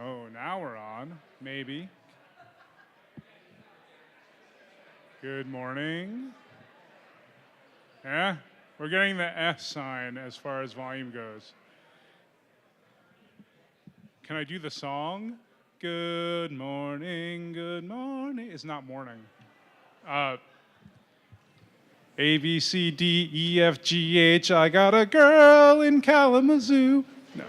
Oh, now we're on, maybe. Good morning. Yeah, we're getting the S sign as far as volume goes. Can I do the song? Good morning, good morning. It's not morning. A, B, C, D, E, F, G, H, I got a girl in Kalamazoo. No,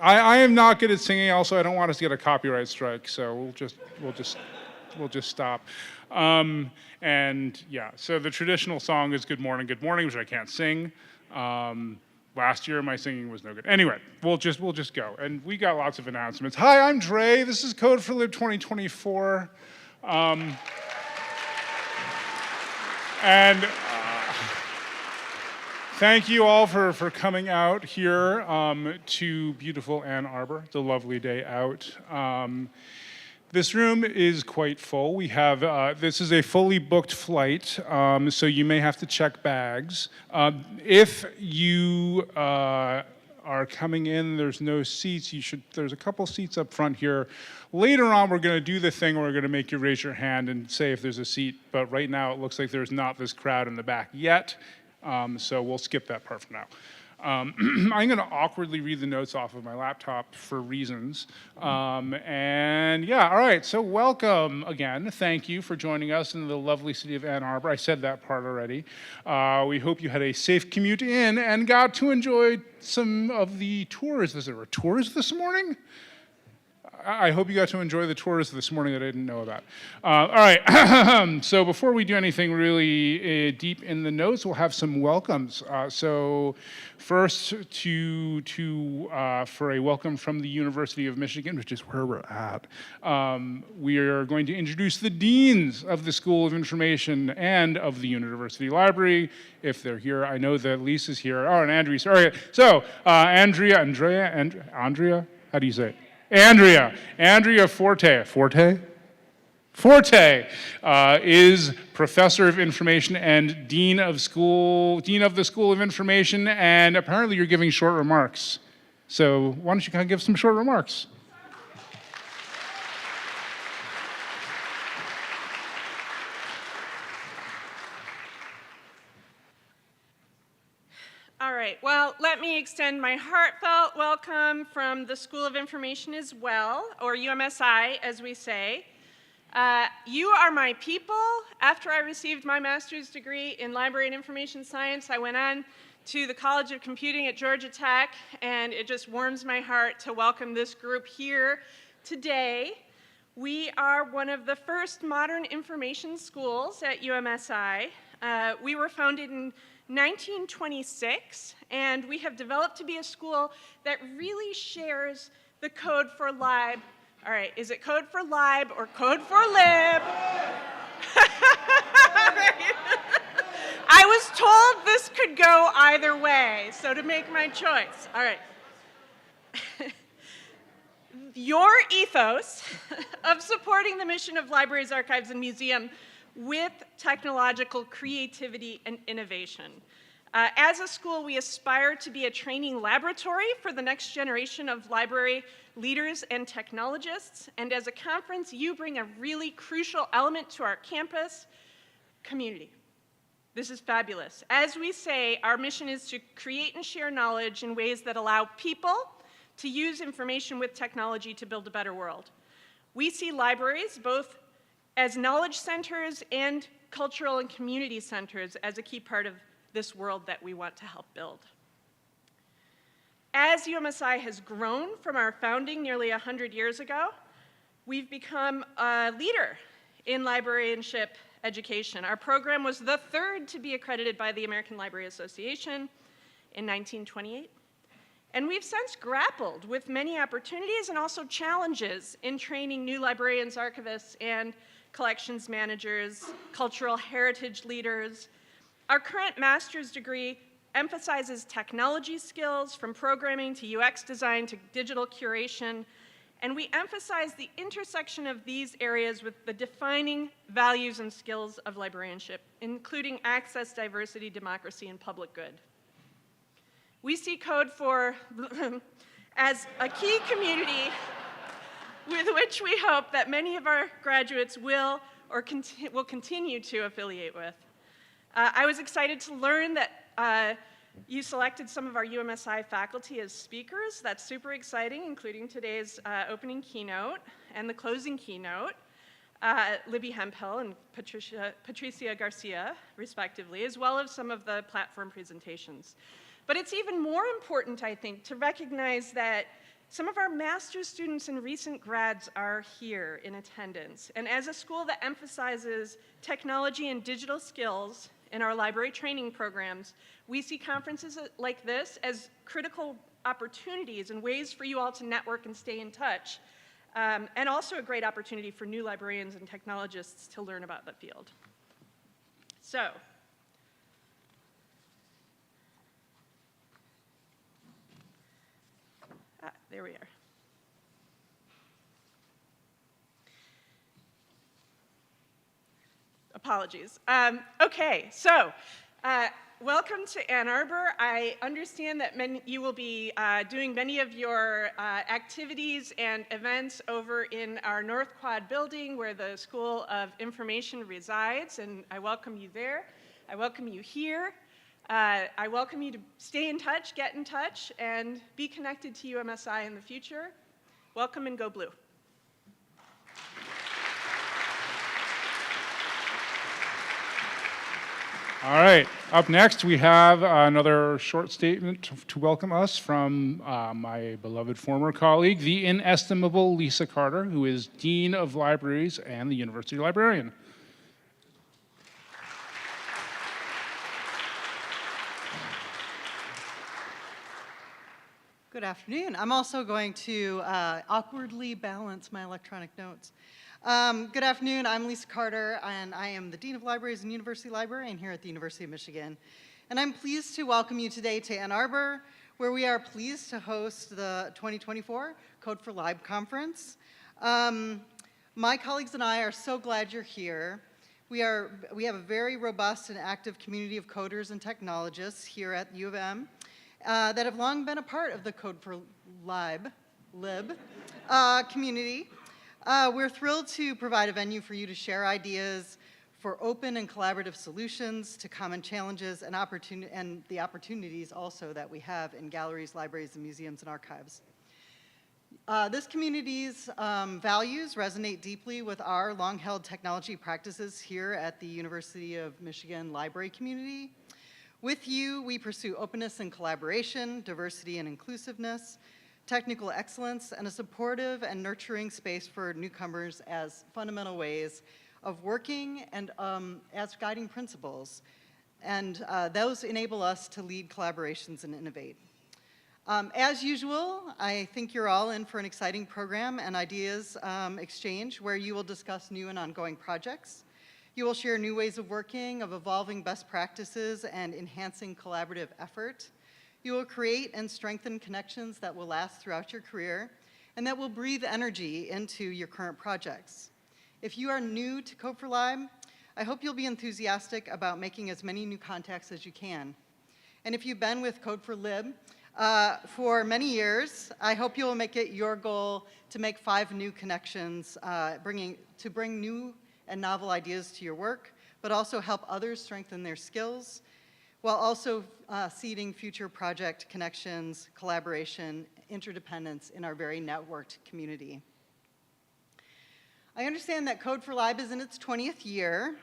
I am not good at singing. Also, I don't want us to get a copyright strike, so we'll just stop. And yeah, so the traditional song is Good Morning, which I can't sing. Last year, my singing was no good. Anyway, we'll just go. And we got lots of announcements. Hi, I'm Dre. This is Code4Lib 2024. And thank you all for coming out here to beautiful Ann Arbor. It's a lovely day out. This room is quite full. We have, this is a fully booked flight, so you may have to check bags. If you are coming in, there's no seats, there's a couple seats up front here. Later on, we're gonna do the thing where we're gonna make you raise your hand and say if there's a seat, but right now it looks like there's not this crowd in the back yet, so we'll skip that part for now. I'm going to awkwardly read the notes off of my laptop for reasons. And yeah, all right, so welcome again. Thank you for joining us in the lovely city of Ann Arbor. I said that part already. We hope you had a safe commute in and got to enjoy some of the tours. There were tours this morning? I hope you got to enjoy the tours this morning that I didn't know about. All right, so before we do anything really deep in the notes, we'll have some welcomes. So first, for a welcome from the University of Michigan, which is where we're at, we are going to introduce the deans of the School of Information and of the University Library, if they're here. I know that Lisa's here. Oh, and Andreas. All right, so Andrea, how do you say it? Andrea Forte. Forte is Professor of Information and Dean of the School of Information, and apparently you're giving short remarks. So why don't you kind of give some short remarks? All right, well, let me extend my heartfelt welcome from the School of Information as well, or UMSI, as we say. You are my people. After I received my master's degree in Library and Information Science, I went on to the College of Computing at Georgia Tech, and it just warms my heart to welcome this group here today. We are one of the first modern information schools at UMSI. We were founded in 1926, and we have developed to be a school that really shares the Code4Lib. All right, is it Code4Lib or Code4Lib? I was told this could go either way, so to make my choice. All right. Your ethos of supporting the mission of libraries, archives, and museums with technological creativity and innovation. As a school, we aspire to be a training laboratory for the next generation of library leaders and technologists. And as a conference, you bring a really crucial element to our campus, community. This is fabulous. As we say, our mission is to create and share knowledge in ways that allow people to use information with technology to build a better world. We see libraries both as knowledge centers and cultural and community centers as a key part of this world that we want to help build. As UMSI has grown from our founding nearly 100 years ago, we've become a leader in librarianship education. Our program was the third to be accredited by the American Library Association in 1928. And we've since grappled with many opportunities and also challenges in training new librarians, archivists, and collections managers, cultural heritage leaders. Our current master's degree emphasizes technology skills from programming to UX design to digital curation, and we emphasize the intersection of these areas with the defining values and skills of librarianship, including access, diversity, democracy, and public good. We see Code4 as a key community with which we hope that many of our graduates will continue to affiliate with. I was excited to learn that you selected some of our UMSI faculty as speakers. That's super exciting, including today's opening keynote and the closing keynote, Libby Hemphill and Patricia Garcia, respectively, as well as some of the platform presentations. But it's even more important, I think, to recognize that some of our master's students and recent grads are here in attendance. And as a school that emphasizes technology and digital skills in our library training programs, we see conferences like this as critical opportunities and ways for you all to network and stay in touch, and also a great opportunity for new librarians and technologists to learn about the field. So, there we are. Apologies. Okay, so welcome to Ann Arbor. I understand that you will be doing many of your activities and events over in our North Quad building where the School of Information resides, and I welcome you there. I welcome you here. I welcome you to stay in touch, get in touch, and be connected to UMSI in the future. Welcome and go blue. All right, up next we have another short statement to welcome us from my beloved former colleague, the inestimable Lisa Carter, who is Dean of Libraries and the University Librarian. Good afternoon. I'm also going to awkwardly balance my electronic notes. Good afternoon. I'm Lisa Carter, and I am the Dean of Libraries and University Librarian here at the University of Michigan. And I'm pleased to welcome you today to Ann Arbor, where we are pleased to host the 2024 Code4Lib conference. My colleagues and I are so glad you're here. We have a very robust and active community of coders and technologists here at U of M that have long been a part of the Code4Lib community. We're thrilled to provide a venue for you to share ideas for open and collaborative solutions to common challenges and the opportunities also that we have in galleries, libraries, and museums and archives. This community's values resonate deeply with our long-held technology practices here at the University of Michigan Library Community. With you, we pursue openness and collaboration, diversity and inclusiveness, technical excellence, and a supportive and nurturing space for newcomers as fundamental ways of working and as guiding principles. And those enable us to lead collaborations and innovate. As usual, I think you're all in for an exciting program and ideas exchange where you will discuss new and ongoing projects. You will share new ways of working, of evolving best practices, and enhancing collaborative effort. You will create and strengthen connections that will last throughout your career and that will breathe energy into your current projects. If you are new to Code4Lib, I hope you'll be enthusiastic about making as many new contacts as you can. And if you've been with Code4Lib for many years, I hope you will make it your goal to make 5 new connections, to bring new and novel ideas to your work, but also help others strengthen their skills, while also seeding future project connections, collaboration, interdependence in our very networked community. I understand that Code4Lib is in its 20th year.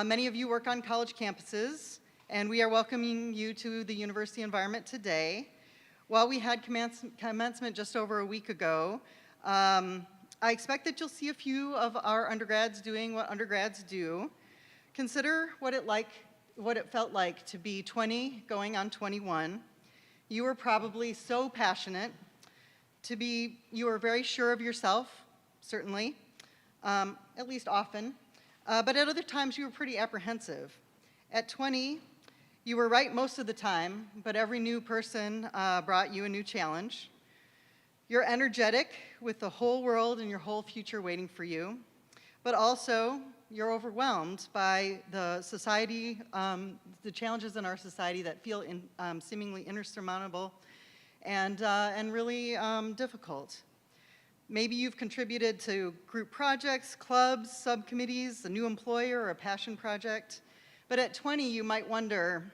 Many of you work on college campuses, and we are welcoming you to the university environment today. While we had commencement just over a week ago, I expect that you'll see a few of our undergrads doing what undergrads do. Consider what it felt like to be 20 going on 21. You were probably so passionate. You were very sure of yourself, certainly, at least often. But at other times you were pretty apprehensive. At 20, you were right most of the time, but every new person brought you a new challenge. You're energetic with the whole world and your whole future waiting for you, but also you're overwhelmed by the society, the challenges in our society that feel seemingly insurmountable, and really difficult. Maybe you've contributed to group projects, clubs, subcommittees, a new employer, or a passion project. But at 20, you might wonder,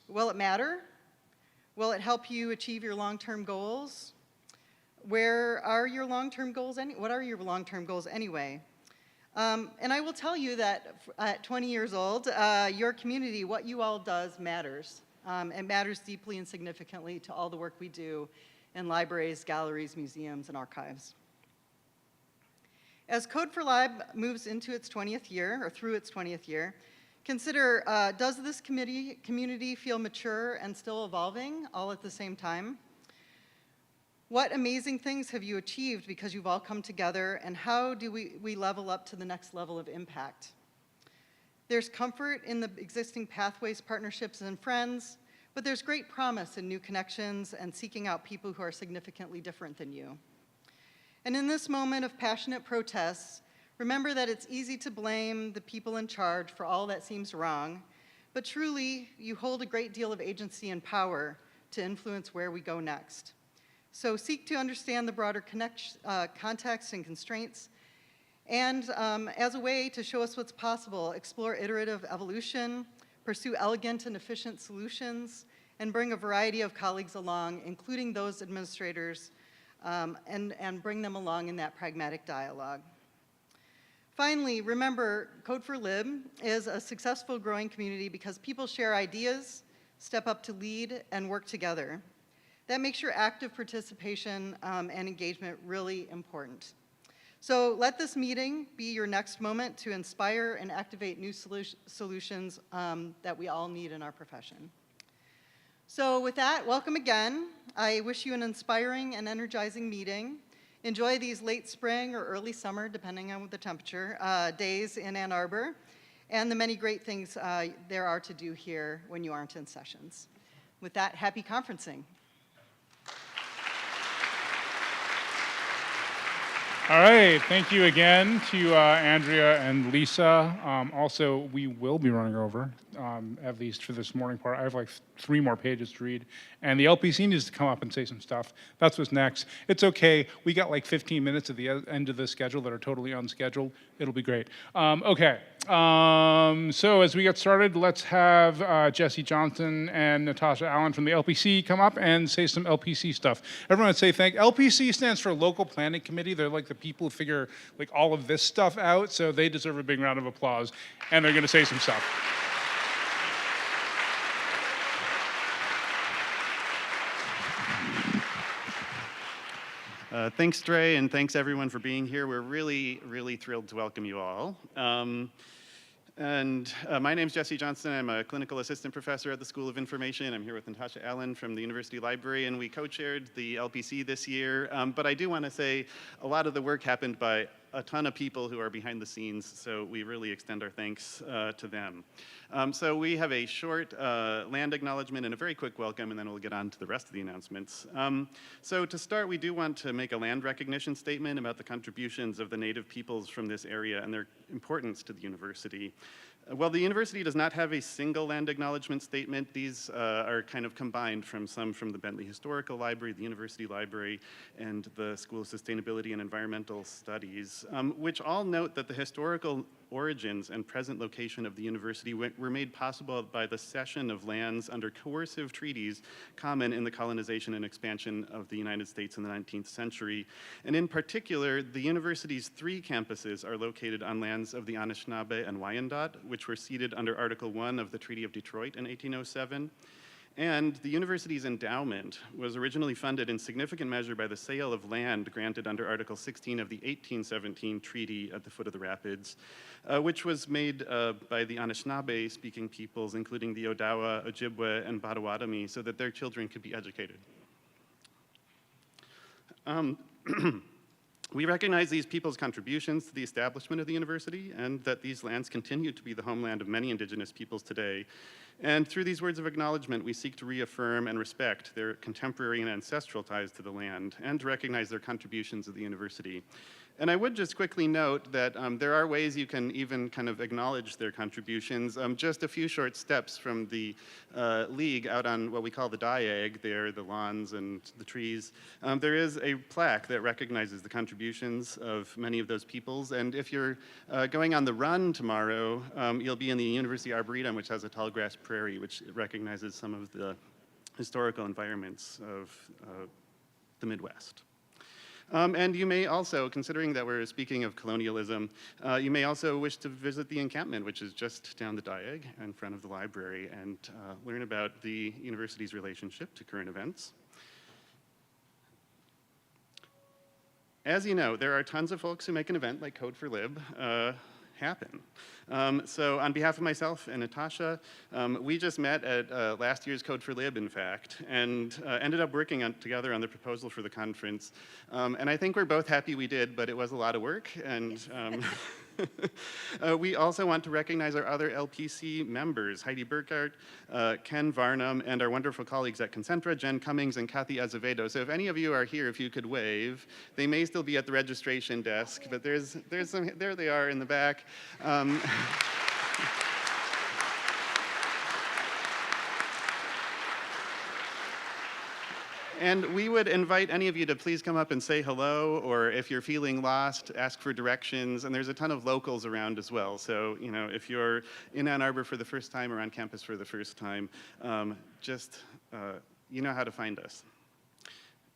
will it matter? Will it help you achieve your long-term goals? Where are your long-term goals? What are your long-term goals anyway? And I will tell you that at 20 years old, your community, what you all does matters. It matters deeply and significantly to all the work we do in libraries, galleries, museums, and archives. As Code4Lib moves into its 20th year, or through its 20th year, consider, does this community feel mature and still evolving all at the same time? What amazing things have you achieved because you've all come together, and how do we level up to the next level of impact? There's comfort in the existing pathways, partnerships, and friends, but there's great promise in new connections and seeking out people who are significantly different than you. And in this moment of passionate protests, remember that it's easy to blame the people in charge for all that seems wrong, but truly, you hold a great deal of agency and power to influence where we go next. So seek to understand the broader context and constraints, and as a way to show us what's possible, explore iterative evolution, pursue elegant and efficient solutions, and bring a variety of colleagues along, including those administrators, and bring them along in that pragmatic dialogue. Finally, remember, Code4Lib is a successful growing community because people share ideas, step up to lead, and work together. That makes your active participation and engagement really important. So let this meeting be your next moment to inspire and activate new solutions that we all need in our profession. So with that, welcome again. I wish you an inspiring and energizing meeting. Enjoy these late spring or early summer, depending on the temperature, days in Ann Arbor, and the many great things there are to do here when you aren't in sessions. With that, happy conferencing. All right, thank you again to Andrea and Lisa. Also, we will be running over, at least for this morning part. I have like 3 more pages to read. And the LPC needs to come up and say some stuff. That's what's next. It's okay. We got like 15 minutes at the end of the schedule that are totally unscheduled. It'll be great. Okay, so as we get started, let's have Jesse Johnson and Natasha Allen from the LPC come up and say some LPC stuff. Everyone say thank. LPC stands for Local Planning Committee. They're like the people who figure like all of this stuff out, so they deserve a big round of applause, and they're gonna say some stuff. Thanks, Dre, and thanks everyone for being here. We're really, really thrilled to welcome you all. My name's Jesse Johnson. I'm a clinical assistant professor at the School of Information. I'm here with Natasha Allen from the University Library, and we co-chaired the LPC this year. But I do want to say a lot of the work happened by a ton of people who are behind the scenes, so we really extend our thanks to them. So we have a short land acknowledgement and a very quick welcome, and then we'll get on to the rest of the announcements. So to start, we do want to make a land recognition statement about the contributions of the native peoples from this area and their importance to the university. While the university does not have a single land acknowledgement statement, these are kind of combined from some from the Bentley Historical Library, the University Library, and the School of Sustainability and Environmental Studies, which all note that the historical origins and present location of the university were made possible by the cession of lands under coercive treaties common in the colonization and expansion of the United States in the 19th century. And in particular, the university's 3 campuses are located on lands of the Anishinaabe and Wyandot, which were ceded under Article 1 of the Treaty of Detroit in 1807. And the university's endowment was originally funded in significant measure by the sale of land granted under Article 16 of the 1817 treaty at the foot of the rapids, which was made by the Anishinaabe-speaking peoples, including the Odawa, Ojibwe, and Potawatomi, so that their children could be educated. We recognize these people's contributions to the establishment of the university, and that these lands continue to be the homeland of many indigenous peoples today. And through these words of acknowledgement, we seek to reaffirm and respect their contemporary and ancestral ties to the land, and to recognize their contributions to the university. And I would just quickly note that there are ways you can even kind of acknowledge their contributions. Just a few short steps from the league out on what we call the diag there, the lawns and the trees. There is a plaque that recognizes the contributions of many of those peoples. And if you're going on the run tomorrow, you'll be in the University Arboretum, which has a tall grass prairie, which recognizes some of the historical environments of the Midwest. And you may also, considering that we're speaking of colonialism, you may also wish to visit the encampment, which is just down the diag in front of the library, and learn about the university's relationship to current events. As you know, there are tons of folks who make an event like Code4Lib happen. So on behalf of myself and Natasha, we just met at last year's Code4Lib, in fact, and ended up working together on the proposal for the conference. And I think we're both happy we did, but it was a lot of work. And we also want to recognize our other LPC members, Heidi Burkhardt, Ken Varnum, and our wonderful colleagues at Concentra, Jen Cummings and Kathy Azevedo. So if any of you are here, if you could wave, they may still be at the registration desk, but there's some, there they are in the back. And we would invite any of you to please come up and say hello, or if you're feeling lost, ask for directions. And there's a ton of locals around as well. So, you know, if you're in Ann Arbor for the first time or on campus for the first time, you know how to find us.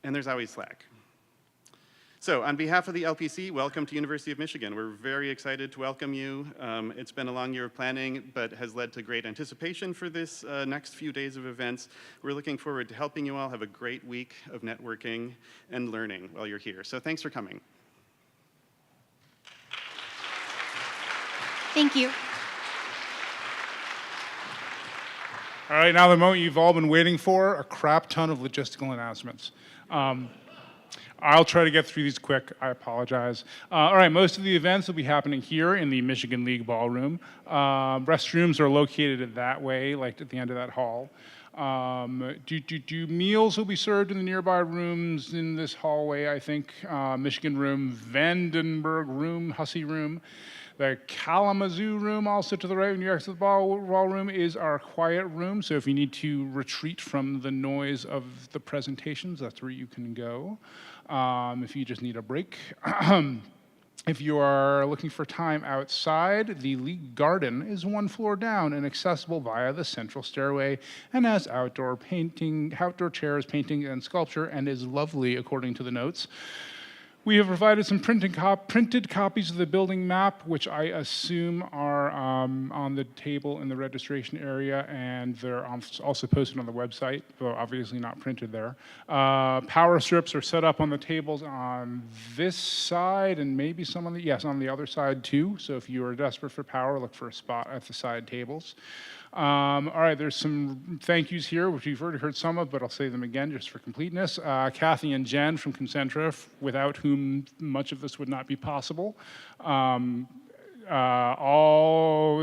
And there's always Slack. So on behalf of the LPC, welcome to University of Michigan. We're very excited to welcome you. It's been a long year of planning, but has led to great anticipation for this next few days of events. We're looking forward to helping you all have a great week of networking and learning while you're here. So thanks for coming. Thank you. All right, now the moment you've all been waiting for, a crap ton of logistical announcements. I'll try to get through these quick. I apologize. All right, most of the events will be happening here in the Michigan League Ballroom. Restrooms are located that way, like at the end of that hall. Meals will be served in the nearby rooms in this hallway, I think. Michigan Room, Vandenberg Room, Hussey Room. The Kalamazoo room, also to the right when you exit the ballroom, is our quiet room. So if you need to retreat from the noise of the presentations, that's where you can go. If you just need a break. If you are looking for time outside, the League Garden is one floor down and accessible via the central stairway, and has outdoor painting, outdoor chairs, painting, and sculpture, and is lovely according to the notes. We have provided some printed copies of the building map, which I assume are on the table in the registration area, and they're also posted on the website, though obviously not printed there. Power strips are set up on the tables on this side, and maybe some on the other side too. So if you are desperate for power, look for a spot at the side tables. All right, there's some thank yous here, which you've already heard some of, but I'll say them again just for completeness. Kathy and Jen from Concentra, without whom much of this would not be possible. All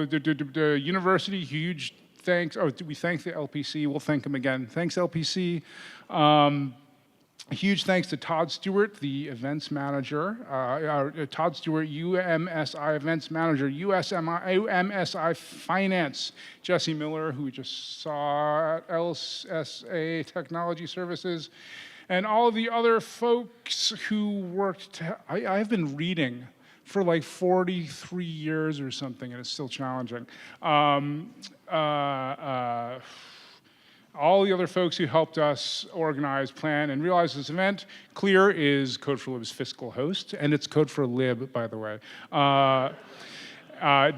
the university, huge thanks. Oh, we thank the LPC. We'll thank them again. Thanks, LPC. Huge thanks to Todd Stewart, the events manager. Todd Stewart, UMSI events manager, UMSI finance. Jesse Miller, who we just saw at LSA Technology Services. And all the other folks who worked. I've been reading for like 43 years or something, and it's still challenging. All the other folks who helped us organize, plan, and realize this event. Clear is Code4Lib's fiscal host, and it's Code4Lib, by the way.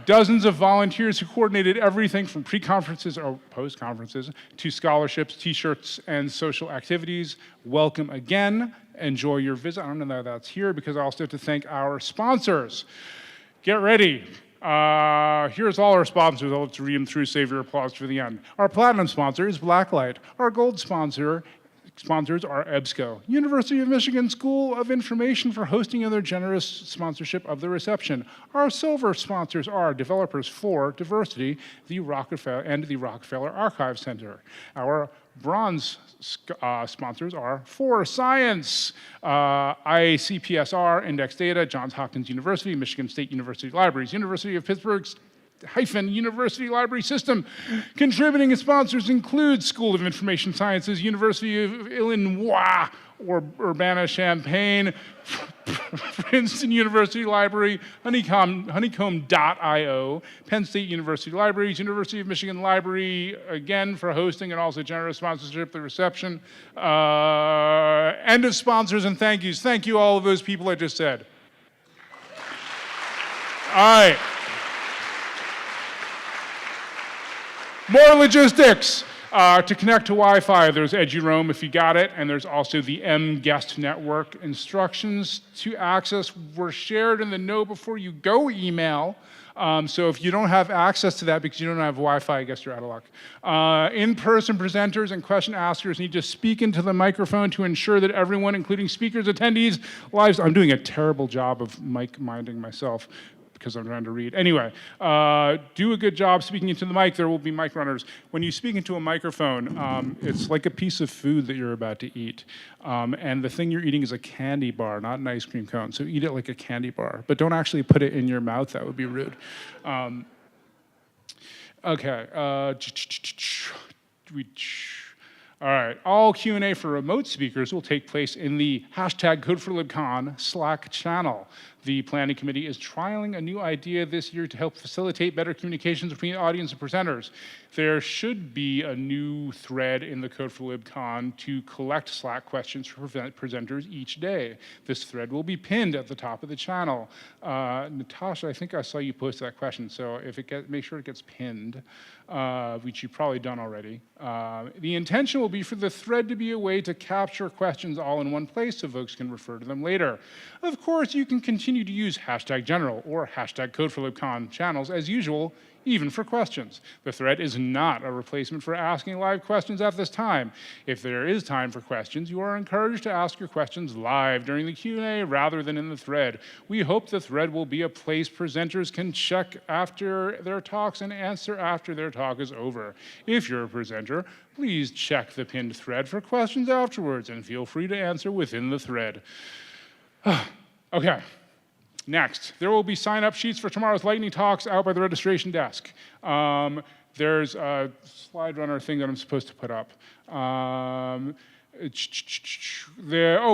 Dozens of volunteers who coordinated everything from pre-conferences or post-conferences to scholarships, t-shirts, and social activities. Welcome again. Enjoy your visit. I don't know that that's here because I also have to thank our sponsors. Get ready. Here's all our sponsors. I'll just read them through, save your applause for the end. Our platinum sponsor is Blacklight. Our gold sponsor, sponsors are EBSCO, University of Michigan School of Information for hosting and their generous sponsorship of the reception. Our silver sponsors are Developers for Diversity, the Rockefeller Archive Center. Our bronze sponsors are For Science, ICPSR, Index Data, Johns Hopkins University, Michigan State University Libraries, University of Pittsburgh's University Library System. Contributing sponsors include School of Information Sciences, University of Illinois, or Urbana-Champaign, Princeton University Library, Honeycomb.io, Penn State University Libraries, University of Michigan Library, again for hosting and also generous sponsorship, the reception. End of sponsors and thank yous. Thank you all of those people I just said. All right. More logistics. To connect to Wi-Fi, there's EduRoam if you got it, and there's also the M-Guest Network. Instructions to access were shared in the Know Before You Go email. So if you don't have access to that because you don't have Wi-Fi, I guess you're out of luck. In-person presenters and question askers need to speak into the microphone to ensure that everyone, including speakers, attendees, lives. I'm doing a terrible job of mic minding myself, because I'm trying to read. Anyway, do a good job speaking into the mic. There will be mic runners. When you speak into a microphone, it's like a piece of food that you're about to eat. And the thing you're eating is a candy bar, not an ice cream cone. So eat it like a candy bar. But don't actually put it in your mouth. That would be rude. Okay. All right, all Q&A for remote speakers will take place in the hashtag Code4LibCon Slack channel. The planning committee is trialing a new idea this year to help facilitate better communications between audience and presenters. There should be a new thread in the Code4LibCon to collect Slack questions for presenters each day. This thread will be pinned at the top of the channel. Natasha, I think I saw you post that question, so if it make sure it gets pinned, which you've probably done already. The intention will be for the thread to be a way to capture questions all in one place so folks can refer to them later. Of course, you can continue to use hashtag general or hashtag Code4LibCon channels as usual, even for questions. The thread is not a replacement for asking live questions at this time. If there is time for questions, you are encouraged to ask your questions live during the Q&A rather than in the thread. We hope the thread will be a place presenters can check after their talks and answer after their talk is over. If you're a presenter, please check the pinned thread for questions afterwards and feel free to answer within the thread. Okay. Next, there will be sign-up sheets for tomorrow's lightning talks out by the registration desk. There's a slide runner thing that I'm supposed to put up.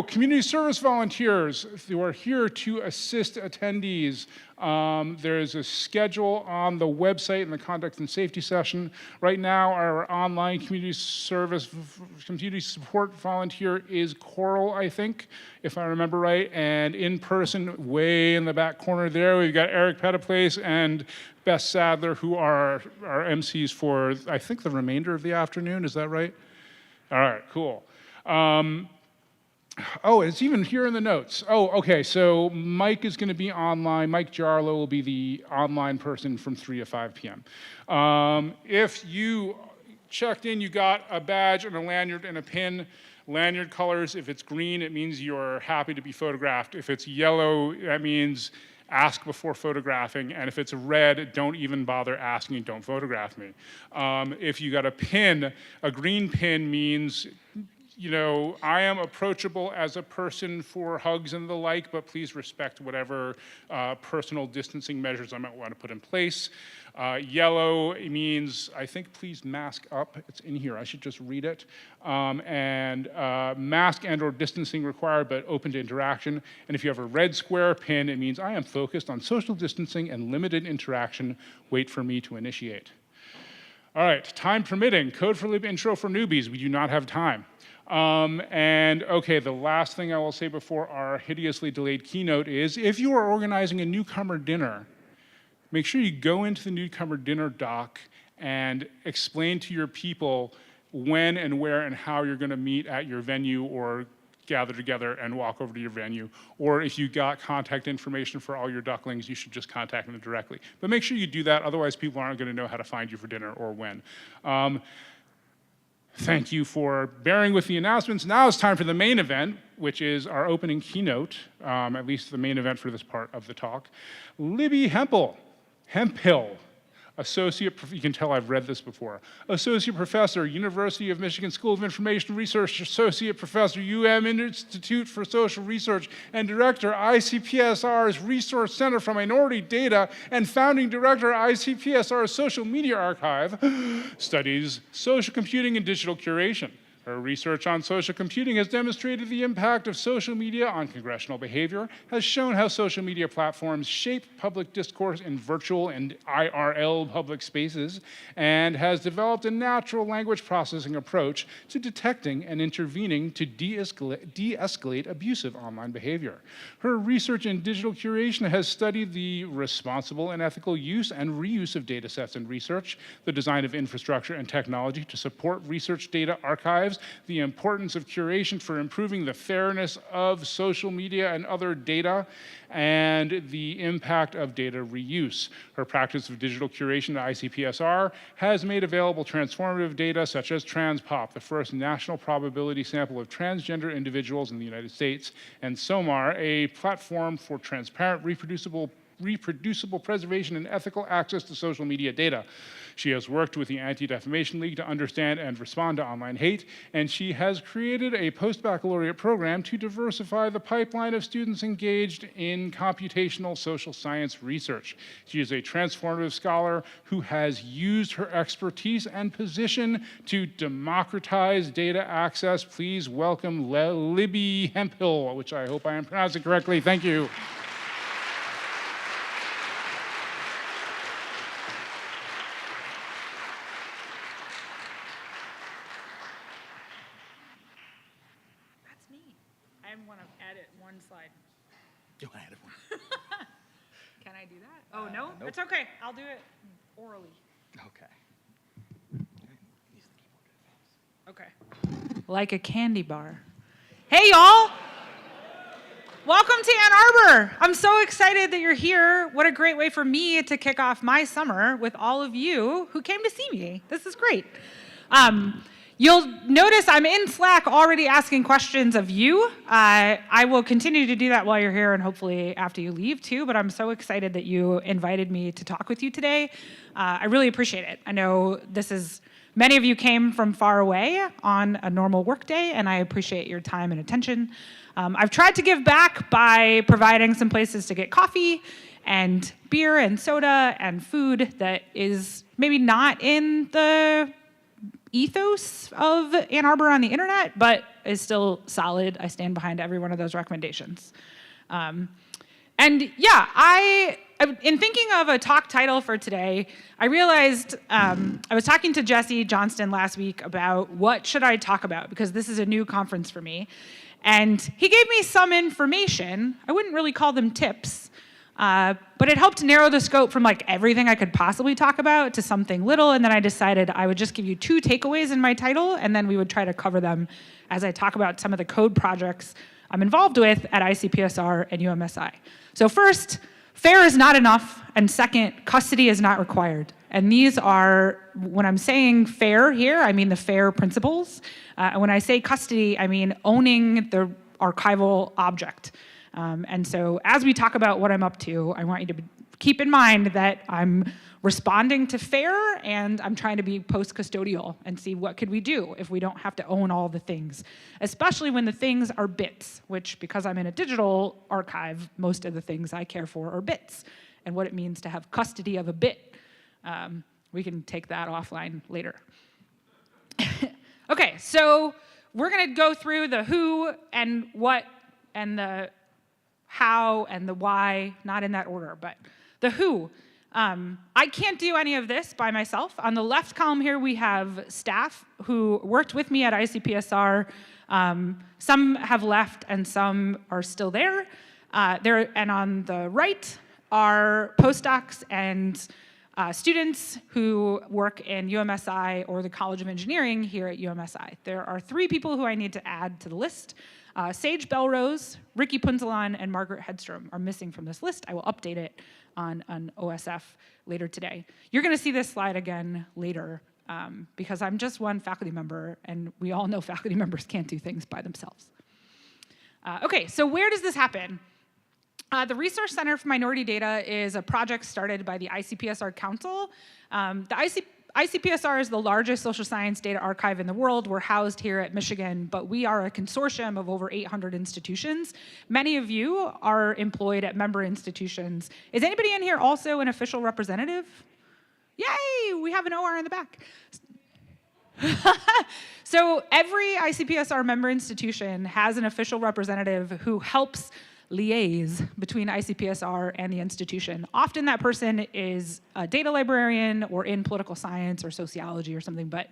Community service volunteers who are here to assist attendees. There's a schedule on the website in the conduct and safety session. Right now, our online community support volunteer is Coral, I think, if I remember right. And in person, way in the back corner there, we've got Eric Pettiplace and Bess Sadler, who are our MCs for, I think, the remainder of the afternoon. Is that right? All right, cool. It's even here in the notes. Okay, so Mike is going to be online. Mike Jarlow will be the online person from 3 to 5 p.m. If you checked in, you got a badge and a lanyard and a pin. Lanyard colors, if it's green, it means you're happy to be photographed. If it's yellow, that means ask before photographing, and if it's red, don't even bother asking, don't photograph me. If you got a pin, a green pin means, I am approachable as a person for hugs and the like, but please respect whatever personal distancing measures I might want to put in place. Yellow means, I think, please mask up. It's in here, I should just read it. Mask and or distancing required, but open to interaction. And if you have a red square pin, it means I am focused on social distancing and limited interaction. Wait for me to initiate. All right, time permitting, Code4Lib intro for newbies. We do not have time. The last thing I will say before our hideously delayed keynote is, if you are organizing a newcomer dinner, make sure you go into the newcomer dinner doc and explain to your people when and where and how you're going to meet at your venue or gather together and walk over to your venue. Or if you got contact information for all your ducklings, you should just contact them directly. But make sure you do that, otherwise people aren't going to know how to find you for dinner or when. Thank you for bearing with the announcements. Now it's time for the main event, which is our opening keynote, at least the main event for this part of the talk. Libby Hemphill, you can tell I've read this before. Associate Professor, University of Michigan School of Information Research, Associate Professor, Institute for Social Research, and Director, ICPSR's Resource Center for Minority Data, and Founding Director, ICPSR's Social Media Archive, studies social computing and digital curation. Her research on social computing has demonstrated the impact of social media on congressional behavior, has shown how social media platforms shape public discourse in virtual and IRL public spaces, and has developed a natural language processing approach to detecting and intervening to de-escalate abusive online behavior. Her research in digital curation has studied the responsible and ethical use and reuse of data sets in research, the design of infrastructure and technology to support research data archives, the importance of curation for improving the fairness of social media and other data, and the impact of data reuse. Her practice of digital curation at ICPSR has made available transformative data such as TransPop, the first national probability sample of transgender individuals in the United States, and SOMAR, a platform for transparent, reproducible preservation and ethical access to social media data. She has worked with the Anti-Defamation League to understand and respond to online hate, and she has created a post-baccalaureate program to diversify the pipeline of students engaged in computational social science research. She is a transformative scholar who has used her expertise and position to democratize data access. Please welcome Libby Hemphill, which I hope I am pronouncing correctly. Thank you. Slide. You want to edit one? Can I do that? Oh, no? Nope. It's okay. I'll do it orally. Okay. Okay. Like a candy bar. Hey, y'all. Welcome to Ann Arbor. I'm so excited that you're here. What a great way for me to kick off my summer with all of you who came to see me. This is great. You'll notice I'm in Slack already asking questions of you. I will continue to do that while you're here and hopefully after you leave too, but I'm so excited that you invited me to talk with you today. I really appreciate it. I know many of you came from far away on a normal workday, and I appreciate your time and attention. I've tried to give back by providing some places to get coffee and beer and soda and food that is maybe not in the ethos of Ann Arbor on the internet, but is still solid. I stand behind every one of those recommendations. And yeah, in thinking of a talk title for today, I realized I was talking to Jesse Johnston last week about what should I talk about, because this is a new conference for me. And he gave me some information. I wouldn't really call them tips, but it helped narrow the scope from like everything I could possibly talk about to something little, and then I decided I would just give you 2 takeaways in my title, and then we would try to cover them as I talk about some of the code projects I'm involved with at ICPSR and UMSI. So first, fair is not enough, and second, custody is not required. And these are, when I'm saying fair here, I mean the FAIR principles. And when I say custody, I mean owning the archival object. And so as we talk about what I'm up to, I want you to keep in mind that I'm responding to FAIR and I'm trying to be post-custodial and see what could we do if we don't have to own all the things, especially when the things are bits, which because I'm in a digital archive, most of the things I care for are bits, and what it means to have custody of a bit. We can take that offline later. Okay, so we're gonna go through the who and what and the how and the why, not in that order, but the who. I can't do any of this by myself. On the left column here, we have staff who worked with me at ICPSR. Some have left and some are still there. And on the right are postdocs and students who work in UMSI or the College of Engineering here at UMSI. There are 3 people who I need to add to the list. Sage Belrose, Ricky Punzalan, and Margaret Hedstrom are missing from this list. I will update it on OSF later today. You're gonna see this slide again later because I'm just one faculty member, and we all know faculty members can't do things by themselves. Okay, so where does this happen? The Resource Center for Minority Data is a project started by the ICPSR Council. ICPSR is the largest social science data archive in the world. We're housed here at Michigan, but we are a consortium of over 800 institutions. Many of you are employed at member institutions. Is anybody in here also an official representative? Yay, we have an OR in the back. So every ICPSR member institution has an official representative who helps liaise between ICPSR and the institution. Often that person is a data librarian or in political science or sociology or something, but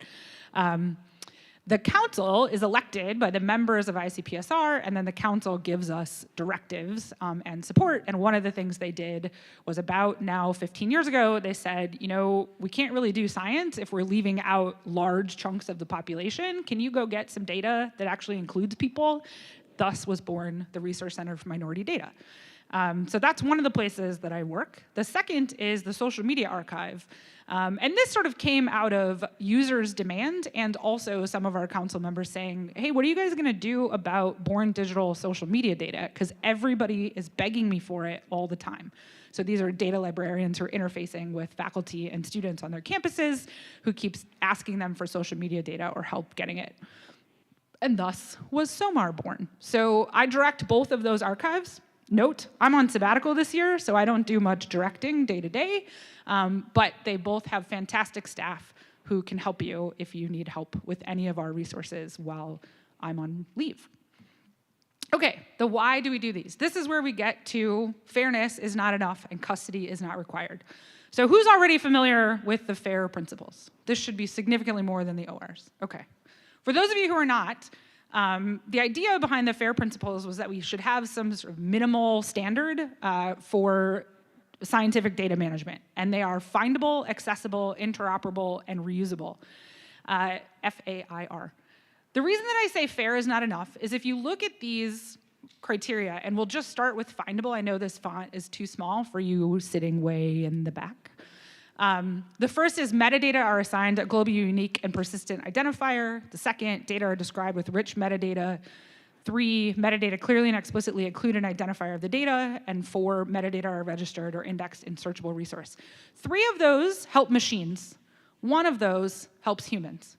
the council is elected by the members of ICPSR, and then the council gives us directives and support. And one of the things they did was about now 15 years ago, they said, you know, we can't really do science if we're leaving out large chunks of the population. Can you go get some data that actually includes people? Thus was born the Resource Center for Minority Data. So that's one of the places that I work. The second is the Social Media Archive. And this sort of came out of users' demand and also some of our council members saying, hey, what are you guys gonna do about born digital social media data? Because everybody is begging me for it all the time. So these are data librarians who are interfacing with faculty and students on their campuses who keeps asking them for social media data or help getting it. And thus was SOMAR born. So I direct both of those archives. Note, I'm on sabbatical this year, so I don't do much directing day to day, but they both have fantastic staff who can help you if you need help with any of our resources while I'm on leave. Okay, the why do we do these? This is where we get to fairness is not enough and custody is not required. So who's already familiar with the FAIR principles? This should be significantly more than the ORs. Okay. For those of you who are not, the idea behind the FAIR principles was that we should have some sort of minimal standard for scientific data management. And they are findable, accessible, interoperable, and reusable. FAIR. The reason that I say FAIR is not enough is if you look at these criteria, and we'll just start with findable. I know this font is too small for you sitting way in the back. The first is metadata are assigned a globally unique and persistent identifier. The second, data are described with rich metadata. 3, metadata clearly and explicitly include an identifier of the data. And 4, metadata are registered or indexed in searchable resource. 3 of those help machines. 1 of those helps humans.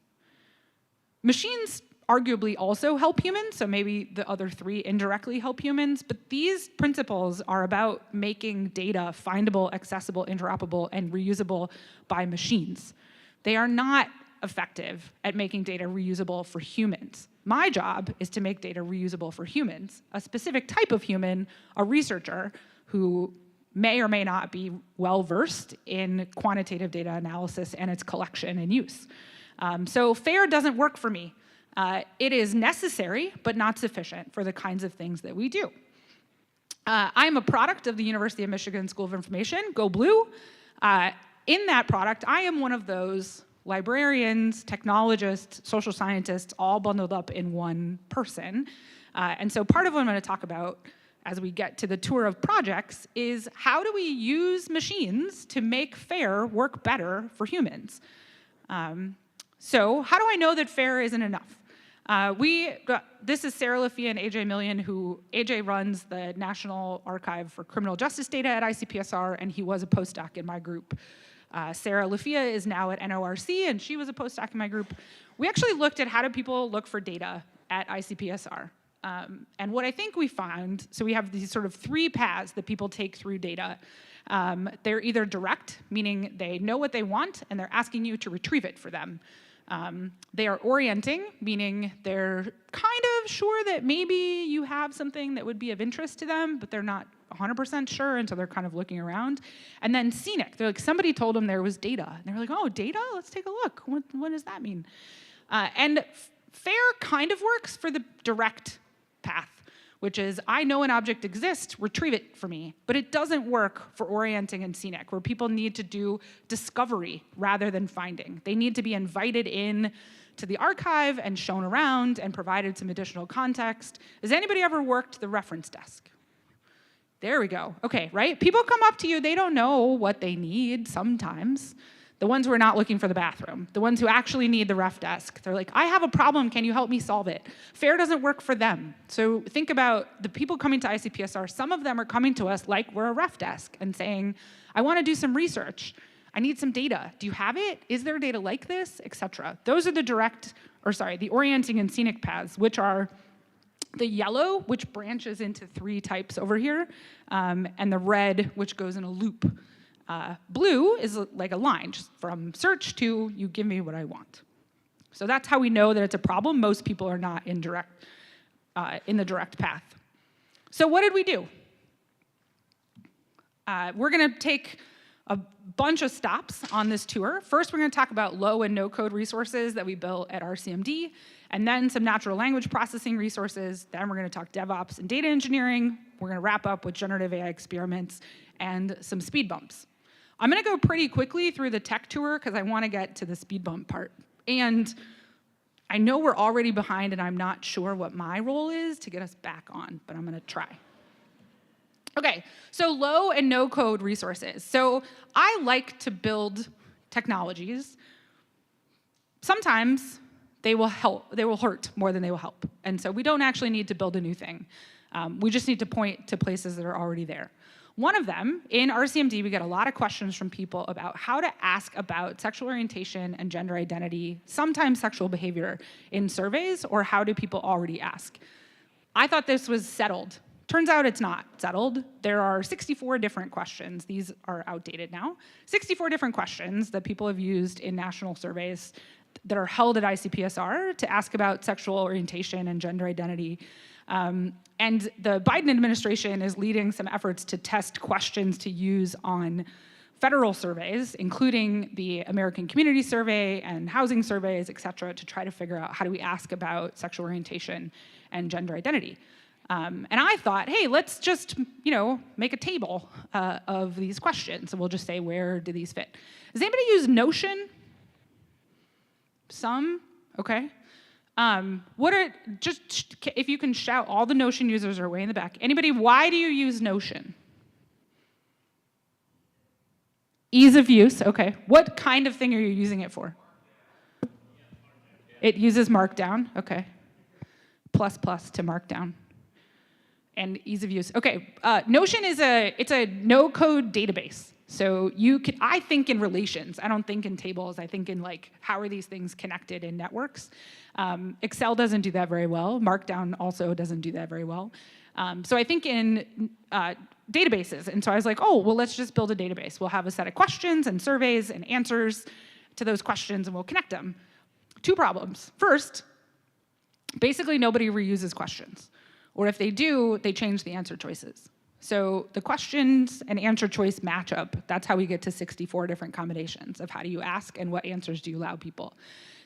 Machines arguably also help humans, so maybe the other 3 indirectly help humans, but these principles are about making data findable, accessible, interoperable, and reusable by machines. They are not effective at making data reusable for humans. My job is to make data reusable for humans, a specific type of human, a researcher who may or may not be well-versed in quantitative data analysis and its collection and use. So FAIR doesn't work for me. It is necessary, but not sufficient for the kinds of things that we do. I'm a product of the University of Michigan School of Information, Go Blue. In that product, I am one of those librarians, technologists, social scientists, all bundled up in one person. And so part of what I'm going to talk about as we get to the tour of projects is how do we use machines to make FAIR work better for humans? So how do I know that FAIR isn't enough? This is Sarah Lafia and AJ Million, who AJ runs the National Archive for Criminal Justice Data at ICPSR, and he was a postdoc in my group. Sarah Lafia is now at NORC, and she was a postdoc in my group. We actually looked at how do people look for data at ICPSR. And what I think we found, so we have these sort of 3 paths that people take through data. They're either direct, meaning they know what they want, and they're asking you to retrieve it for them. They are orienting, meaning they're kind of sure that maybe you have something that would be of interest to them, but they're not 100% sure, and so they're kind of looking around. And then scenic, they're like, somebody told them there was data. And they were like, oh, data? Let's take a look. What does that mean? And FAIR kind of works for the direct path, which is I know an object exists, retrieve it for me. But it doesn't work for orienting and scenic, where people need to do discovery rather than finding. They need to be invited in to the archive and shown around and provided some additional context. Has anybody ever worked the reference desk? There we go. Okay, right? People come up to you, they don't know what they need sometimes. the ones who are not looking for the bathroom, the ones who actually need the ref desk. They're like, I have a problem, can you help me solve it? FAIR doesn't work for them. So think about the people coming to ICPSR. Some of them are coming to us like we're a ref desk and saying, I want to do some research. I need some data. Do you have it? Is there data like this, etc.? Those are the orienting and scenic paths, which are the yellow, which branches into 3 types over here, and the red, which goes in a loop. Blue is like a line, just from search to you give me what I want. So that's how we know that it's a problem. Most people are not in the direct path. So what did we do? We're going to take a bunch of stops on this tour. First, we're going to talk about low and no code resources that we built at RCMD, and then some natural language processing resources. Then we're going to talk DevOps and data engineering. We're going to wrap up with generative AI experiments and some speed bumps. I'm going to go pretty quickly through the tech tour because I want to get to the speed bump part. And I know we're already behind, and I'm not sure what my role is to get us back on, but I'm going to try. Okay, so low and no code resources. So I like to build technologies. Sometimes they will hurt more than they will help. And so we don't actually need to build a new thing. We just need to point to places that are already there. One of them, in RCMD, we get a lot of questions from people about how to ask about sexual orientation and gender identity, sometimes sexual behavior, in surveys, or how do people already ask? I thought this was settled. Turns out it's not settled. There are 64 different questions. These are outdated now. 64 different questions that people have used in national surveys that are held at ICPSR to ask about sexual orientation and gender identity. And the Biden administration is leading some efforts to test questions to use on federal surveys, including the American Community Survey and housing surveys, et cetera, to try to figure out how do we ask about sexual orientation and gender identity. And I thought, hey, let's just, make a table of these questions, and we'll just say, where do these fit? Does anybody use Notion? Some? Okay. If you can shout, all the Notion users are way in the back. Anybody, why do you use Notion? Ease of use, okay. What kind of thing are you using it for? It uses Markdown, okay. ++ to Markdown. And ease of use. Okay, Notion is it's a no-code database. So I think in relations. I don't think in tables. I think in how are these things connected in networks. Excel doesn't do that very well. Markdown also doesn't do that very well. So I think in databases. And so I was like, oh, well, let's just build a database. We'll have a set of questions and surveys and answers to those questions, and we'll connect them. 2 problems. First, basically nobody reuses questions. Or if they do, they change the answer choices. So the questions and answer choice matchup, that's how we get to 64 different combinations of how do you ask and what answers do you allow people.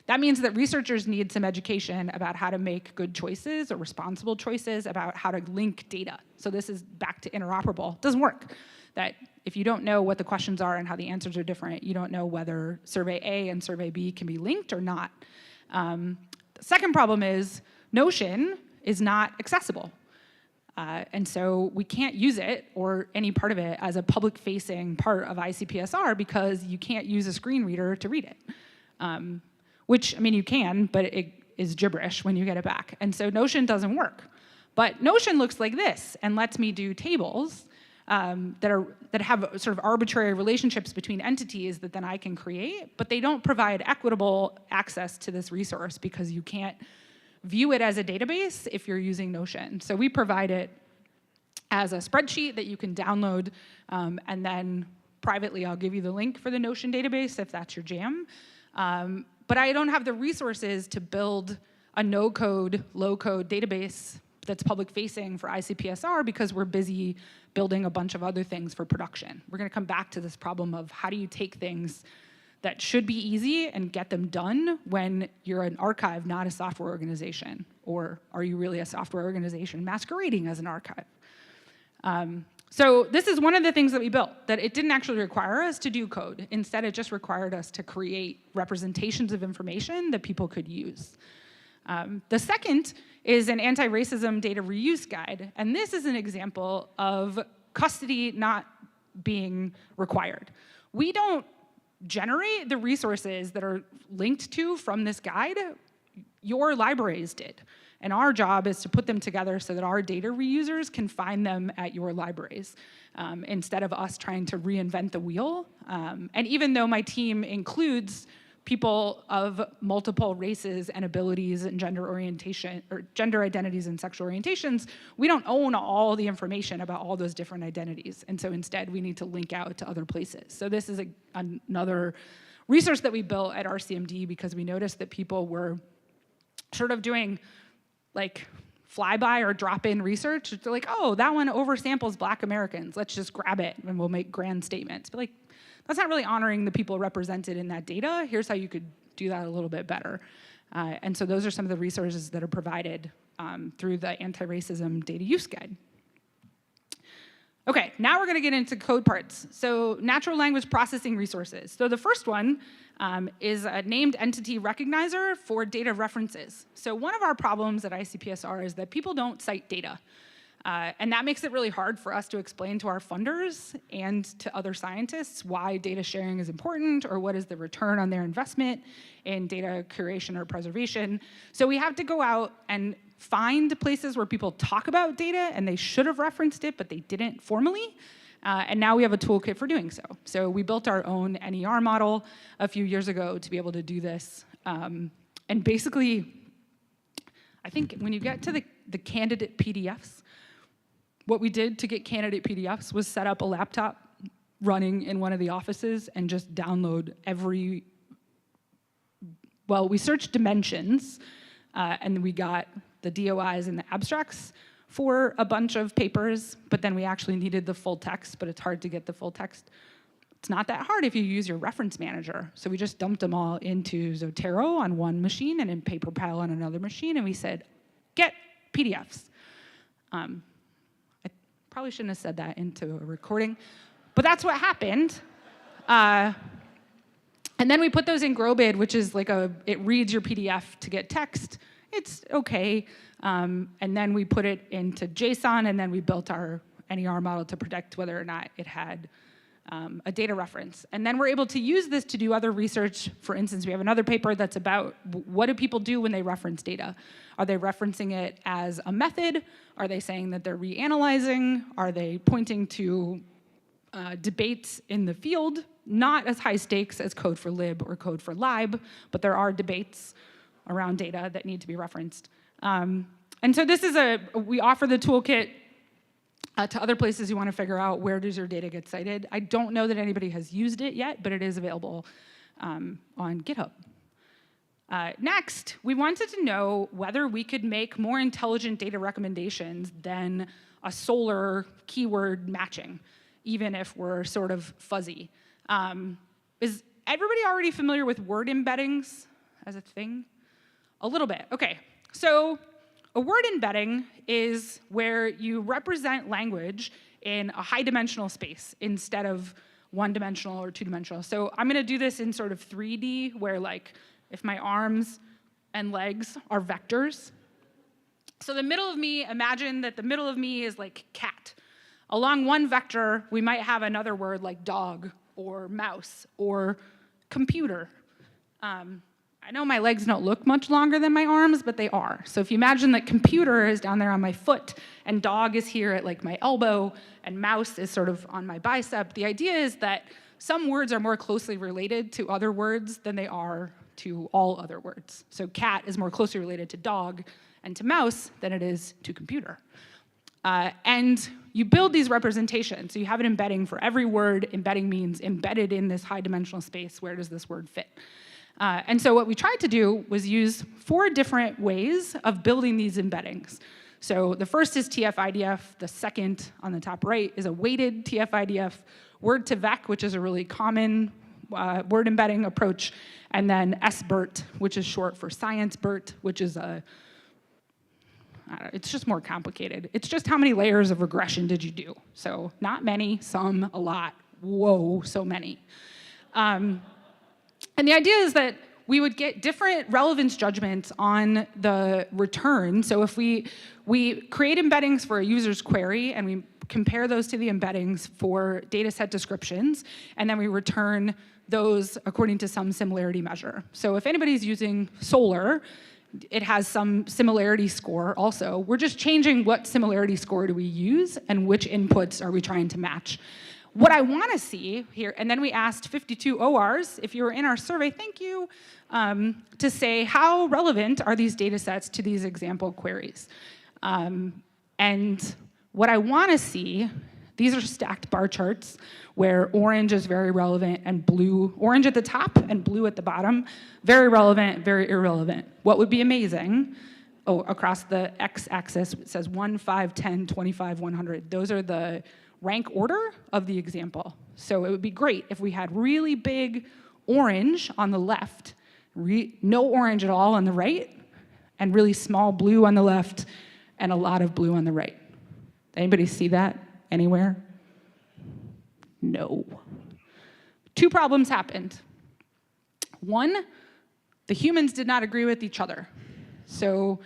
That means that researchers need some education about how to make good choices or responsible choices about how to link data. So this is back to interoperable. It doesn't work. That if you don't know what the questions are and how the answers are different, you don't know whether survey A and survey B can be linked or not. The second problem is Notion is not accessible. And so we can't use it or any part of it as a public-facing part of ICPSR because you can't use a screen reader to read it. Which, you can, but it is gibberish when you get it back. And so Notion doesn't work. But Notion looks like this and lets me do tables that have sort of arbitrary relationships between entities that then I can create, but they don't provide equitable access to this resource because you can't view it as a database if you're using Notion. So we provide it as a spreadsheet that you can download, and then privately I'll give you the link for the Notion database if that's your jam. But I don't have the resources to build a no-code, low-code database that's public-facing for ICPSR because we're busy building a bunch of other things for production. We're going to come back to this problem of how do you take things that should be easy and get them done when you're an archive, not a software organization? Or are you really a software organization masquerading as an archive? So this is one of the things that we built, that it didn't actually require us to do code. Instead, it just required us to create representations of information that people could use. The second is an anti-racism data reuse guide. And this is an example of custody not being required. We don't generate the resources that are linked to from this guide, your libraries did. And our job is to put them together so that our data reusers can find them at your libraries, instead of us trying to reinvent the wheel. And even though my team includes people of multiple races and abilities and gender orientation, or gender identities and sexual orientations, we don't own all the information about all those different identities. And so instead, we need to link out to other places. So this is another resource that we built at RCMD because we noticed that people were sort of doing like flyby or drop-in research. They're like, oh, that one oversamples Black Americans. Let's just grab it and we'll make grand statements. But like, that's not really honoring the people represented in that data. Here's how you could do that a little bit better. And so those are some of the resources that are provided through the anti-racism data use guide. Okay, now we're gonna get into code parts. So natural language processing resources. So the first one is a named entity recognizer for data references. So one of our problems at ICPSR is that people don't cite data. And that makes it really hard for us to explain to our funders and to other scientists why data sharing is important or what is the return on their investment in data curation or preservation. So we have to go out and find places where people talk about data and they should have referenced it, but they didn't formally. And now we have a toolkit for doing so. So we built our own NER model a few years ago to be able to do this. And basically, I think when you get to the candidate PDFs, what we did to get candidate PDFs was set up a laptop running in one of the offices and just download we searched dimensions, and we got the DOIs and the abstracts for a bunch of papers, but then we actually needed the full text, but it's hard to get the full text. It's not that hard if you use your reference manager. So we just dumped them all into Zotero on one machine and in PaperPal on another machine, and we said, get PDFs. I probably shouldn't have said that into a recording, but that's what happened. And then we put those in GrowBid, which is like it reads your PDF to get text. It's okay. And then we put it into JSON, and then we built our NER model to predict whether or not it had a data reference. And then we're able to use this to do other research. For instance, we have another paper that's about what do people do when they reference data? Are they referencing it as a method? Are they saying that they're reanalyzing? Are they pointing to debates in the field? Not as high stakes as Code4Lib or Code4Lib, but there are debates around data that need to be referenced. And so this is we offer the toolkit to other places you want to figure out where does your data get cited. I don't know that anybody has used it yet, but it is available on GitHub. Next, we wanted to know whether we could make more intelligent data recommendations than a solar keyword matching, even if we're sort of fuzzy. Is everybody already familiar with word embeddings as a thing? A little bit, okay. So a word embedding is where you represent language in a high dimensional space instead of one-dimensional or two-dimensional. So I'm gonna do this in sort of 3D, where like if my arms and legs are vectors. So the middle of me, imagine that the middle of me is like cat. Along one vector, we might have another word like dog or mouse or computer. I know my legs don't look much longer than my arms, but they are. So if you imagine that computer is down there on my foot, and dog is here at like my elbow, and mouse is sort of on my bicep, the idea is that some words are more closely related to other words than they are to all other words. So cat is more closely related to dog and to mouse than it is to computer. And you build these representations. So you have an embedding for every word. Embedding means embedded in this high dimensional space. Where does this word fit? And so what we tried to do was use 4 different ways of building these embeddings. So the first is TF-IDF. The second on the top right is a weighted TF-IDF. Word2Vec, which is a really common word embedding approach. And then SBERT, which is short for ScienceBERT, which is it's just more complicated. It's just how many layers of regression did you do? So not many, some, a lot. Whoa, so many. And the idea is that we would get different relevance judgments on the return. So if we create embeddings for a user's query and we compare those to the embeddings for data set descriptions, and then we return those according to some similarity measure. So if anybody's using Solr, it has some similarity score also. We're just changing what similarity score do we use and which inputs are we trying to match. What I want to see here, and then we asked 52 ORs, if you were in our survey, thank you, to say how relevant are these data sets to these example queries. And what I want to see, these are stacked bar charts where orange is very relevant and blue, orange at the top and blue at the bottom, very relevant, very irrelevant. What would be amazing, across the x-axis, it says 1, 5, 10, 25, 100. Those are the rank order of the example. So it would be great if we had really big orange on the left, no orange at all on the right, and really small blue on the left, and a lot of blue on the right. Anybody see that anywhere? No. 2 problems happened. 1, the humans did not agree with each other. So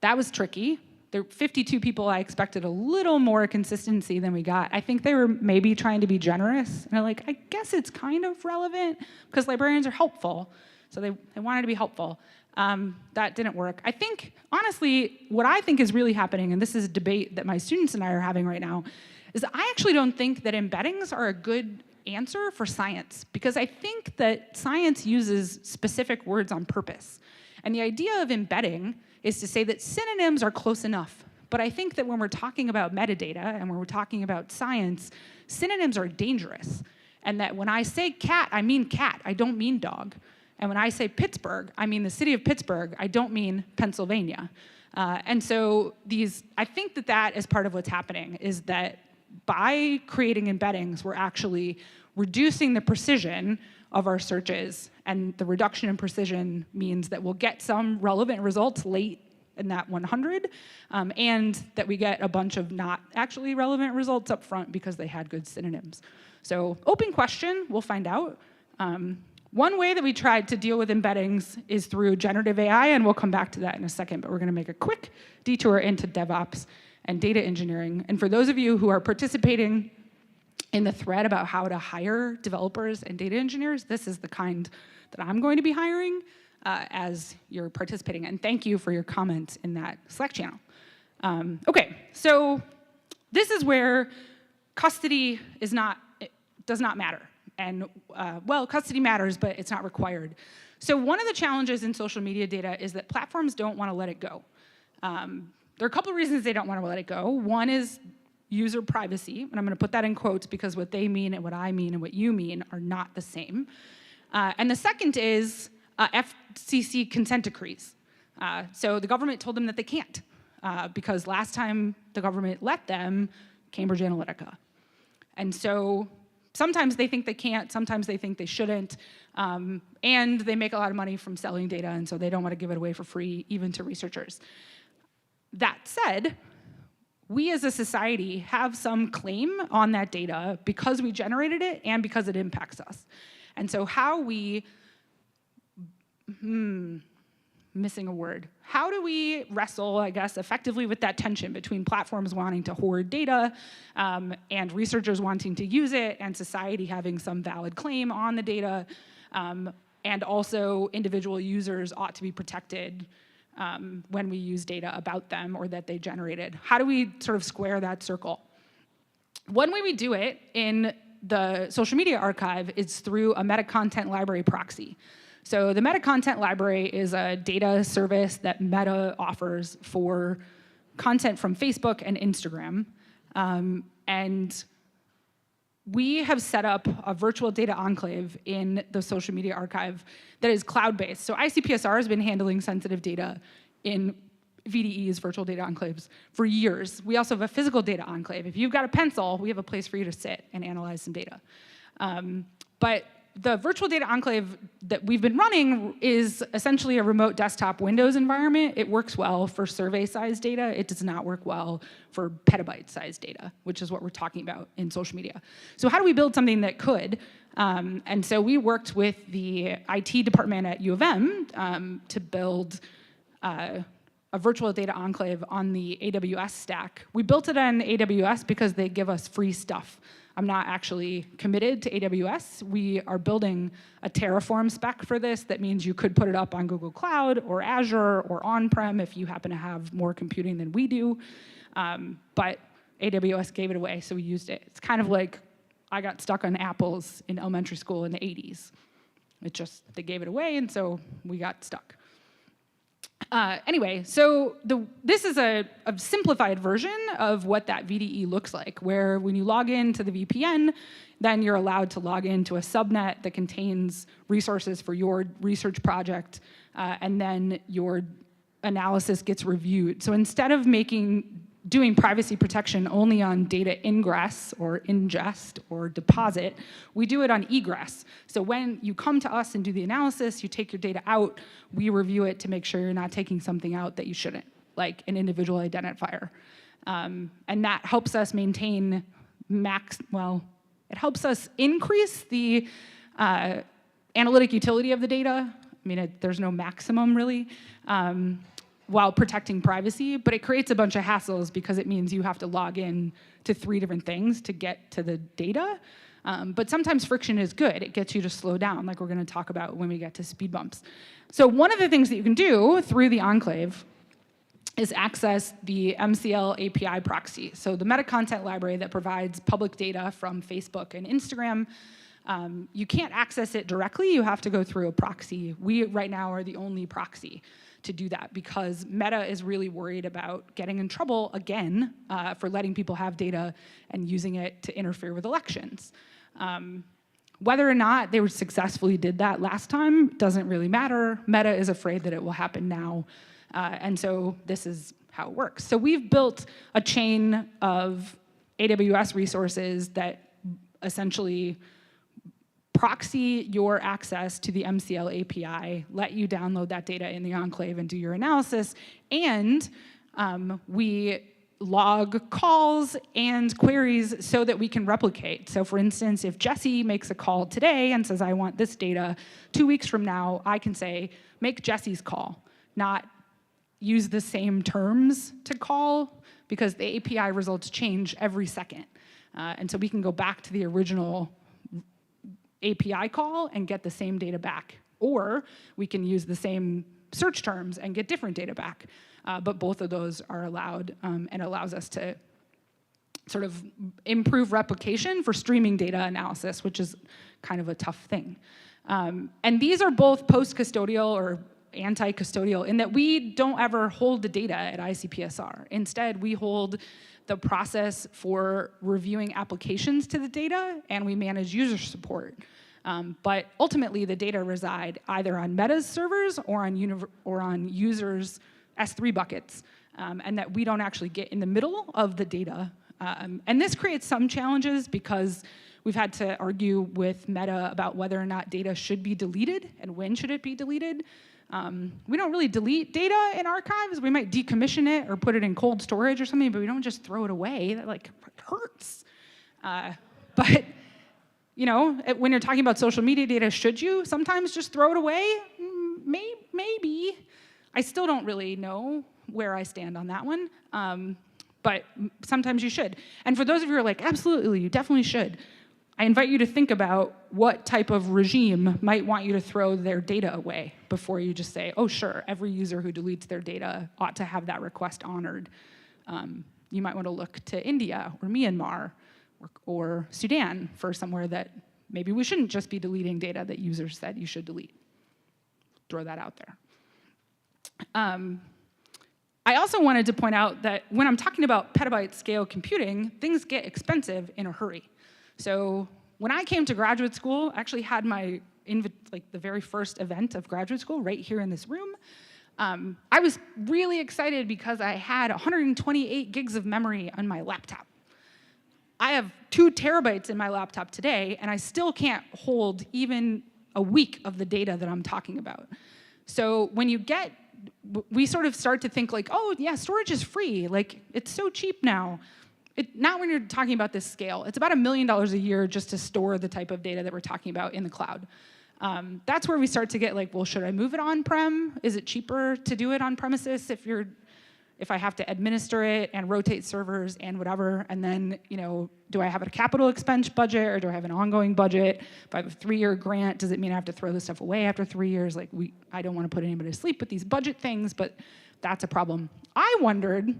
that was tricky. There were 52 people. I expected a little more consistency than we got. I think they were maybe trying to be generous. And they're like, I guess it's kind of relevant because librarians are helpful. So they wanted to be helpful. That didn't work. I think, honestly, what I think is really happening, and this is a debate that my students and I are having right now, is I actually don't think that embeddings are a good answer for science, because I think that science uses specific words on purpose. And the idea of embedding is to say that synonyms are close enough. But I think that when we're talking about metadata and when we're talking about science, synonyms are dangerous. And that when I say cat, I mean cat, I don't mean dog. And when I say Pittsburgh, I mean the city of Pittsburgh, I don't mean Pennsylvania. And so I think that is part of what's happening, is that by creating embeddings, we're actually reducing the precision of our searches, and the reduction in precision means that we'll get some relevant results late in that 100, and that we get a bunch of not actually relevant results up front because they had good synonyms. So open question, we'll find out. One way that we tried to deal with embeddings is through generative AI, and we'll come back to that in a second, but we're gonna make a quick detour into DevOps and data engineering. And for those of you who are participating in the thread about how to hire developers and data engineers, this is the kind that I'm going to be hiring as you're participating. And thank you for your comments in that Slack channel. Okay, so this is where custody does not matter. And well, custody matters, but it's not required. So one of the challenges in social media data is that platforms don't want to let it go. There are a couple of reasons they don't want to let it go. One is user privacy, and I'm going to put that in quotes because what they mean and what I mean and what you mean are not the same. And the second is FCC consent decrees. So the government told them that they can't, because last time the government let them, Cambridge Analytica. And so sometimes they think they can't, sometimes they think they shouldn't, and they make a lot of money from selling data, and so they don't want to give it away for free, even to researchers. That said, we as a society have some claim on that data because we generated it and because it impacts us. And so how we, missing a word, how do we wrestle, I guess, effectively with that tension between platforms wanting to hoard data and researchers wanting to use it and society having some valid claim on the data, and also individual users ought to be protected when we use data about them or that they generated? How do we sort of square that circle? One way we do it in the social media archive is through a meta content library proxy. So the meta content library is a data service that Meta offers for content from Facebook and Instagram. And we have set up a virtual data enclave in the social media archive that is cloud-based. So ICPSR has been handling sensitive data in VDE's virtual data enclaves for years. We also have a physical data enclave. If you've got a pencil, we have a place for you to sit and analyze some data. But the virtual data enclave that we've been running is essentially a remote desktop Windows environment. It works well for survey-sized data. It does not work well for petabyte-sized data, which is what we're talking about in social media. So how do we build something that could? And so we worked with the IT department at U of M to build a virtual data enclave on the AWS stack. We built it on AWS because they give us free stuff. I'm not actually committed to AWS. We are building a Terraform spec for this. That means you could put it up on Google Cloud or Azure or on-prem if you happen to have more computing than we do. But AWS gave it away, so we used it. It's kind of like I got stuck on apples in elementary school in the 80s. It just, they gave it away, and so we got stuck. Anyway, so this is a simplified version of what that VDE looks like, where when you log into the VPN, then you're allowed to log into a subnet that contains resources for your research project, and then your analysis gets reviewed. So instead of doing privacy protection only on data ingress or ingest or deposit, we do it on egress. So when you come to us and do the analysis, you take your data out, we review it to make sure you're not taking something out that you shouldn't, like an individual identifier. And that helps us maintain it helps us increase the analytic utility of the data. I mean, there's no maximum really. While protecting privacy, but it creates a bunch of hassles because it means you have to log in to 3 different things to get to the data. But sometimes friction is good. It gets you to slow down, like we're going to talk about when we get to speed bumps. So one of the things that you can do through the enclave is access the MCL API proxy. So the meta content library that provides public data from Facebook and Instagram. You can't access it directly. You have to go through a proxy. We right now are the only proxy to do that because Meta is really worried about getting in trouble again for letting people have data and using it to interfere with elections. Whether or not they successfully did that last time doesn't really matter. Meta is afraid that it will happen now. And so this is how it works. So we've built a chain of AWS resources that essentially proxy your access to the MCL API, let you download that data in the enclave and do your analysis, and we log calls and queries so that we can replicate. So for instance, if Jesse makes a call today and says, I want this data, 2 weeks from now, I can say, make Jesse's call, not use the same terms to call, because the API results change every second. And so we can go back to the original API call and get the same data back. Or we can use the same search terms and get different data back. But both of those are allowed and allows us to sort of improve replication for streaming data analysis, which is kind of a tough thing. And these are both post-custodial or anti-custodial in that we don't ever hold the data at ICPSR. Instead, we hold the process for reviewing applications to the data, and we manage user support. But ultimately, the data reside either on Meta's servers or on users' S3 buckets, and that we don't actually get in the middle of the data. And this creates some challenges because we've had to argue with Meta about whether or not data should be deleted and when should it be deleted. We don't really delete data in archives. We might decommission it or put it in cold storage or something, but we don't just throw it away. That like hurts. But you know, when you're talking about social media data, should you sometimes just throw it away? Maybe. I still don't really know where I stand on that one. But sometimes you should. And for those of you who are like, absolutely, you definitely should, I invite you to think about what type of regime might want you to throw their data away before you just say, oh, sure, every user who deletes their data ought to have that request honored. You might want to look to India or Myanmar or Sudan for somewhere that maybe we shouldn't just be deleting data that users said you should delete. Throw that out there. I also wanted to point out that when I'm talking about petabyte scale computing, things get expensive in a hurry. So when I came to graduate school, I actually had my, the very first event of graduate school right here in this room. I was really excited because I had 128 gigs of memory on my laptop. I have 2 terabytes in my laptop today, and I still can't hold even a week of the data that I'm talking about. So when we sort of start to think like, oh yeah, storage is free, like it's so cheap now. not when you're talking about this scale. It's about $1 million a year just to store the type of data that we're talking about in the cloud. That's where we start to get like, well, should I move it on-prem? Is it cheaper to do it on premises if I have to administer it and rotate servers and whatever? And then, do I have a capital expense budget or do I have an ongoing budget? If I have a 3-year grant, does it mean I have to throw this stuff away after 3 years? Like, I don't want to put anybody to sleep with these budget things, but that's a problem. I wondered,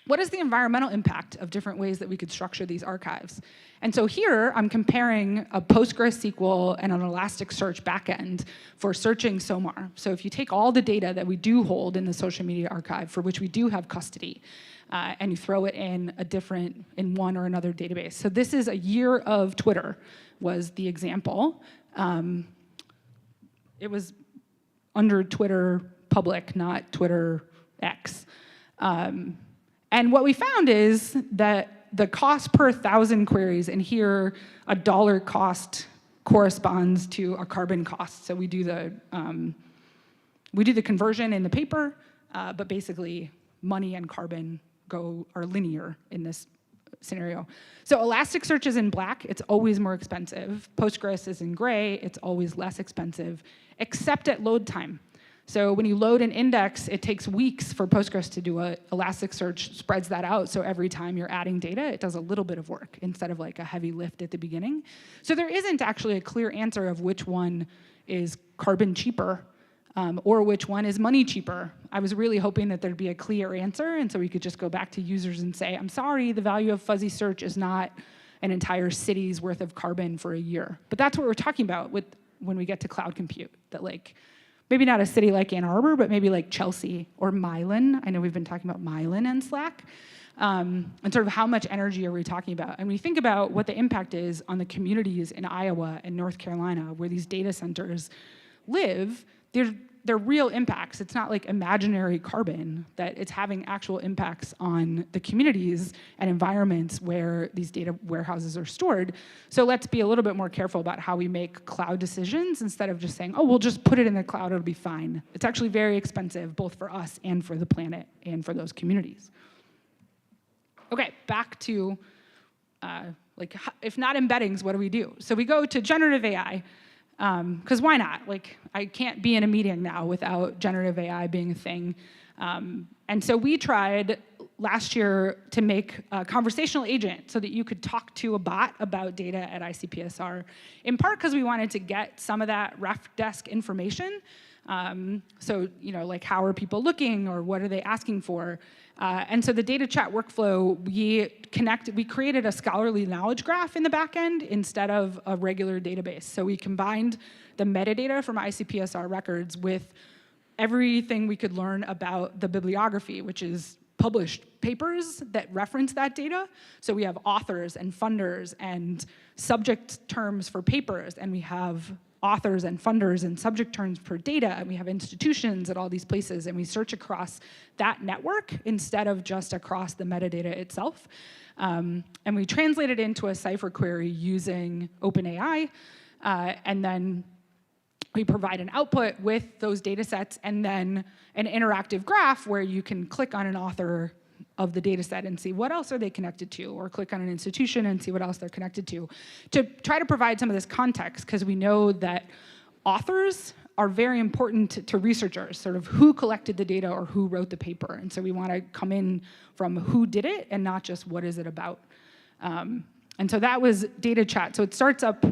what is the environmental impact of different ways that we could structure these archives? And so here, I'm comparing a PostgreSQL and an Elasticsearch backend for searching SOMAR. So if you take all the data that we do hold in the social media archive, for which we do have custody, and you throw it in one or another database. So this is a year of Twitter, was the example. It was under Twitter public, not Twitter X. And what we found is that the cost per 1,000 queries, and here a $1 cost corresponds to a carbon cost. So we do the conversion in the paper, but basically money and carbon are linear in this scenario. So Elasticsearch is in black, it's always more expensive. Postgres is in gray, it's always less expensive, except at load time. So when you load an index, it takes weeks for Postgres to do it. Elasticsearch spreads that out, so every time you're adding data, it does a little bit of work instead of like a heavy lift at the beginning. So there isn't actually a clear answer of which one is carbon cheaper or which one is money cheaper. I was really hoping that there'd be a clear answer, and so we could just go back to users and say, I'm sorry, the value of fuzzy search is not an entire city's worth of carbon for a year. But that's what we're talking about when we get to cloud compute, that like, maybe not a city like Ann Arbor, but maybe like Chelsea or Milan. I know we've been talking about Milan and Slack. And sort of how much energy are we talking about? And when you think about what the impact is on the communities in Iowa and North Carolina, where these data centers live, they're real impacts. It's not like imaginary carbon, that it's having actual impacts on the communities and environments where these data warehouses are stored. So let's be a little bit more careful about how we make cloud decisions instead of just saying, oh, we'll just put it in the cloud, it'll be fine. It's actually very expensive, both for us and for the planet and for those communities. Okay, back to, if not embeddings, what do we do? So we go to generative AI. Because why not? Like, I can't be in a meeting now without generative AI being a thing. And so we tried last year to make a conversational agent so that you could talk to a bot about data at ICPSR, in part because we wanted to get some of that ref desk information. So, like, how are people looking, or what are they asking for? And so the data chat workflow, we created a scholarly knowledge graph in the back end instead of a regular database. So we combined the metadata from ICPSR records with everything we could learn about the bibliography, which is published papers that reference that data. So we have authors and funders and subject terms for papers, and we have authors and funders and subject terms per data, and we have institutions at all these places, and we search across that network instead of just across the metadata itself. And we translate it into a Cypher query using OpenAI, and then we provide an output with those data sets, and then an interactive graph where you can click on an author of the data set and see what else are they connected to, or click on an institution and see what else they're connected to try to provide some of this context, because we know that authors are very important to researchers, sort of who collected the data or who wrote the paper. And so we want to come in from who did it and not just what is it about. And so that was data chat. So it starts up,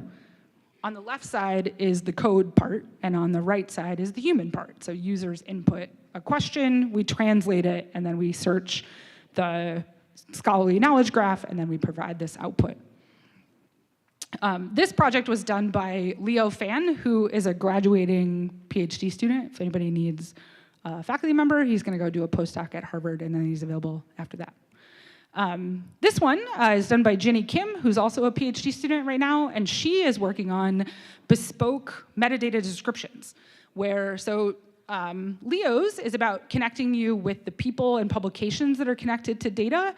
on the left side is the code part, and on the right side is the human part. So users input a question, we translate it, and then we search the scholarly knowledge graph, and then we provide this output. This project was done by Phan, who is a graduating PhD student. If anybody needs a faculty member, he's going to go do a postdoc at Harvard, and then he's available after that. This one is done by Jenny Kim, who's also a PhD student right now, and she is working on bespoke metadata descriptions, where, Leo's is about connecting you with the people and publications that are connected to data.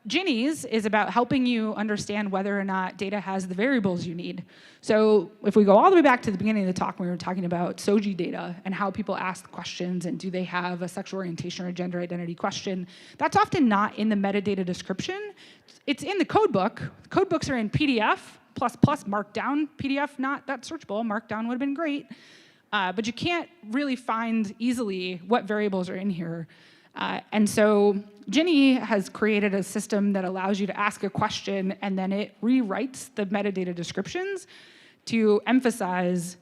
Ginny's is about helping you understand whether or not data has the variables you need. So if we go all the way back to the beginning of the talk, when we were talking about SOGI data and how people ask questions and do they have a sexual orientation or gender identity question, that's often not in the metadata description. It's in the codebook. Codebooks are in PDF, ++ markdown. PDF, not that searchable. Markdown would have been great. But you can't really find easily what variables are in here. And so Ginny has created a system that allows you to ask a question and then it rewrites the metadata descriptions to emphasize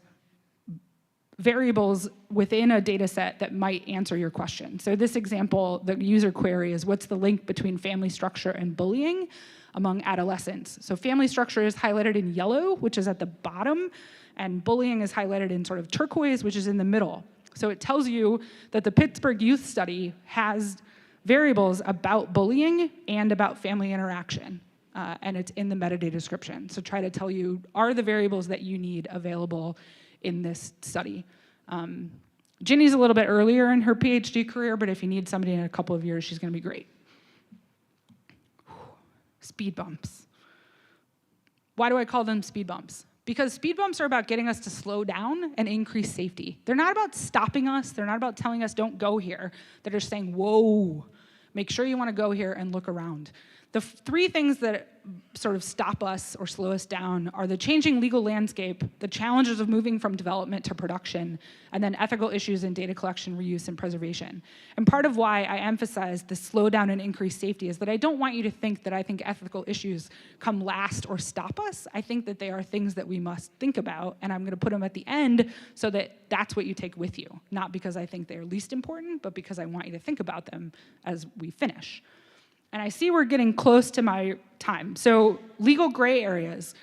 variables within a data set that might answer your question. So this example, the user query is what's the link between family structure and bullying among adolescents? So family structure is highlighted in yellow, which is at the bottom, and bullying is highlighted in sort of turquoise, which is in the middle. So it tells you that the Pittsburgh Youth Study has variables about bullying and about family interaction, and it's in the metadata description. So try to tell you, are the variables that you need available in this study? Ginny's a little bit earlier in her PhD career, but if you need somebody in a couple of years, she's gonna be great. Speed bumps. Why do I call them speed bumps? Because speed bumps are about getting us to slow down and increase safety. They're not about stopping us. They're not about telling us don't go here. They're just saying, whoa, make sure you want to go here and look around. The three things that sort of stop us or slow us down are the changing legal landscape, the challenges of moving from development to production, and then ethical issues in data collection, reuse, and preservation. And part of why I emphasize the slow down and increased safety is that I don't want you to think that I think ethical issues come last or stop us. I think that they are things that we must think about, and I'm going to put them at the end so that that's what you take with you, not because I think they're least important, but because I want you to think about them as we finish. And I see we're getting close to my time. So legal gray areas.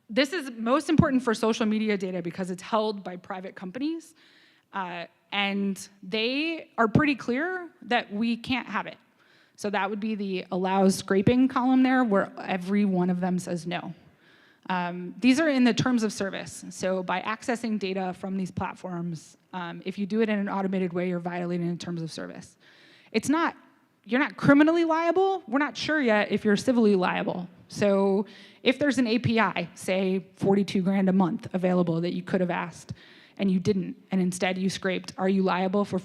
This is most important for social media data because it's held by private companies. And they are pretty clear that we can't have it. So that would be the allows scraping column there where every one of them says no. These are in the terms of service. So by accessing data from these platforms, if you do it in an automated way, you're violating the terms of service. It's not, you're not criminally liable. We're not sure yet if you're civilly liable. So if there's an API, say 42 grand a month available that you could have asked and you didn't, and instead you scraped, are you liable for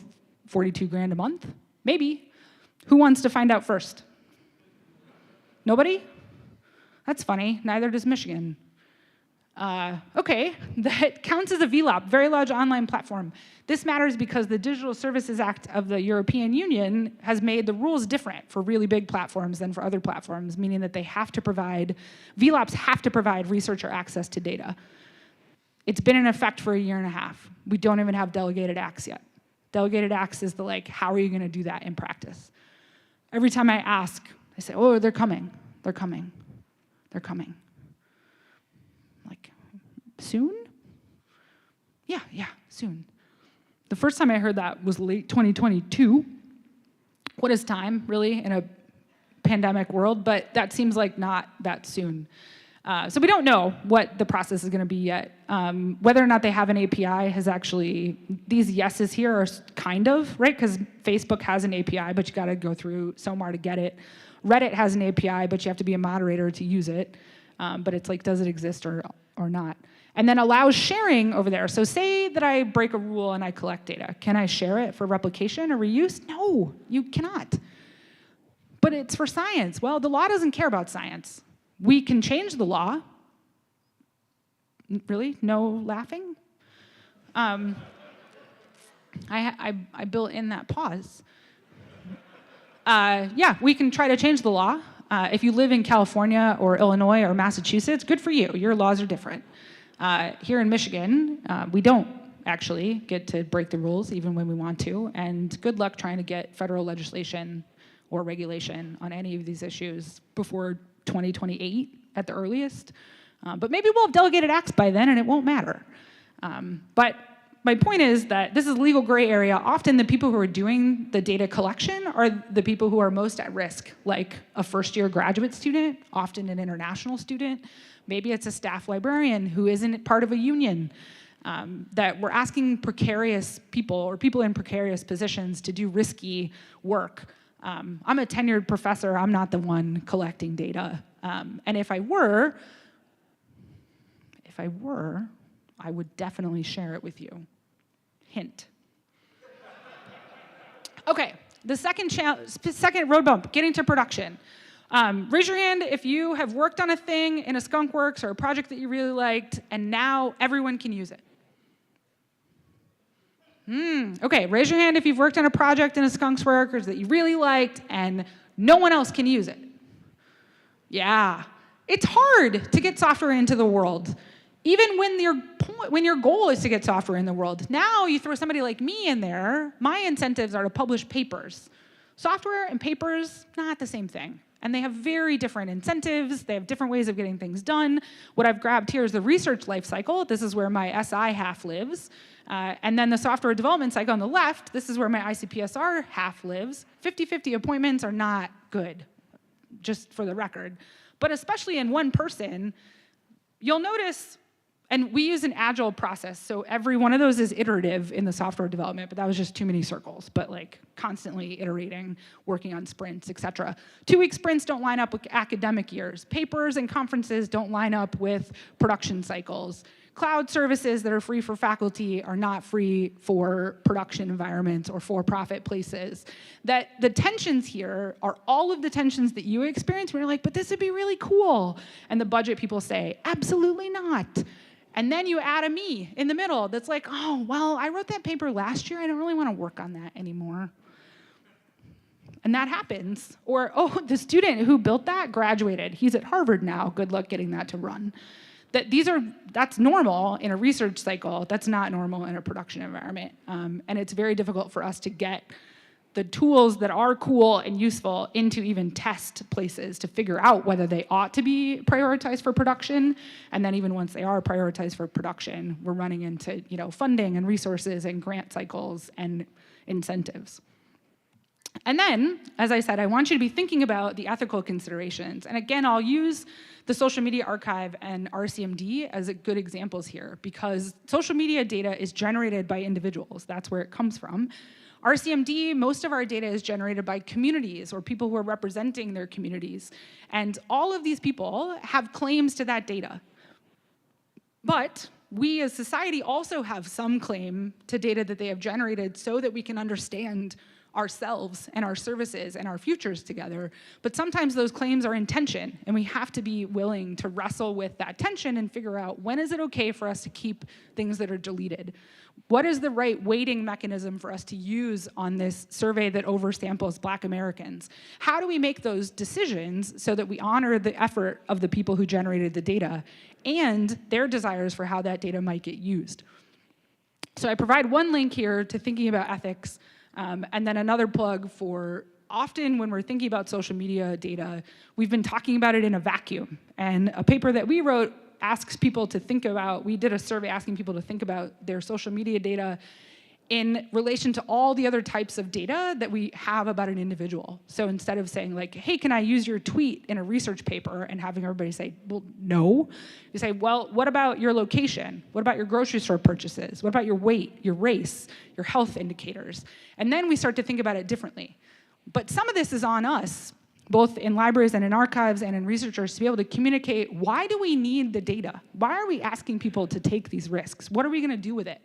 42 grand a month? Maybe. Who wants to find out first? Nobody? That's funny, neither does Michigan. Okay, that counts as a VLOP, very large online platform. This matters because the Digital Services Act of the European Union has made the rules different for really big platforms than for other platforms, meaning that they have to provide, VLOPs have to provide researcher access to data. It's been in effect for 1.5 years. We don't even have delegated acts yet. Delegated acts is the like, how are you gonna do that in practice? Every time I ask, they say, oh, they're coming, they're coming, they're coming. Like, soon? Yeah, soon. The first time I heard that was late 2022. What is time, really, in a pandemic world? But that seems like not that soon. So we don't know what the process is going to be yet. Whether or not they have an API has actually, these yeses here are kind of, right? Because Facebook has an API, but you got to go through SOMAR to get it. Reddit has an API, but you have to be a moderator to use it. But it's like, does it exist or not? And then allows sharing over there. So say that I break a rule and I collect data. Can I share it for replication or reuse? No, you cannot. But it's for science. Well, the law doesn't care about science. We can change the law. Really? No laughing? I built in that pause. Yeah, we can try to change the law. If you live in California or Illinois or Massachusetts, good for you. Your laws are different. Here in Michigan, we don't actually get to break the rules even when we want to, and good luck trying to get federal legislation or regulation on any of these issues before 2028 at the earliest. But maybe we'll have delegated acts by then and it won't matter. But my point is that this is legal gray area. Often the people who are doing the data collection are the people who are most at risk, like a first-year graduate student, often an international student. Maybe it's a staff librarian who isn't part of a union. That we're asking precarious people or people in precarious positions to do risky work. I'm a tenured professor. I'm not the one collecting data. And if I were, I would definitely share it with you. Hint. Okay, the second road bump, getting to production. Raise your hand if you have worked on a thing in a skunkworks or a project that you really liked, and now everyone can use it. Okay, raise your hand if you've worked on a project in a skunkworks that you really liked, and no one else can use it. Yeah, it's hard to get software into the world, even when your goal is to get software in the world. Now you throw somebody like me in there, my incentives are to publish papers. Software and papers, not the same thing. And they have very different incentives. They have different ways of getting things done. What I've grabbed here is the research life cycle. This is where my SI half lives. And then the software development cycle on the left, this is where my ICPSR half lives. 50-50 appointments are not good, just for the record. But especially in one person, you'll notice, and we use an agile process, so every one of those is iterative in the software development, but that was just too many circles, but like constantly iterating, working on sprints, et cetera. 2-week sprints don't line up with academic years. Papers and conferences don't line up with production cycles. Cloud services that are free for faculty are not free for production environments or for-profit places. That the tensions here are all of the tensions that you experience when you're like, but this would be really cool. And the budget people say, absolutely not. And then you add a me in the middle that's like, oh, well, I wrote that paper last year. I don't really want to work on that anymore. And that happens. Or, oh, the student who built that graduated. He's at Harvard now. Good luck getting that to run. That's normal in a research cycle. That's not normal in a production environment. And it's very difficult for us to get the tools that are cool and useful into even test places to figure out whether they ought to be prioritized for production. And then even once they are prioritized for production, we're running into funding and resources and grant cycles and incentives. And then, as I said, I want you to be thinking about the ethical considerations. And again, I'll use the Social Media Archive and RCMD as good examples here, because social media data is generated by individuals. That's where it comes from. RCMD, most of our data is generated by communities or people who are representing their communities. And all of these people have claims to that data. But we as society also have some claim to data that they have generated so that we can understand ourselves and our services and our futures together. But sometimes those claims are in tension, and we have to be willing to wrestle with that tension and figure out, when is it okay for us to keep things that are deleted? What is the right weighting mechanism for us to use on this survey that oversamples Black Americans? How do we make those decisions so that we honor the effort of the people who generated the data and their desires for how that data might get used? So I provide one link here to thinking about ethics, and then another plug for, often when we're thinking about social media data, we've been talking about it in a vacuum. And a paper that we wrote asks people to think about, we did a survey asking people to think about their social media data in relation to all the other types of data that we have about an individual. So instead of saying like, hey, can I use your tweet in a research paper, and having everybody say, well, no, you say, well, what about your location? What about your grocery store purchases? What about your weight, your race, your health indicators? And then we start to think about it differently. But some of this is on us, both in libraries and in archives and in researchers, to be able to communicate, why do we need the data? Why are we asking people to take these risks? What are we gonna do with it?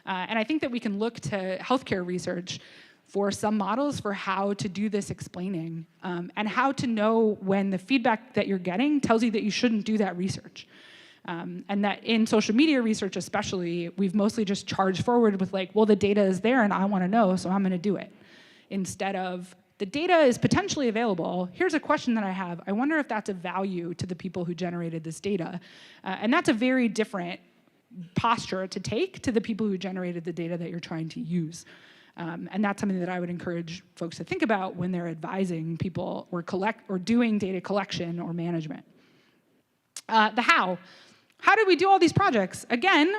And I think that we can look to healthcare research for some models for how to do this explaining, and how to know when the feedback that you're getting tells you that you shouldn't do that research. And that in social media research especially, we've mostly just charged forward with like, well, the data is there and I wanna know, so I'm gonna do it. Instead of, the data is potentially available. Here's a question that I have. I wonder if that's of value to the people who generated this data. And that's a very different posture to take to the people who generated the data that you're trying to use. And that's something that I would encourage folks to think about when they're advising people or doing data collection or management. The how. How did we do all these projects? Again,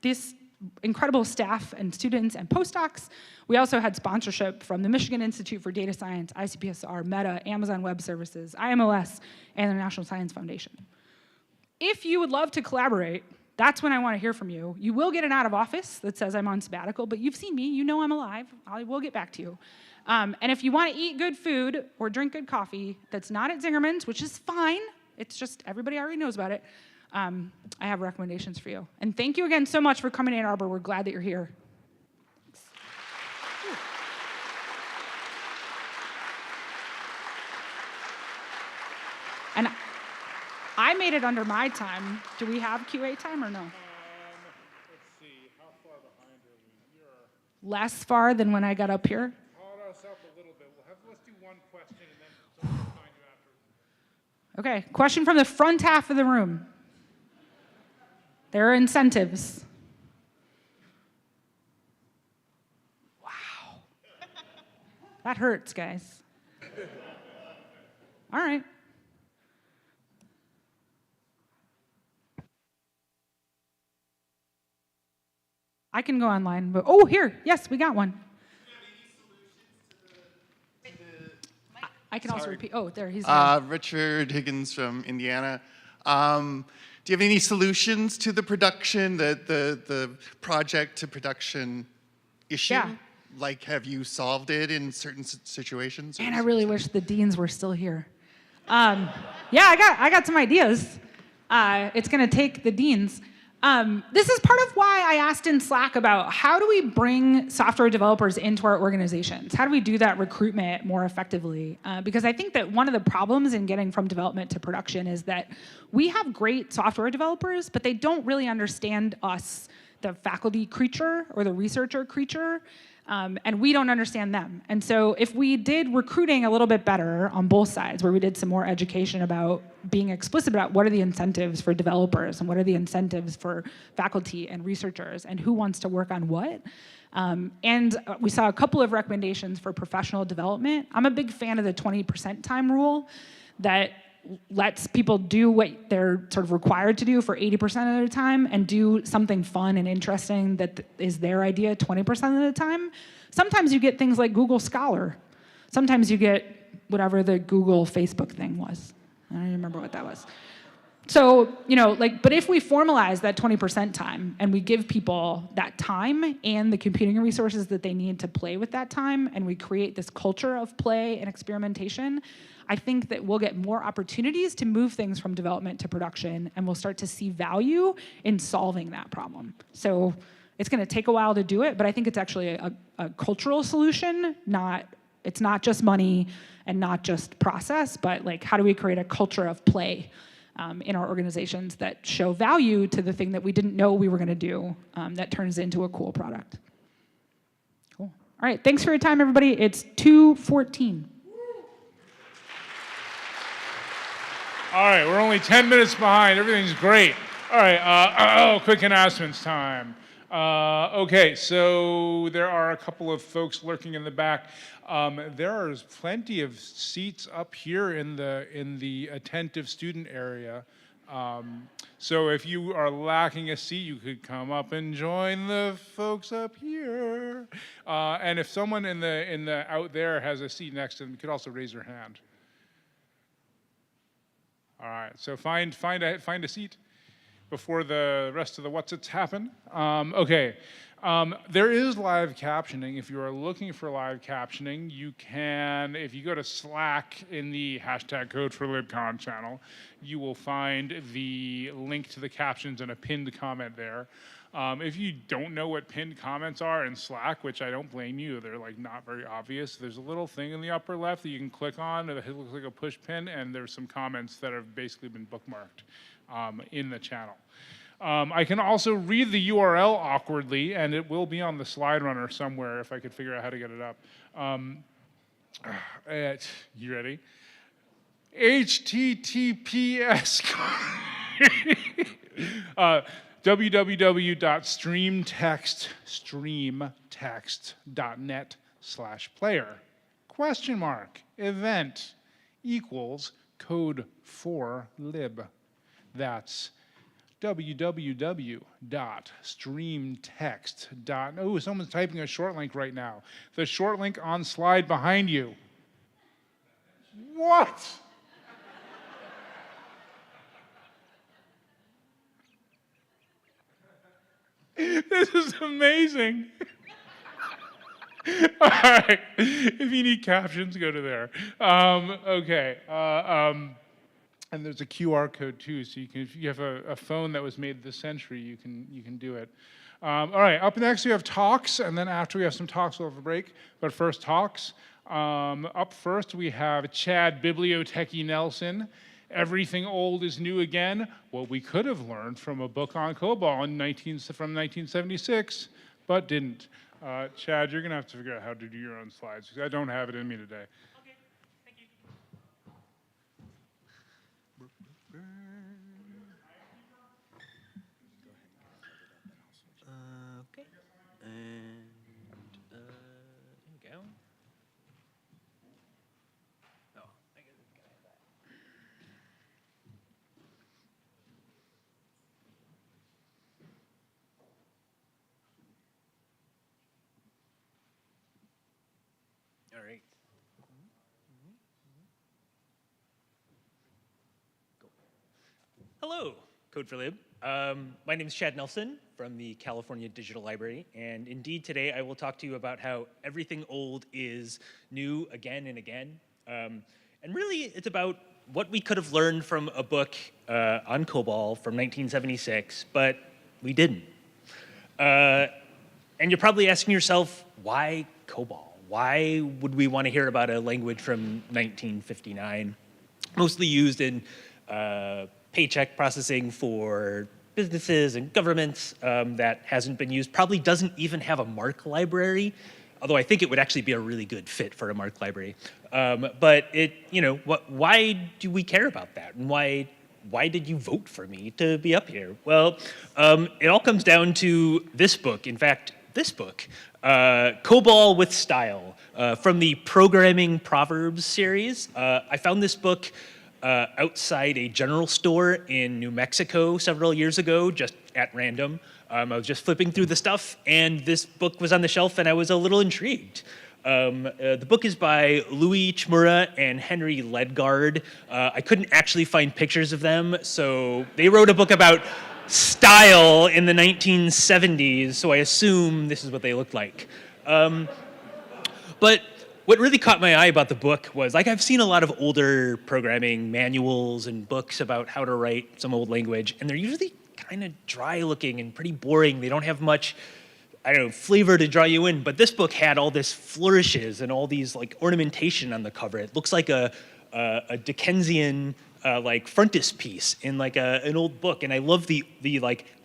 this incredible staff and students and postdocs. We also had sponsorship from the Michigan Institute for Data Science, ICPSR, Meta, Amazon Web Services, IMOS, and the National Science Foundation. If you would love to collaborate, that's when I want to hear from you. You will get an out of office that says I'm on sabbatical, but you've seen me, you know I'm alive. I will get back to you. And if you want to eat good food or drink good coffee that's not at Zingerman's, which is fine, it's just everybody already knows about it, I have recommendations for you. And thank you again so much for coming to Ann Arbor. We're glad that you're here. And I made it under my time. Do we have QA time or no? Let's see, how far behind are we? You're Less far than when I got up here? caught us up a little bit. Let's do one question and then someone will find you after. Okay, question from the front half of the room. There are incentives. Wow. That hurts, guys. All right. I can go online, but oh, here, yes, we got one. I can also repeat. Oh, there, he's there. Richard Higgins from Indiana. Do you have any solutions to the production, the project to production issue? Yeah. Like, have you solved it in certain situations? Man, I really wish the deans were still here. Yeah, I got some ideas. It's going to take the deans. This is part of why I asked in Slack about how do we bring software developers into our organizations? How do we do that recruitment more effectively? Because I think that one of the problems in getting from development to production is that we have great software developers, but they don't really understand us, the faculty creature or the researcher creature. And we don't understand them. And so if we did recruiting a little bit better on both sides, where we did some more education about being explicit about what are the incentives for developers and what are the incentives for faculty and researchers and who wants to work on what. And we saw a couple of recommendations for professional development. I'm a big fan of the 20% time rule that lets people do what they're sort of required to do for 80% of their time and do something fun and interesting that is their idea 20% of the time. Sometimes you get things like Google Scholar. Sometimes you get whatever the Google Facebook thing was. I don't even remember what that was. So, but if we formalize that 20% time and we give people that time and the computing resources that they need to play with that time, and we create this culture of play and experimentation, I think that we'll get more opportunities to move things from development to production, and we'll start to see value in solving that problem. So it's going to take a while to do it, but I think it's actually a cultural solution. It's not just money and not just process, but like how do we create a culture of play in our organizations that show value to the thing that we didn't know we were going to do that turns into a cool product. Cool. All right, thanks for your time, everybody. It's 2:14. All right, we're only 10 minutes behind. Everything's great. All right, quick announcements time. Okay, so there are a couple of folks lurking in the back. There is plenty of seats up here in the attentive student area. So if you are lacking a seat, you could come up and join the folks up here. And if someone in the out there has a seat next to them, you could also raise your hand. All right, so find a seat before the rest of the what's-its happen. Okay, there is live captioning. If you are looking for live captioning, you can, if you go to Slack in the hashtag Code4LibCon channel, you will find the link to the captions and a pinned comment there. If you don't know what pinned comments are in Slack, which I don't blame you, they're like not very obvious. There's a little thing in the upper left that you can click on. It looks like a push pin, and there's some comments that have basically been bookmarked in the channel. I can also read the URL awkwardly, and it will be on the slide runner somewhere if I could figure out how to get it up. You ready? HTTPS. www.streamtext.net/player (event equals Code4Lib). That's www.streamtext. Oh, someone's typing a short link right now. The short link on slide behind you. What? This is amazing. All right. If you need captions, go to there. Okay. And there's a QR code too, so you can, if you have a phone that was made this century, you can do it. All right. Up next we have talks, and then after we have some talks, we'll have a break. But first, talks. Up first we have Chad Bibliotechy Nelson. Everything old is new again. What we could have learned from a book on COBOL from 1976, but didn't. Chad, you're gonna have to figure out how to do your own slides because I don't have it in me today. Okay, thank you. Okay, and there we go. Oh, I guess it's gonna have that. All right. Cool. Hello, Code4Lib. My name is Chad Nelson from the California Digital Library, and indeed today I will talk to you about how everything old is new again and again. And really it's about what we could have learned from a book on COBOL from 1976, but we didn't. And you're probably asking yourself, why COBOL? Why would we want to hear about a language from 1959, mostly used in paycheck processing for businesses and governments that hasn't been used, probably doesn't even have a MARC library, although I think it would actually be a really good fit for a MARC library. But it, why do we care about that? And why did you vote for me to be up here? Well, it all comes down to this book. In fact, this book, COBOL with Style, from the Programming Proverbs series. I found this book outside a general store in New Mexico several years ago, just at random. I was just flipping through the stuff, and this book was on the shelf, and I was a little intrigued. The book is by Louis Chmura and Henry Ledgard. I couldn't actually find pictures of them, so they wrote a book about style in the 1970s, so I assume this is what they looked like. But what really caught my eye about the book was, I've seen a lot of older programming manuals and books about how to write some old language, and they're usually kind of dry looking and pretty boring. They don't have much, flavor to draw you in, but this book had all this flourishes and all these ornamentation on the cover. It looks like a Dickensian frontispiece in an old book, and I love the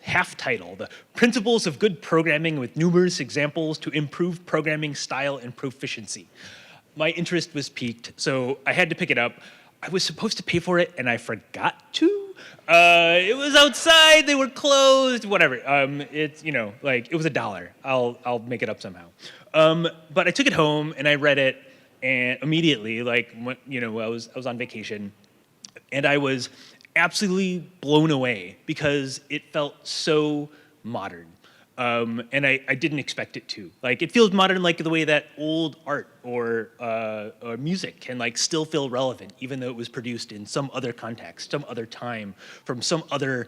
half title, the Principles of Good Programming with Numerous Examples to Improve Programming Style and Proficiency. My interest was piqued, so I had to pick it up. I was supposed to pay for it, and I forgot to. It was outside, they were closed, whatever. It was $1. I'll make it up somehow. But I took it home and I read it, and immediately, I was on vacation. And I was absolutely blown away because it felt so modern. And I didn't expect it to. It feels modern the way that old art or music can still feel relevant, even though it was produced in some other context, some other time, from some other,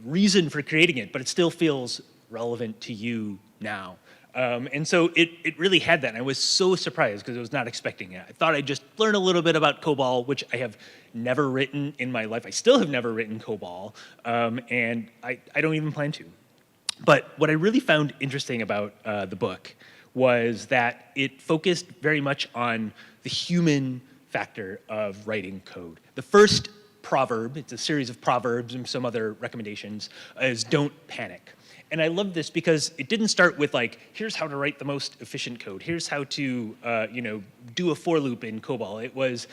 reason for creating it, but it still feels relevant to you now. And so it really had that, and I was so surprised because I was not expecting it. I thought I'd just learn a little bit about COBOL, which I have never written in my life. I still have never written COBOL, and I don't even plan to. But what I really found interesting about the book was that it focused very much on the human factor of writing code. The first proverb, it's a series of proverbs and some other recommendations, is don't panic. And I love this because it didn't start with here's how to write the most efficient code. Here's how to, do a for loop in COBOL. It was,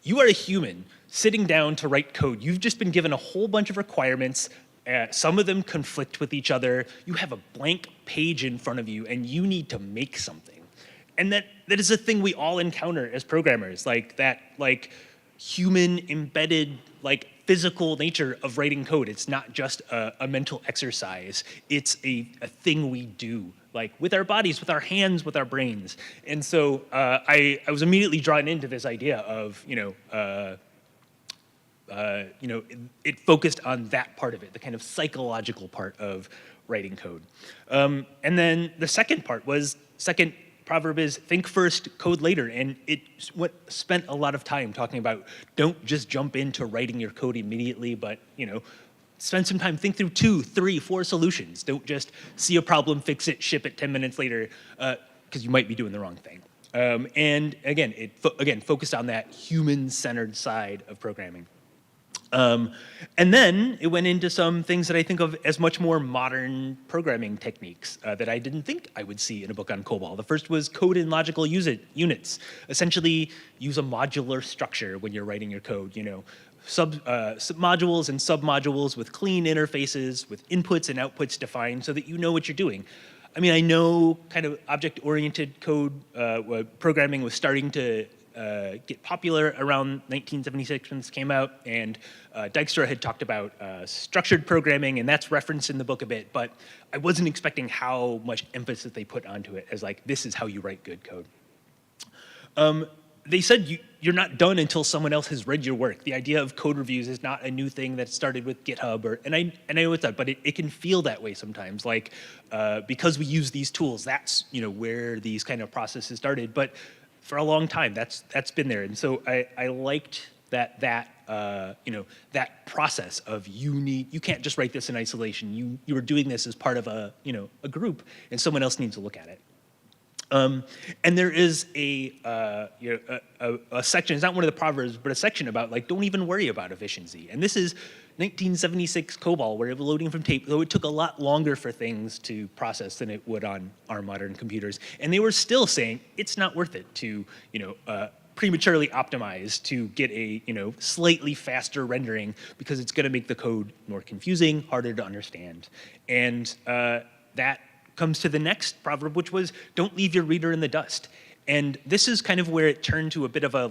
you are a human sitting down to write code. You've just been given a whole bunch of requirements. Some of them conflict with each other. You have a blank page in front of you, and you need to make something. And that is a thing we all encounter as programmers, human embedded, physical nature of writing code. It's not just a mental exercise. It's a thing we do, with our bodies, with our hands, with our brains. And so I was immediately drawn into this idea of, it focused on that part of it, the kind of psychological part of writing code. And then the second proverb is think first, code later. And it spent a lot of time talking about don't just jump into writing your code immediately, but spend some time, think through 2, 3, 4 solutions. Don't just see a problem, fix it, ship it 10 minutes later, because you might be doing the wrong thing. And again, focused on that human-centered side of programming. And then it went into some things that I think of as much more modern programming techniques that I didn't think I would see in a book on COBOL. The first was code in logical units. Essentially, use a modular structure when you're writing your code. Modules and submodules with clean interfaces, with inputs and outputs defined so that you know what you're doing. I mean, I know kind of object-oriented code programming was starting to get popular around 1976 when this came out, and Dijkstra had talked about structured programming, and that's referenced in the book a bit, but I wasn't expecting how much emphasis they put onto it as like, this is how you write good code. They said you're not done until someone else has read your work. The idea of code reviews is not a new thing that started with GitHub, and I know it's not, but it can feel that way sometimes. Like because we use these tools, that's where these kind of processes started. But for a long time, that's been there, and so I liked that process of you can't just write this in isolation. You are doing this as part of a group, and someone else needs to look at it. And there is a section, it's not one of the proverbs, but a section about like, don't even worry about efficiency. And this is 1976 COBOL, where it was loading from tape, though it took a lot longer for things to process than it would on our modern computers. And they were still saying it's not worth it to, prematurely optimize to get a, slightly faster rendering because it's gonna make the code more confusing, harder to understand. And that comes to the next proverb, which was don't leave your reader in the dust. And this is kind of where it turned to a bit of a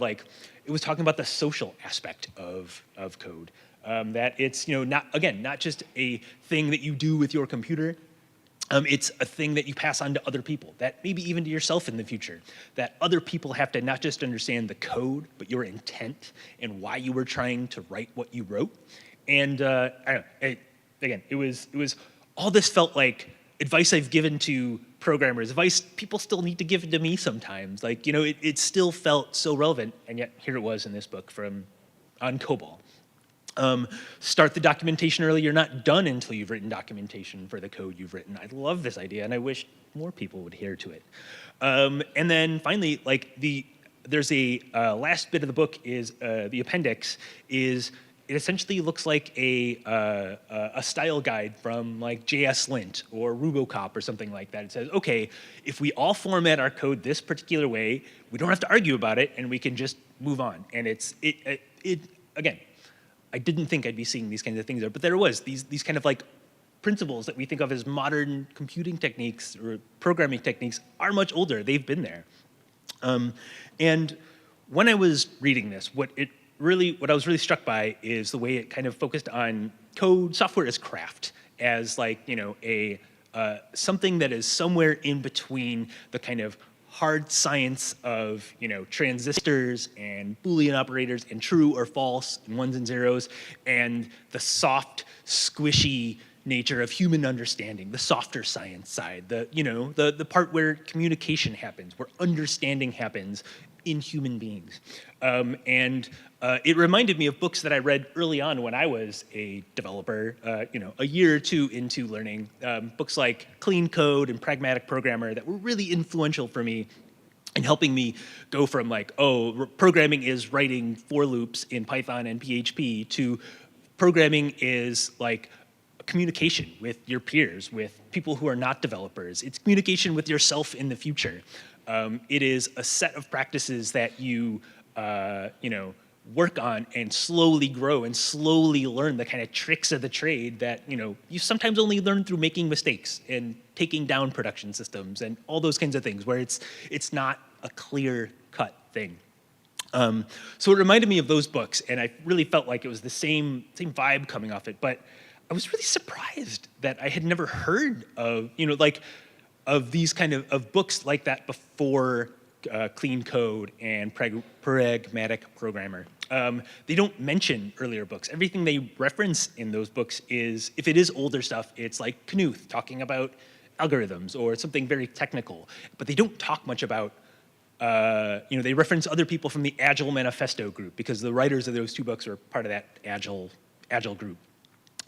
it was talking about the social aspect of code. That it's not just a thing that you do with your computer. It's a thing that you pass on to other people, that maybe even to yourself in the future, that other people have to not just understand the code, but your intent and why you were trying to write what you wrote. And I don't know, it was all this felt like advice I've given to programmers, advice people still need to give to me sometimes. Like, it still felt so relevant, and yet here it was in this book on COBOL. Start the documentation early. You're not done until you've written documentation for the code you've written. I love this idea, and I wish more people would adhere to it. And then finally, there's a last bit of the book is the appendix is. It essentially looks like a style guide from like JSLint or Rubocop or something like that. It says, okay, if we all format our code this particular way, we don't have to argue about it, and we can just move on. And again, I didn't think I'd be seeing these kinds of things there, but there was these kind of like principles that we think of as modern computing techniques or programming techniques are much older. They've been there. And when I was reading this, what I was really struck by is the way it kind of focused on software as craft, as like, something that is somewhere in between the kind of hard science of, transistors and Boolean operators and true or false and ones and zeros, and the soft, squishy nature of human understanding, the softer science side, the part where communication happens, where understanding happens in human beings. And it reminded me of books that I read early on when I was a developer, a year or two into learning. Books like Clean Code and Pragmatic Programmer that were really influential for me in helping me go from programming is writing for loops in Python and PHP to programming is like communication with your peers, with people who are not developers. It's communication with yourself in the future. It is a set of practices that you, work on and slowly grow and slowly learn the kind of tricks of the trade that, you sometimes only learn through making mistakes and taking down production systems and all those kinds of things where it's not a clear-cut thing. So it reminded me of those books, and I really felt like it was the same vibe coming off it, but I was really surprised that I had never heard of, of these kind of books like that before Clean Code and Pragmatic Programmer. They don't mention earlier books. Everything they reference in those books is, if it is older stuff, it's like Knuth talking about algorithms or something very technical. But they don't talk much about, they reference other people from the Agile Manifesto group, because the writers of those two books are part of that Agile group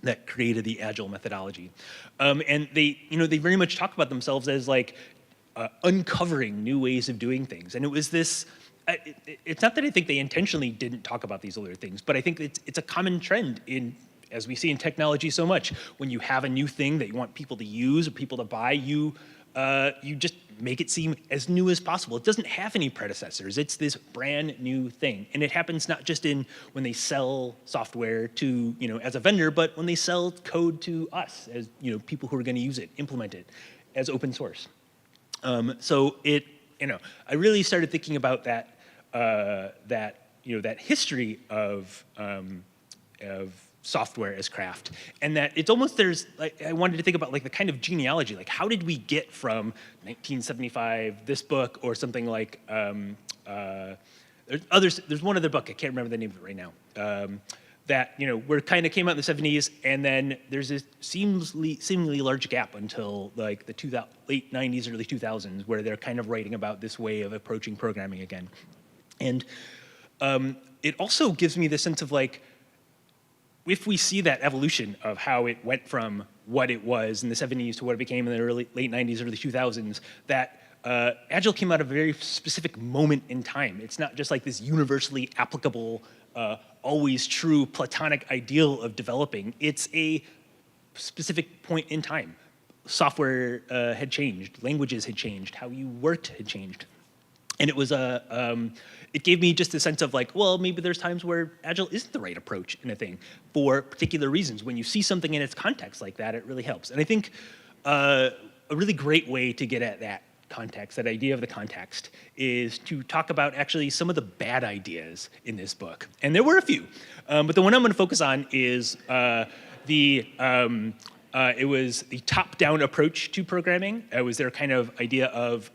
that created the Agile methodology. And they very much talk about themselves as like uncovering new ways of doing things. And it was this, it's not that I think they intentionally didn't talk about these older things, but I think it's a common trend in, as we see in technology so much, when you have a new thing that you want people to use or people to buy, you just make it seem as new as possible. It doesn't have any predecessors. It's this brand new thing. And it happens not just in when they sell software to, as a vendor, but when they sell code to us as, people who are gonna use it, implement it as open source. So I really started thinking about that, that history of software as craft, and that it's almost, I wanted to think about like the kind of genealogy, like how did we get from 1975, this book, or something like, there's one other book, I can't remember the name of it right now, that, where it kind of came out in the 70s, and then there's this seemingly large gap until like the late 90s, early 2000s, where they're kind of writing about this way of approaching programming again. And it also gives me the sense of like, if we see that evolution of how it went from what it was in the 70s to what it became in the late 90s, early 2000s, that Agile came out of a very specific moment in time. It's not just like this universally applicable, always true Platonic ideal of developing. It's a specific point in time. Software had changed, languages had changed, how you worked had changed. And it was it gave me just a sense of like, well, maybe there's times where Agile isn't the right approach in a thing for particular reasons. When you see something in its context like that, it really helps. And I think a really great way to get at that context, that idea of the context, is to talk about actually some of the bad ideas in this book. And there were a few, but the one I'm gonna focus on is it was the top-down approach to programming. It was their kind of idea of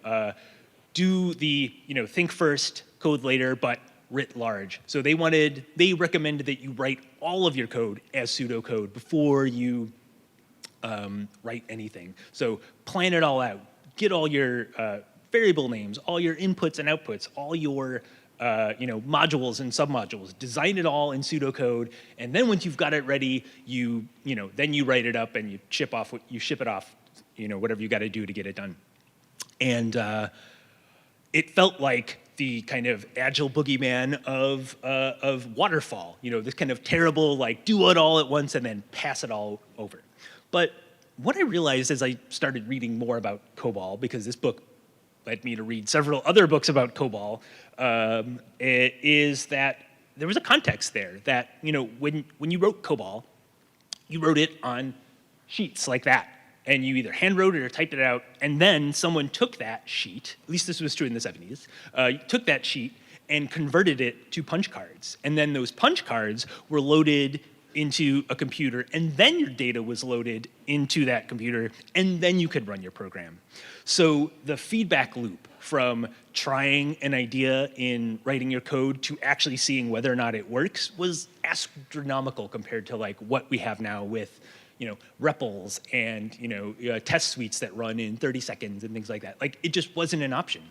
do the, think first, code later, but writ large. So they recommended that you write all of your code as pseudocode before you write anything. So plan it all out. Get all your variable names, all your inputs and outputs, all your modules and submodules. Design it all in pseudocode, and then once you've got it ready, then you write it up and you ship it off, whatever you got to do to get it done. And it felt like the kind of Agile boogeyman of waterfall, this kind of terrible, like, do it all at once and then pass it all over. But what I realized as I started reading more about COBOL, because this book led me to read several other books about COBOL, is that there was a context there that, when you wrote COBOL, you wrote it on sheets like that. And you either hand wrote it or typed it out, and then someone took that sheet, at least this was true in the 70s, took that sheet and converted it to punch cards. And then those punch cards were loaded into a computer, and then your data was loaded into that computer, and then you could run your program. So the feedback loop from trying an idea in writing your code to actually seeing whether or not it works was astronomical compared to like what we have now with REPLs and, test suites that run in 30 seconds and things like that. Like, it just wasn't an option.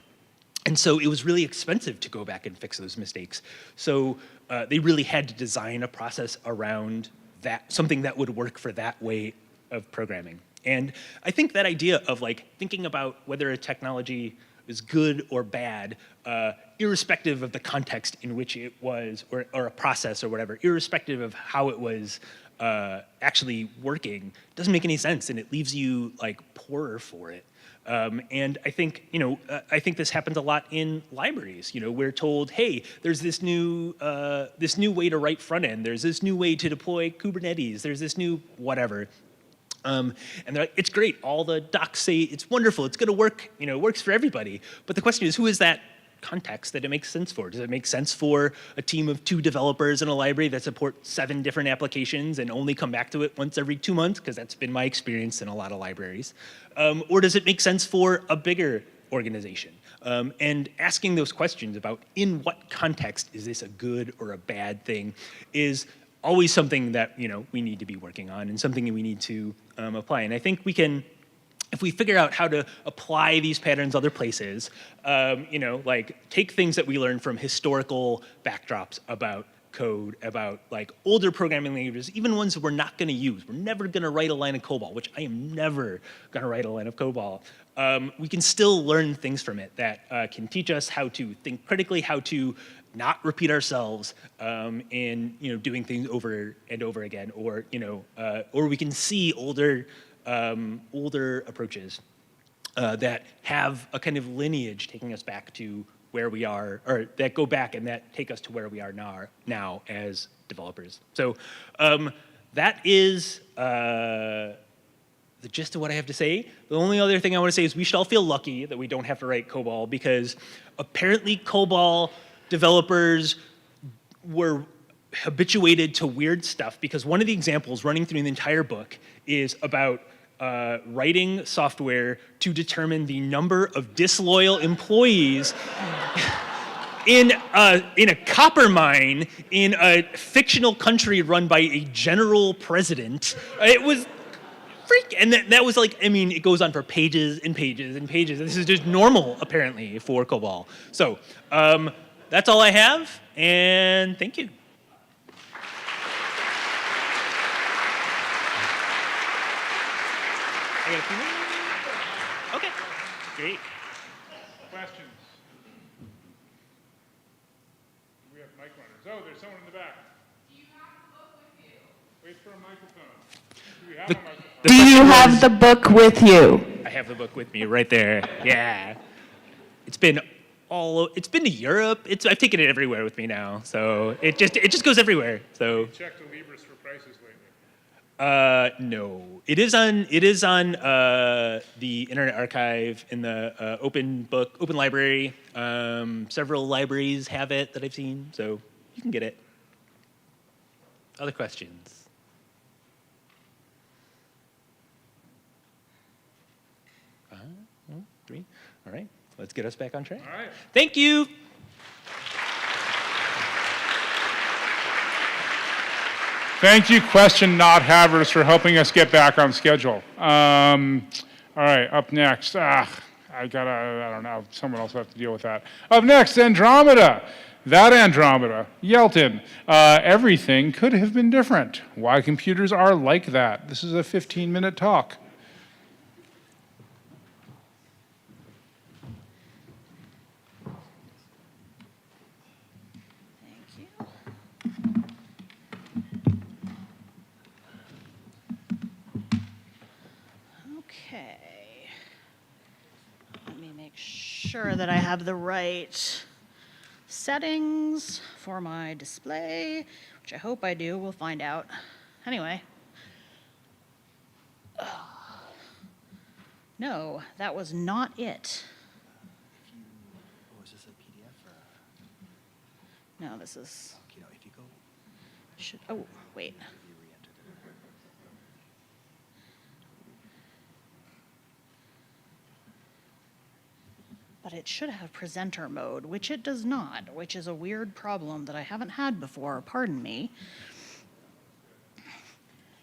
And so it was really expensive to go back and fix those mistakes. So they really had to design a process around that, something that would work for that way of programming. And I think that idea of like thinking about whether a technology is good or bad, irrespective of the context in which it was, or a process or whatever, irrespective of how it was actually working, doesn't make any sense, and it leaves you like poorer for it. And I think this happens a lot in libraries. We're told, hey, there's this new way to write front end. There's this new way to deploy Kubernetes. There's this new whatever. And they're like, it's great. All the docs say it's wonderful. It's going to work. It works for everybody. But the question is, who is that context that it makes sense for? Does it make sense for a team of 2 developers in a library that support 7 different applications and only come back to it once every 2 months? Because that's been my experience in a lot of libraries. Or does it make sense for a bigger organization. And asking those questions about in what context is this a good or a bad thing is always something that we need to be working on and something that we need to apply. And I think we can, if we figure out how to apply these patterns other places, like take things that we learn from historical backdrops about code, about like older programming languages, even ones that we're not going to use. We're never going to write a line of COBOL, which I am never going to write a line of COBOL. We can still learn things from it that can teach us how to think critically, how to not repeat ourselves in doing things over and over again, or we can see older approaches that have a kind of lineage taking us back to where we are, or that go back and that take us to where we are now as developers. So that is the gist of what I have to say. The only other thing I want to say is we should all feel lucky that we don't have to write COBOL, because apparently COBOL developers were habituated to weird stuff, because one of the examples running through the entire book is about writing software to determine the number of disloyal employees in a copper mine in a fictional country run by a general president. It was freak, and that was like, I mean, it goes on for pages and pages and pages. And this is just normal, apparently, for COBOL. So that's all I have, and thank you. I got a few minutes? Okay, great. Questions? We have mic runners. Oh, there's someone in the back. Do you have the book with you? Wait for a microphone. Do we have a microphone? Do you have the book with you? I have the book with me right there. Yeah. It's been to Europe. I've taken it everywhere with me now. So it just goes everywhere. So Check the Libris for prices lately. no. It is on the Internet Archive in the open library. Several libraries have it that I've seen, so you can get it. Other questions? Three. All right. Let's get us back on track. All right. Thank you. Thank you, question not havers, for helping us get back on schedule. All right, up next. I don't know, someone else will have to deal with that. Up next, Andromeda. That Andromeda, Yelton. Everything could have been different. Why computers are like that. This is a 15-minute talk. Okay. Let me make sure that I have the right settings for my display, which I hope I do. We'll find out. Anyway. No, that was not it. Oh, is this a PDF? No, this is. You know, if you go. Oh, wait. You re-entered it. But it should have presenter mode, which it does not, which is a weird problem that I haven't had before. Pardon me.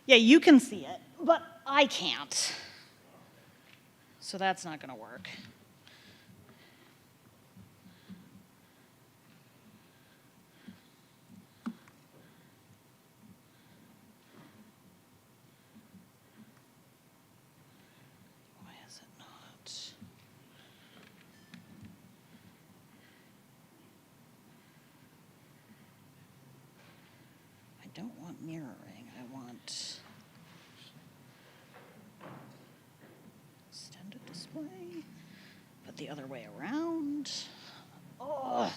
Yeah, you can see it, but I can't. So that's not going to work. Why is it not? I don't want mirroring. I want extended display, but the other way around. Oh.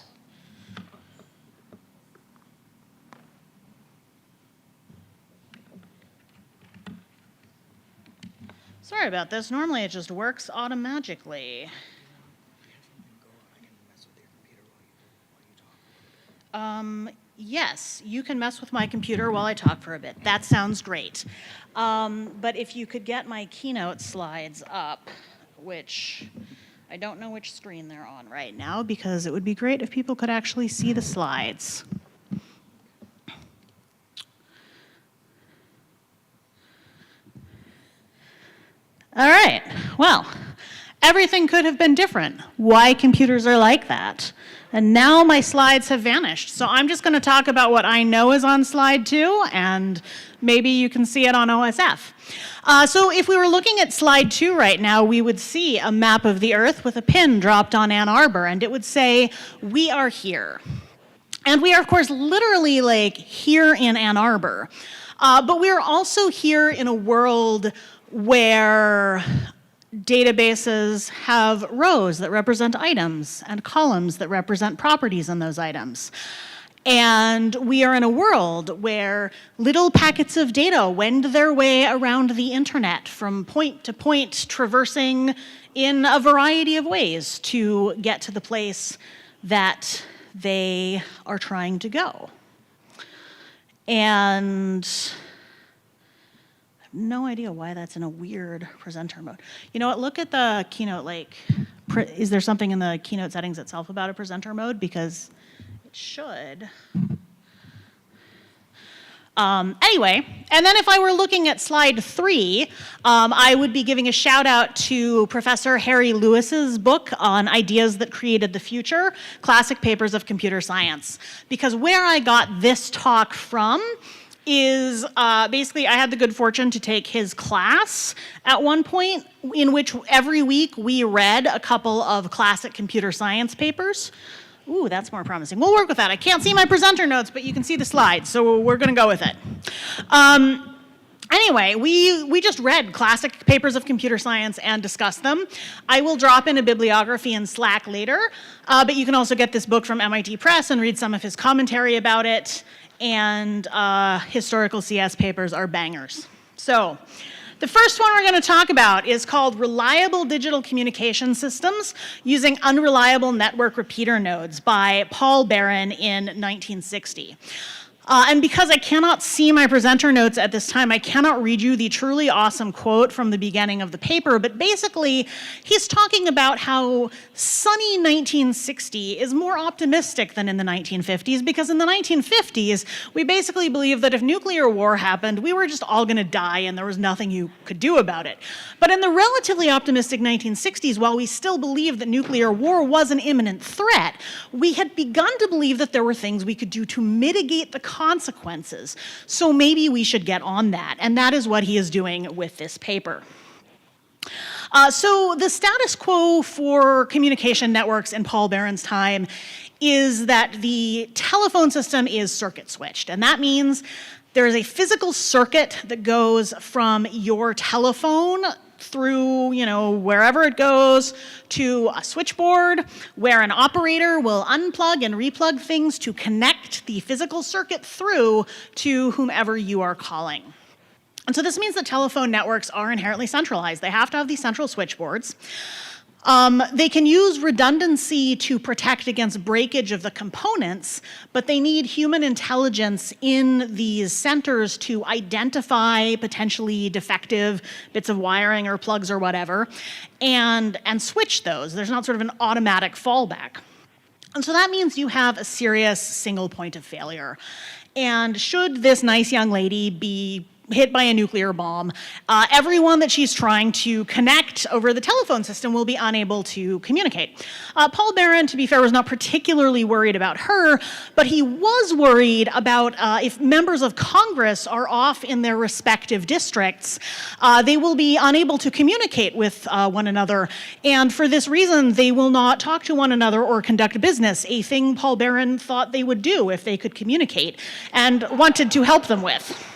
Sorry about this. Normally it just works automagically. Yes, you can mess with my computer while I talk for a bit. That sounds great. But if you could get my keynote slides up, which I don't know which screen they're on right now because it would be great if people could actually see the slides. All right, well, everything could have been different. Why computers are like that. And now my slides have vanished. So I'm just going to talk about what I know is on slide 2, and maybe you can see it on OSF. So if we were looking at slide 2 right now, we would see a map of the Earth with a pin dropped on Ann Arbor, and it would say, we are here. And we are, of course, literally like here in Ann Arbor. But we're also here in a world where databases have rows that represent items and columns that represent properties in those items. And we are in a world where little packets of data wend their way around the internet from point to point, traversing in a variety of ways to get to the place that they are trying to go. And I have no idea why that's in a weird presenter mode. You know what, look at the Keynote, like, is there something in the Keynote settings itself about a presenter mode? Because it should. Anyway, and then if I were looking at slide 3, I would be giving a shout out to Professor Harry Lewis's book on ideas that created the future, Classic Papers of Computer Science. Because where I got this talk from is basically I had the good fortune to take his class at one point in which every week we read a couple of classic computer science papers. Ooh, that's more promising. We'll work with that. I can't see my presenter notes, but you can see the slides, so we're going to go with it. Anyway, we just read classic papers of computer science and discussed them. I will drop in a bibliography in Slack later, but you can also get this book from MIT Press and read some of his commentary about it, and historical CS papers are bangers. So, the first one we're going to talk about is called Reliable Digital Communication Systems Using Unreliable Network Repeater Nodes by Paul Barron in 1960. And because I cannot see my presenter notes at this time, I cannot read you the truly awesome quote from the beginning of the paper, but basically, he's talking about how sunny 1960 is more optimistic than in the 1950s, because in the 1950s, we basically believed that if nuclear war happened, we were just all gonna die and there was nothing you could do about it. But in the relatively optimistic 1960s, while we still believed that nuclear war was an imminent threat, we had begun to believe that there were things we could do to mitigate the consequences. So maybe we should get on that. And that is what he is doing with this paper. So the status quo for communication networks in Paul Barron's time is that the telephone system is circuit switched. And that means there is a physical circuit that goes from your telephone through, wherever it goes, to a switchboard where an operator will unplug and replug things to connect the physical circuit through to whomever you are calling. And so this means that telephone networks are inherently centralized. They have to have these central switchboards. They can use redundancy to protect against breakage of the components, but they need human intelligence in these centers to identify potentially defective bits of wiring or plugs or whatever, and switch those. There's not sort of an automatic fallback. And so that means you have a serious single point of failure. And should this nice young lady be hit by a nuclear bomb, everyone that she's trying to connect over the telephone system will be unable to communicate. Paul Barron, to be fair, was not particularly worried about her, but he was worried about if members of Congress are off in their respective districts, they will be unable to communicate with one another, and for this reason, they will not talk to one another or conduct business, a thing Paul Barron thought they would do if they could communicate, and wanted to help them with.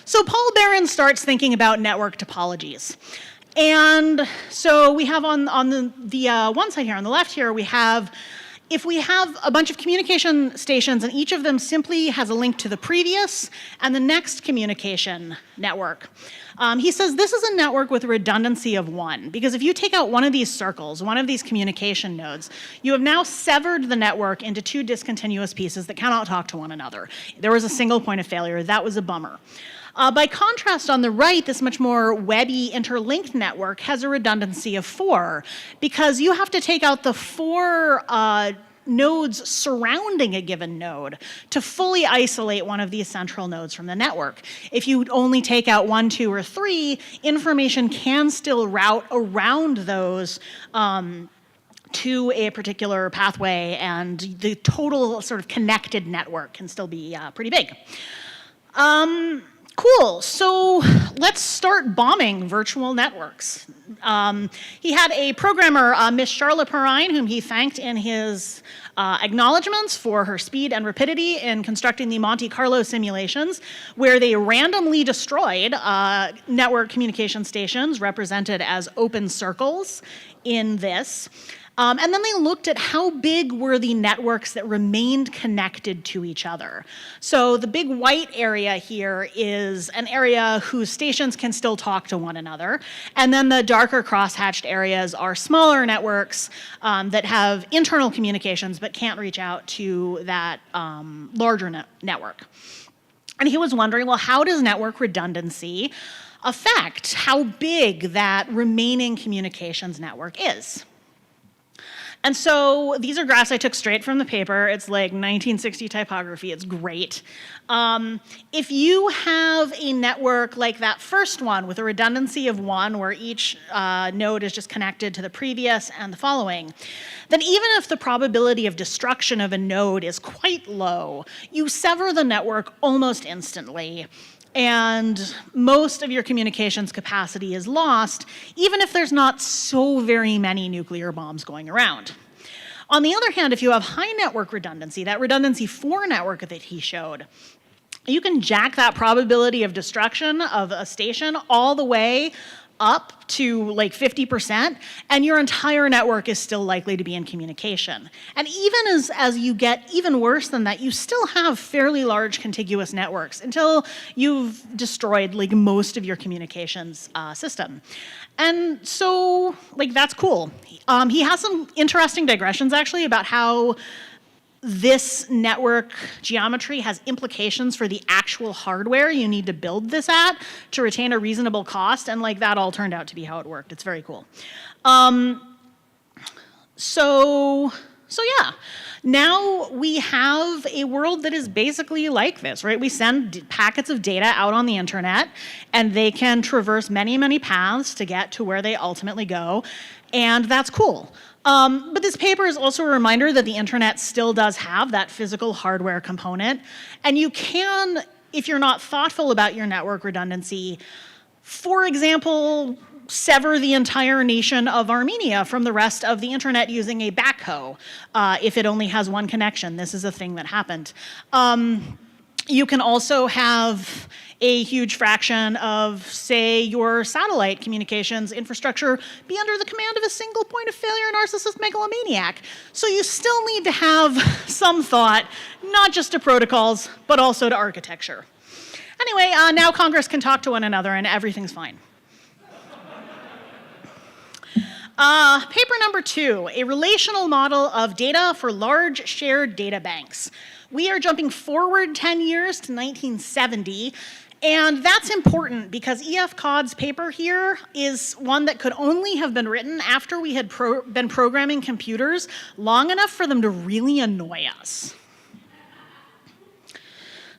So Paul Barron starts thinking about network topologies. And so we have on the one side here, on the left here, if we have a bunch of communication stations and each of them simply has a link to the previous and the next communication network. He says this is a network with a redundancy of 1, because if you take out one of these circles, one of these communication nodes, you have now severed the network into 2 discontinuous pieces that cannot talk to one another. There was a single point of failure. That was a bummer. By contrast, on the right, this much more webby interlinked network has a redundancy of 4 because you have to take out the 4 nodes surrounding a given node to fully isolate one of these central nodes from the network. If you only take out 1, 2, or 3, information can still route around those to a particular pathway, and the total sort of connected network can still be pretty big. Cool, so let's start bombing virtual networks. He had a programmer, Miss Charlotte Perrine, whom he thanked in his acknowledgements for her speed and rapidity in constructing the Monte Carlo simulations, where they randomly destroyed network communication stations represented as open circles in this. And then they looked at how big were the networks that remained connected to each other. So the big white area here is an area whose stations can still talk to one another. And then the darker cross-hatched areas are smaller networks that have internal communications but can't reach out to that larger network. And he was wondering, well, how does network redundancy affect how big that remaining communications network is? And so these are graphs I took straight from the paper. It's like 1960 typography. It's great. If you have a network like that first one with a redundancy of 1, where each node is just connected to the previous and the following, then even if the probability of destruction of a node is quite low, you sever the network almost instantly. And most of your communications capacity is lost, even if there's not so very many nuclear bombs going around. On the other hand, if you have high network redundancy, that redundancy 4 network that he showed, you can jack that probability of destruction of a station all the way up to like 50%, and your entire network is still likely to be in communication. And even as you get even worse than that, you still have fairly large contiguous networks until you've destroyed like most of your communications system. And so, like, that's cool. He has some interesting digressions actually about how this network geometry has implications for the actual hardware you need to build this at to retain a reasonable cost, and like that all turned out to be how it worked. It's very cool. So yeah, now we have a world that is basically like this, right? We send packets of data out on the internet, and they can traverse many, many paths to get to where they ultimately go, and that's cool. But this paper is also a reminder that the internet still does have that physical hardware component, and you can, if you're not thoughtful about your network redundancy, for example, sever the entire nation of Armenia from the rest of the internet using a backhoe if it only has one connection. This is a thing that happened. You can also have a huge fraction of, say, your satellite communications infrastructure be under the command of a single point of failure narcissist megalomaniac. So you still need to have some thought, not just to protocols, but also to architecture. Anyway, now Congress can talk to one another and everything's fine. Paper number 2, a relational model of data for large shared data banks. We are jumping forward 10 years to 1970, and that's important because E.F. Codd's paper here is one that could only have been written after we had been programming computers long enough for them to really annoy us.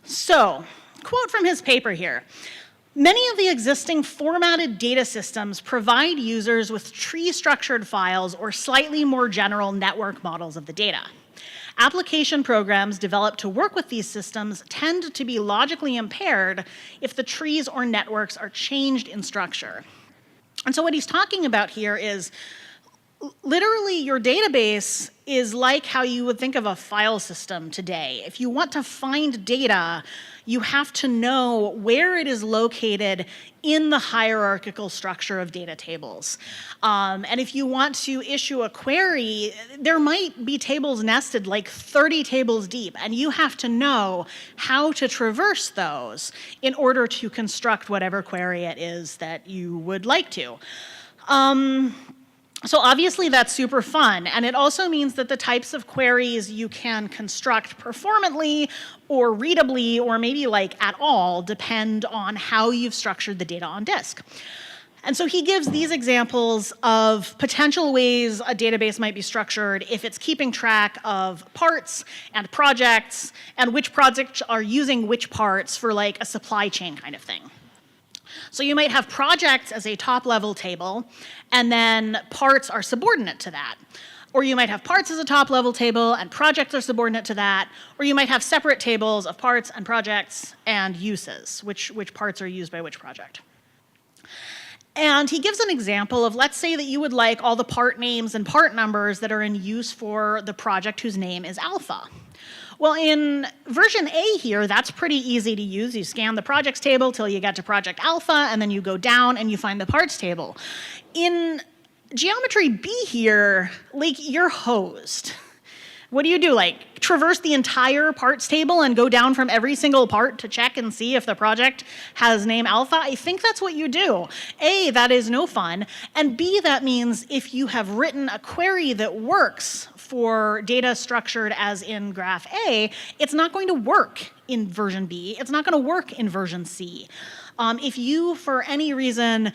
So, quote from his paper here. Many of the existing formatted data systems provide users with tree-structured files or slightly more general network models of the data. Application programs developed to work with these systems tend to be logically impaired if the trees or networks are changed in structure. And so what he's talking about here is literally your database is like how you would think of a file system today. If you want to find data, you have to know where it is located in the hierarchical structure of data tables. And if you want to issue a query, there might be tables nested like 30 tables deep, and you have to know how to traverse those in order to construct whatever query it is that you would like to. So obviously that's super fun, and it also means that the types of queries you can construct performantly or readably or maybe like at all depend on how you've structured the data on disk. And so he gives these examples of potential ways a database might be structured if it's keeping track of parts and projects and which projects are using which parts for like a supply chain kind of thing. So you might have projects as a top-level table, and then parts are subordinate to that. Or you might have parts as a top-level table, and projects are subordinate to that. Or you might have separate tables of parts and projects and uses, which parts are used by which project. And he gives an example of, let's say that you would like all the part names and part numbers that are in use for the project whose name is alpha. Well, in version A here, that's pretty easy to use. You scan the projects table till you get to project alpha, and then you go down and you find the parts table. In geometry B here, like, you're hosed. What do you do, like traverse the entire parts table and go down from every single part to check and see if the project has name alpha? I think that's what you do. A, that is no fun, and B, that means if you have written a query that works for data structured as in graph A, it's not going to work in version B, it's not going to work in version C. If you, for any reason,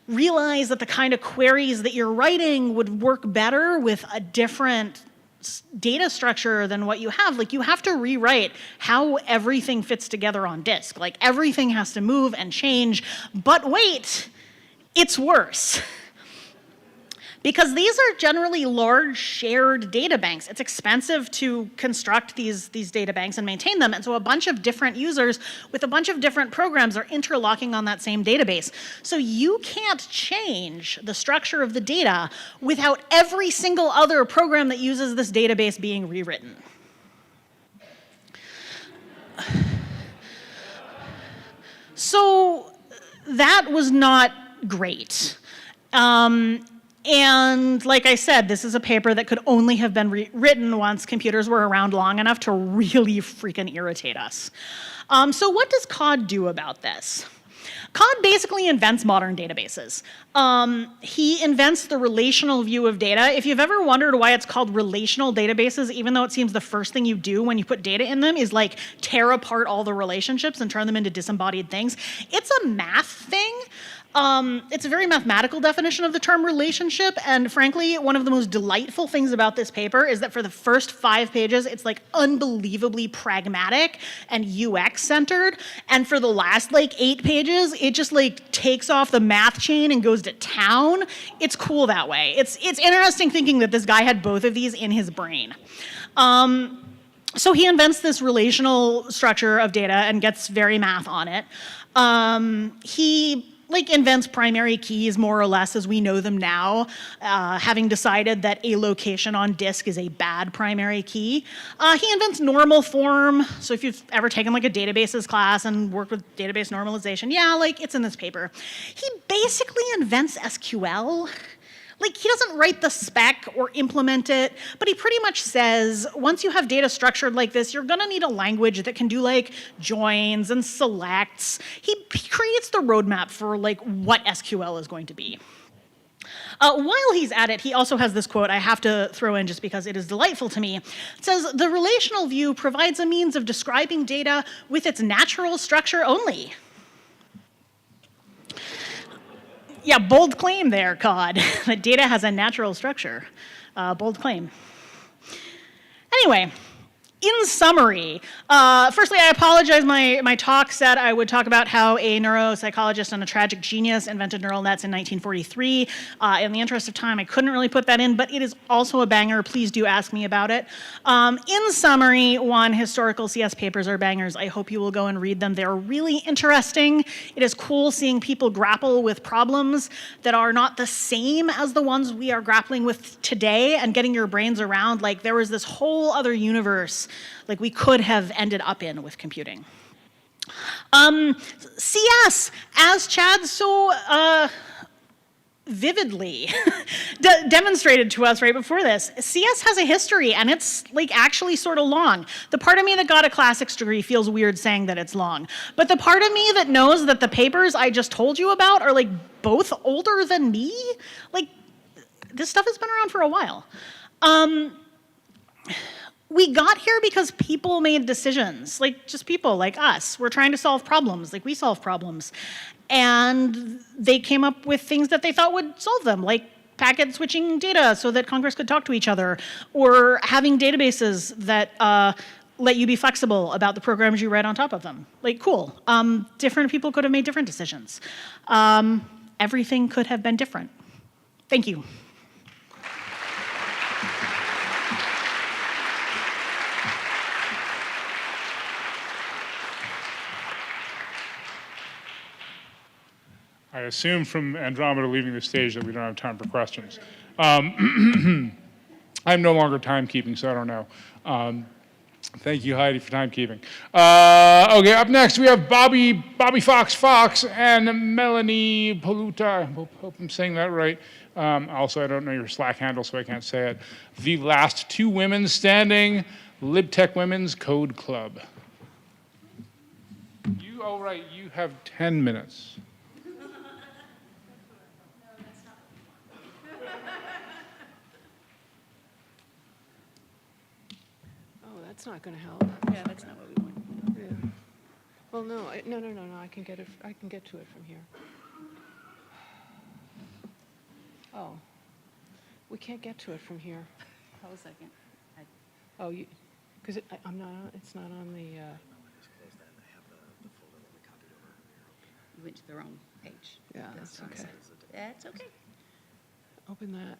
realize that the kind of queries that you're writing would work better with a different data structure than what you have, like, you have to rewrite how everything fits together on disk. Like, everything has to move and change, but wait, it's worse. Because these are generally large shared data banks. It's expensive to construct these data banks and maintain them, and so a bunch of different users with a bunch of different programs are interlocking on that same database. So you can't change the structure of the data without every single other program that uses this database being rewritten. So that was not great. And like I said, this is a paper that could only have been written once computers were around long enough to really freaking irritate us. So what does COD do about this? COD basically invents modern databases. He invents the relational view of data. If you've ever wondered why it's called relational databases, even though it seems the first thing you do when you put data in them is like tear apart all the relationships and turn them into disembodied things, it's a math thing. It's a very mathematical definition of the term relationship, and frankly, one of the most delightful things about this paper is that for the first 5 pages, it's like unbelievably pragmatic and UX centered, and for the last like 8 pages, it just like takes off the math chain and goes to town. It's cool that way. It's interesting thinking that this guy had both of these in his brain. So he invents this relational structure of data and gets very math on it. He invents primary keys more or less as we know them now, having decided that a location on disk is a bad primary key. He invents normal form. So if you've ever taken like a databases class and worked with database normalization, yeah, like it's in this paper. He basically invents SQL. Like, he doesn't write the spec or implement it, but he pretty much says, once you have data structured like this, you're gonna need a language that can do like joins and selects. He creates the roadmap for like what SQL is going to be. While he's at it, he also has this quote I have to throw in just because it is delightful to me. It says, "The relational view provides a means of describing data with its natural structure only." Yeah, bold claim there, COD, that data has a natural structure. Bold claim. Anyway, in summary, firstly, I apologize. My talk said I would talk about how a neuropsychologist and a tragic genius invented neural nets in 1943. In the interest of time, I couldn't really put that in, but it is also a banger. Please do ask me about it. In summary, 1, historical CS papers are bangers. I hope you will go and read them. They're really interesting. It is cool seeing people grapple with problems that are not the same as the ones we are grappling with today, and getting your brains around, like, there was this whole other universe like we could have ended up in with computing. CS, as Chad so vividly demonstrated to us right before this, CS has a history, and it's like actually sort of long. The part of me that got a classics degree feels weird saying that it's long, but the part of me that knows that the papers I just told you about are like both older than me, like, this stuff has been around for a while. We got here because people made decisions, like just people like us. We're trying to solve problems, like we solve problems. And they came up with things that they thought would solve them, like packet switching data so that Congress could talk to each other, or having databases that let you be flexible about the programs you write on top of them. Like, cool. Different people could have made different decisions. Everything could have been different. Thank you. I assume from Andromeda leaving the stage that we don't have time for questions. I'm no longer timekeeping, so I don't know. Thank you, Heidi, for timekeeping. Okay, up next we have Bobi Fox, and Melani Polutta. I hope I'm saying that right. Also, I don't know your Slack handle, so I can't say it. The last two women standing, LibTechWomen's Code Club. All right, you have 10 minutes. That's not going to help. Yeah, that's not what we want. Yeah. Well, no, no. I can get to it from here. Oh, we can't get to it from here. Hold a second. Oh, because I'm not. It's not on the. You went to the wrong page. Yeah, that's okay. That's okay. Open that.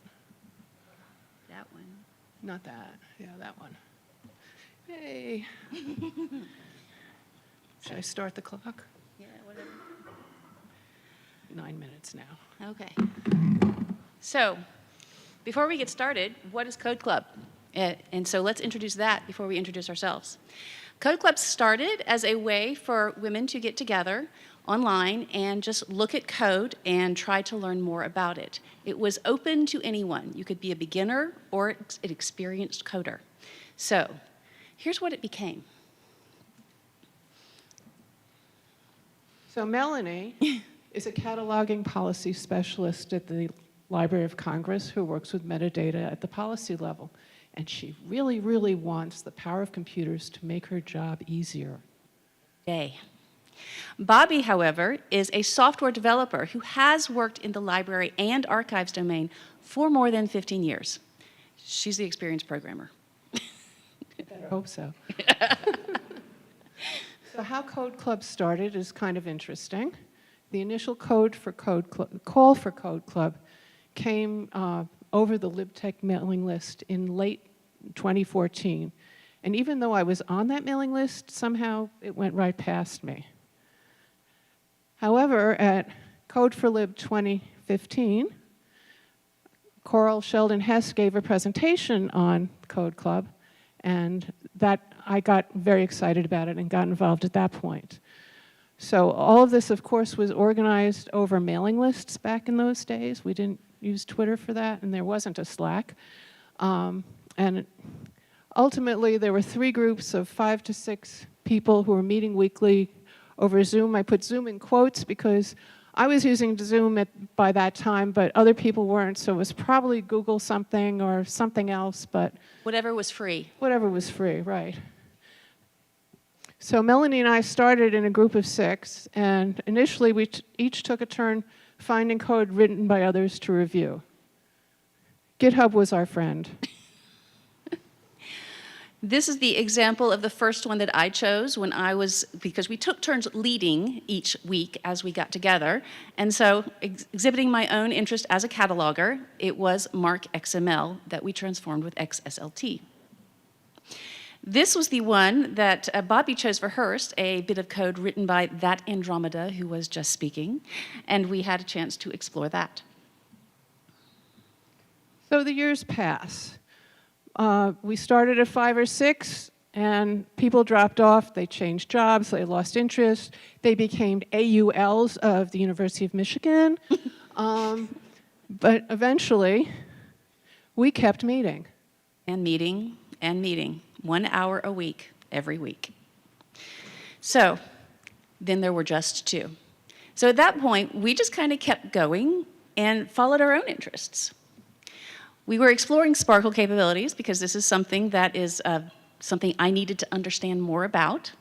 That one. Not that. Yeah, that one. Yay. Should I start the clock? Yeah, whatever. 9 minutes now. Okay. So, before we get started, what is Code Club? And so let's introduce that before we introduce ourselves. Code Club started as a way for women to get together online and just look at code and try to learn more about it. It was open to anyone. You could be a beginner or an experienced coder. So, here's what it became. So Melani is a cataloging policy specialist at the Library of Congress who works with metadata at the policy level. And she really, really wants the power of computers to make her job easier. Yay. Bobi, however, is a software developer who has worked in the library and archives domain for more than 15 years. She's the experienced programmer. I hope so. So how Code Club started is kind of interesting. The initial call for Code Club came over the LibTech mailing list in late 2014. And even though I was on that mailing list, somehow it went right past me. However, at Code4Lib 2015, Coral Sheldon Hess gave a presentation on Code Club, and that I got very excited about it and got involved at that point. So all of this, of course, was organized over mailing lists back in those days. We didn't use Twitter for that, and there wasn't a Slack. And ultimately, there were 3 groups of 5 to 6 people who were meeting weekly over Zoom. I put Zoom in quotes because I was using Zoom by that time, but other people weren't, so it was probably Google something or something else, but... Whatever was free. Whatever was free, right. So Melani and I started in a group of 6, and initially we each took a turn finding code written by others to review. GitHub was our friend. This is the example of the first one that I chose when because we took turns leading each week as we got together. And so exhibiting my own interest as a cataloger, it was Mark XML that we transformed with XSLT. This was the one that Bobi chose for hers, a bit of code written by that Andromeda who was just speaking, and we had a chance to explore that. So the years pass. We started at 5 or 6, and people dropped off. They changed jobs. They lost interest. They became AULs of the University of Michigan. But eventually, we kept meeting. And meeting, and meeting. 1 hour a week, every week. So then there were just 2. So at that point, we just kind of kept going and followed our own interests. We were exploring Sparkle capabilities because this is something that is something I needed to understand more about.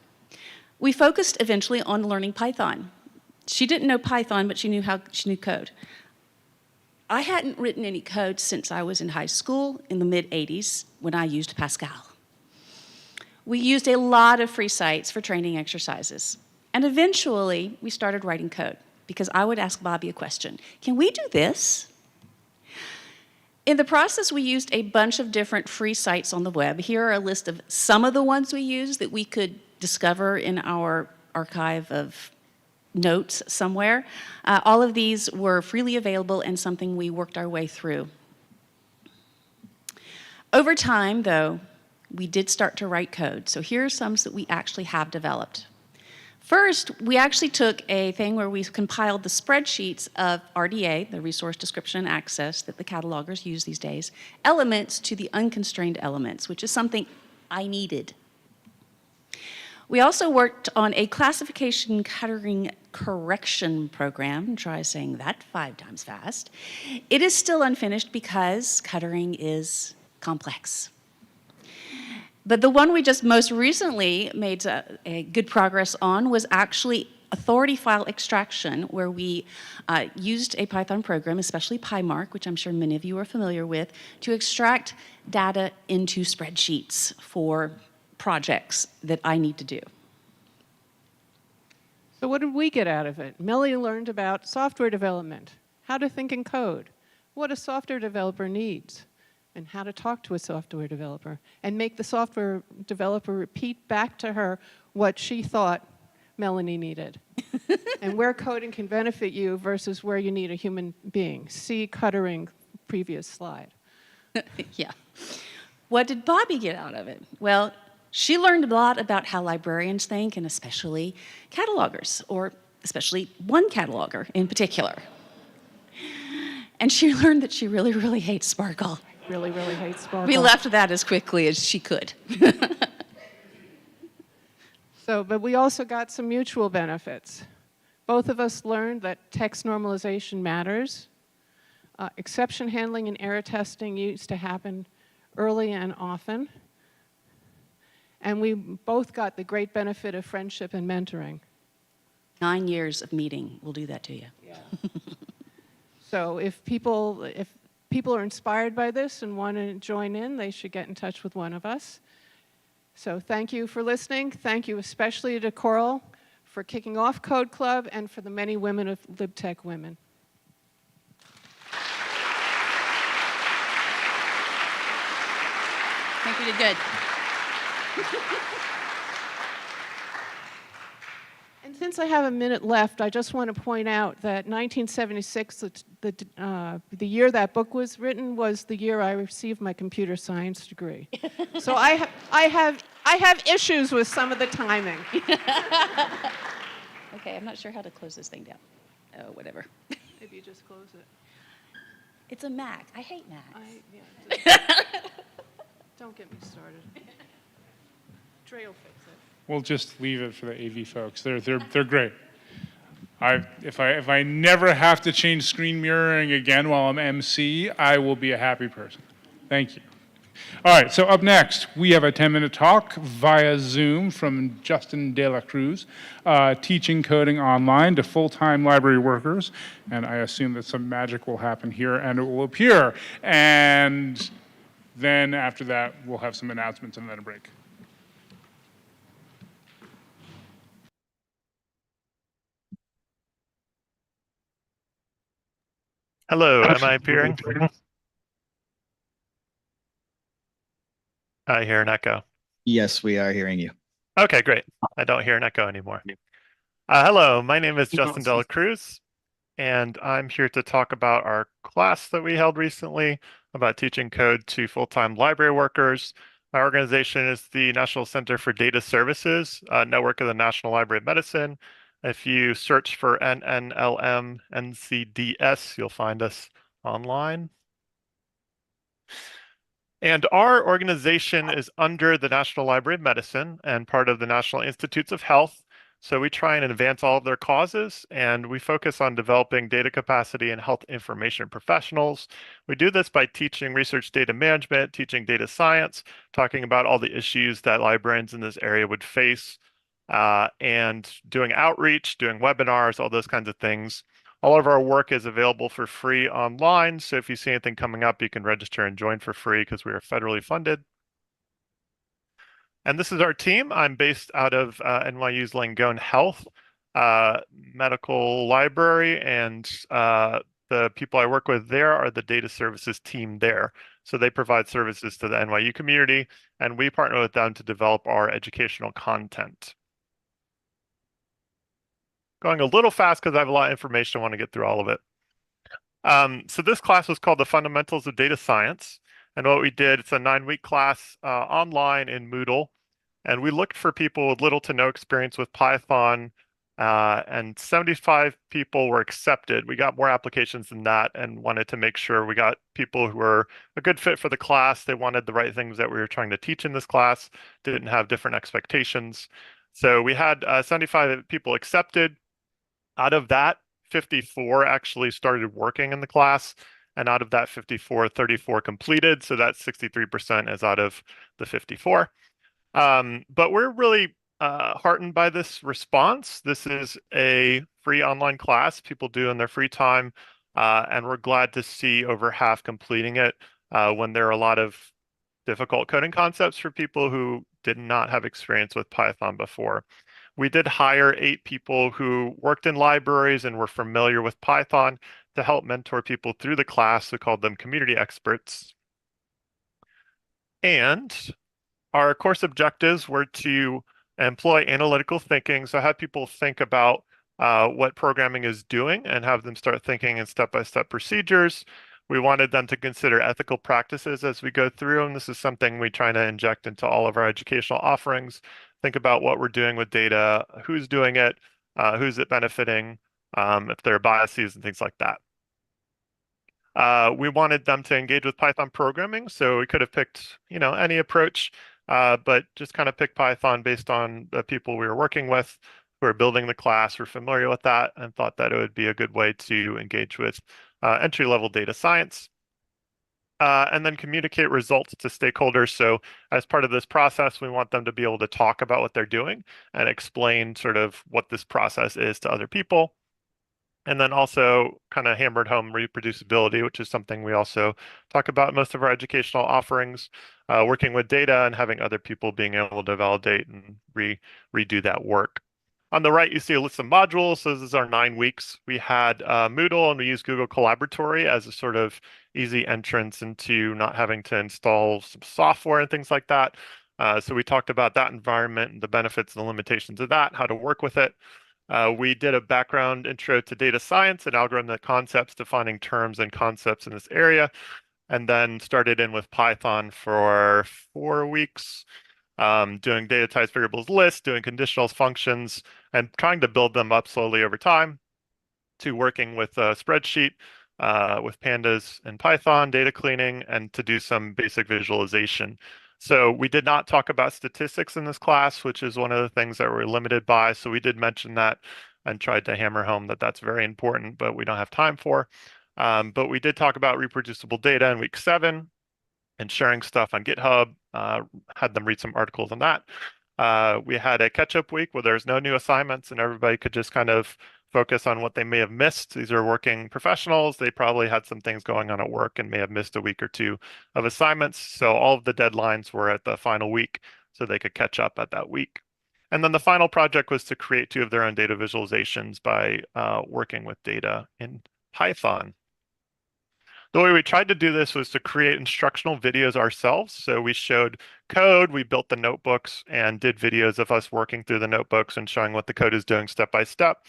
We focused eventually on learning Python. She didn't know Python, but she knew code. I hadn't written any code since I was in high school in the mid-'80s when I used Pascal. We used a lot of free sites for training exercises. And eventually, we started writing code because I would ask Bobi a question. Can we do this? In the process, we used a bunch of different free sites on the web. Here are a list of some of the ones we used that we could discover in our archive of notes somewhere. All of these were freely available and something we worked our way through. Over time, though, we did start to write code. So here are some that we actually have developed. First, we actually took a thing where we compiled the spreadsheets of RDA, the resource description and access that the catalogers use these days, elements to the unconstrained elements, which is something I needed. We also worked on a classification cuttering correction program. Try saying that 5 times fast. It is still unfinished because cuttering is complex. But the one we just most recently made a good progress on was actually authority file extraction, where we used a Python program, especially PyMark, which I'm sure many of you are familiar with, to extract data into spreadsheets for projects that I need to do. So what did we get out of it? Melanie learned about software development, how to think in code, what a software developer needs, and how to talk to a software developer, and make the software developer repeat back to her what she thought Melanie needed, and where coding can benefit you versus where you need a human being. See Cuttering, previous slide. Yeah. What did Bobi get out of it? Well, she learned a lot about how librarians think, and especially catalogers, or especially one cataloger in particular. And she learned that she really, really hates Sparkle. Really, really hates Sparkle. We left that as quickly as she could. But we also got some mutual benefits. Both of us learned that text normalization matters. Exception handling and error testing used to happen early and often. And we both got the great benefit of friendship and mentoring. 9 years of meeting will do that to you. Yeah. So if people are inspired by this and want to join in, they should get in touch with one of us. So thank you for listening. Thank you especially to Coral for kicking off Code Club and for the many women of libtechwomen. I think we did good. And since I have a minute left, I just want to point out that 1976, the year that book was written, was the year I received my computer science degree. So I have issues with some of the timing. Okay, I'm not sure how to close this thing down. Oh, whatever. Maybe you just close it. It's a Mac. I hate Macs. Don't get me started. Trey will fix it. We'll just leave it for the AV folks. They're great. If I never have to change screen mirroring again while I'm MC, I will be a happy person. Thank you. All right, so up next, we have a 10-minute talk via Zoom from Justin de la Cruz, teaching coding online to full-time library workers. And I assume that some magic will happen here and it will appear. And then after that, we'll have some announcements and then a break. Hello, am I appearing? I hear an echo. Yes, we are hearing you. Okay, great. I don't hear an echo anymore. Hello, my name is Justin de la Cruz, and I'm here to talk about our class that we held recently about teaching code to full-time library workers. My organization is the National Center for Data Services, a network of the National Library of Medicine. If you search for NNLM NCDS, you'll find us online. And our organization is under the National Library of Medicine and part of the National Institutes of Health. So we try and advance all of their causes, and we focus on developing data capacity and health information professionals. We do this by teaching research data management, teaching data science, talking about all the issues that librarians in this area would face, and doing outreach, doing webinars, all those kinds of things. All of our work is available for free online, so if you see anything coming up, you can register and join for free because we are federally funded. And this is our team. I'm based out of NYU's Langone Health Medical Library, and the people I work with there are the data services team there. So they provide services to the NYU community, and we partner with them to develop our educational content. Going a little fast because I have a lot of information. I want to get through all of it. So this class was called the Fundamentals of Data Science. And what we did, it's a 9-week class online in Moodle. And we looked for people with little to no experience with Python, and 75 people were accepted. We got more applications than that and wanted to make sure we got people who were a good fit for the class. They wanted the right things that we were trying to teach in this class, didn't have different expectations. So we had 75 people accepted. Out of that, 54 actually started working in the class. And out of that 54, 34 completed. So that's 63% is out of the 54. But we're really heartened by this response. This is a free online class people do in their free time. And we're glad to see over half completing it when there are a lot of difficult coding concepts for people who did not have experience with Python before. We did hire 8 people who worked in libraries and were familiar with Python to help mentor people through the class. We called them community experts. And our course objectives were to employ analytical thinking, so have people think about what programming is doing and have them start thinking in step-by-step procedures. We wanted them to consider ethical practices as we go through, and this is something we try to inject into all of our educational offerings. Think about what we're doing with data, who's doing it, who's it benefiting, if there are biases and things like that. We wanted them to engage with Python programming, so we could have picked, any approach, but just kind of pick Python based on the people we were working with who are building the class, were familiar with that, and thought that it would be a good way to engage with entry-level data science. And then communicate results to stakeholders. So as part of this process, we want them to be able to talk about what they're doing and explain sort of what this process is to other people. And then also kind of hammered home reproducibility, which is something we also talk about in most of our educational offerings, working with data and having other people being able to validate and redo that work. On the right, you see a list of modules. So this is our 9 weeks. We had Moodle, and we used Google Colaboratory as a sort of easy entrance into not having to install some software and things like that. So we talked about that environment and the benefits and the limitations of that, how to work with it. We did a background intro to data science and algorithmic concepts, defining terms and concepts in this area, and then started in with Python for 4 weeks. Doing data types, variables, lists, doing conditionals, functions, and trying to build them up slowly over time, to working with a spreadsheet, with pandas and Python, data cleaning, and to do some basic visualization. So we did not talk about statistics in this class, which is one of the things that we're limited by. So we did mention that and tried to hammer home that that's very important, but we don't have time for. But we did talk about reproducible data in week 7 and sharing stuff on GitHub, had them read some articles on that. We had a catch-up week where there's no new assignments and everybody could just kind of focus on what they may have missed. These are working professionals. They probably had some things going on at work and may have missed a week or 2 of assignments. So all of the deadlines were at the final week, so they could catch up at that week. And then the final project was to create 2 of their own data visualizations by working with data in Python. The way we tried to do this was to create instructional videos ourselves. So we showed code, we built the notebooks and did videos of us working through the notebooks and showing what the code is doing step by step.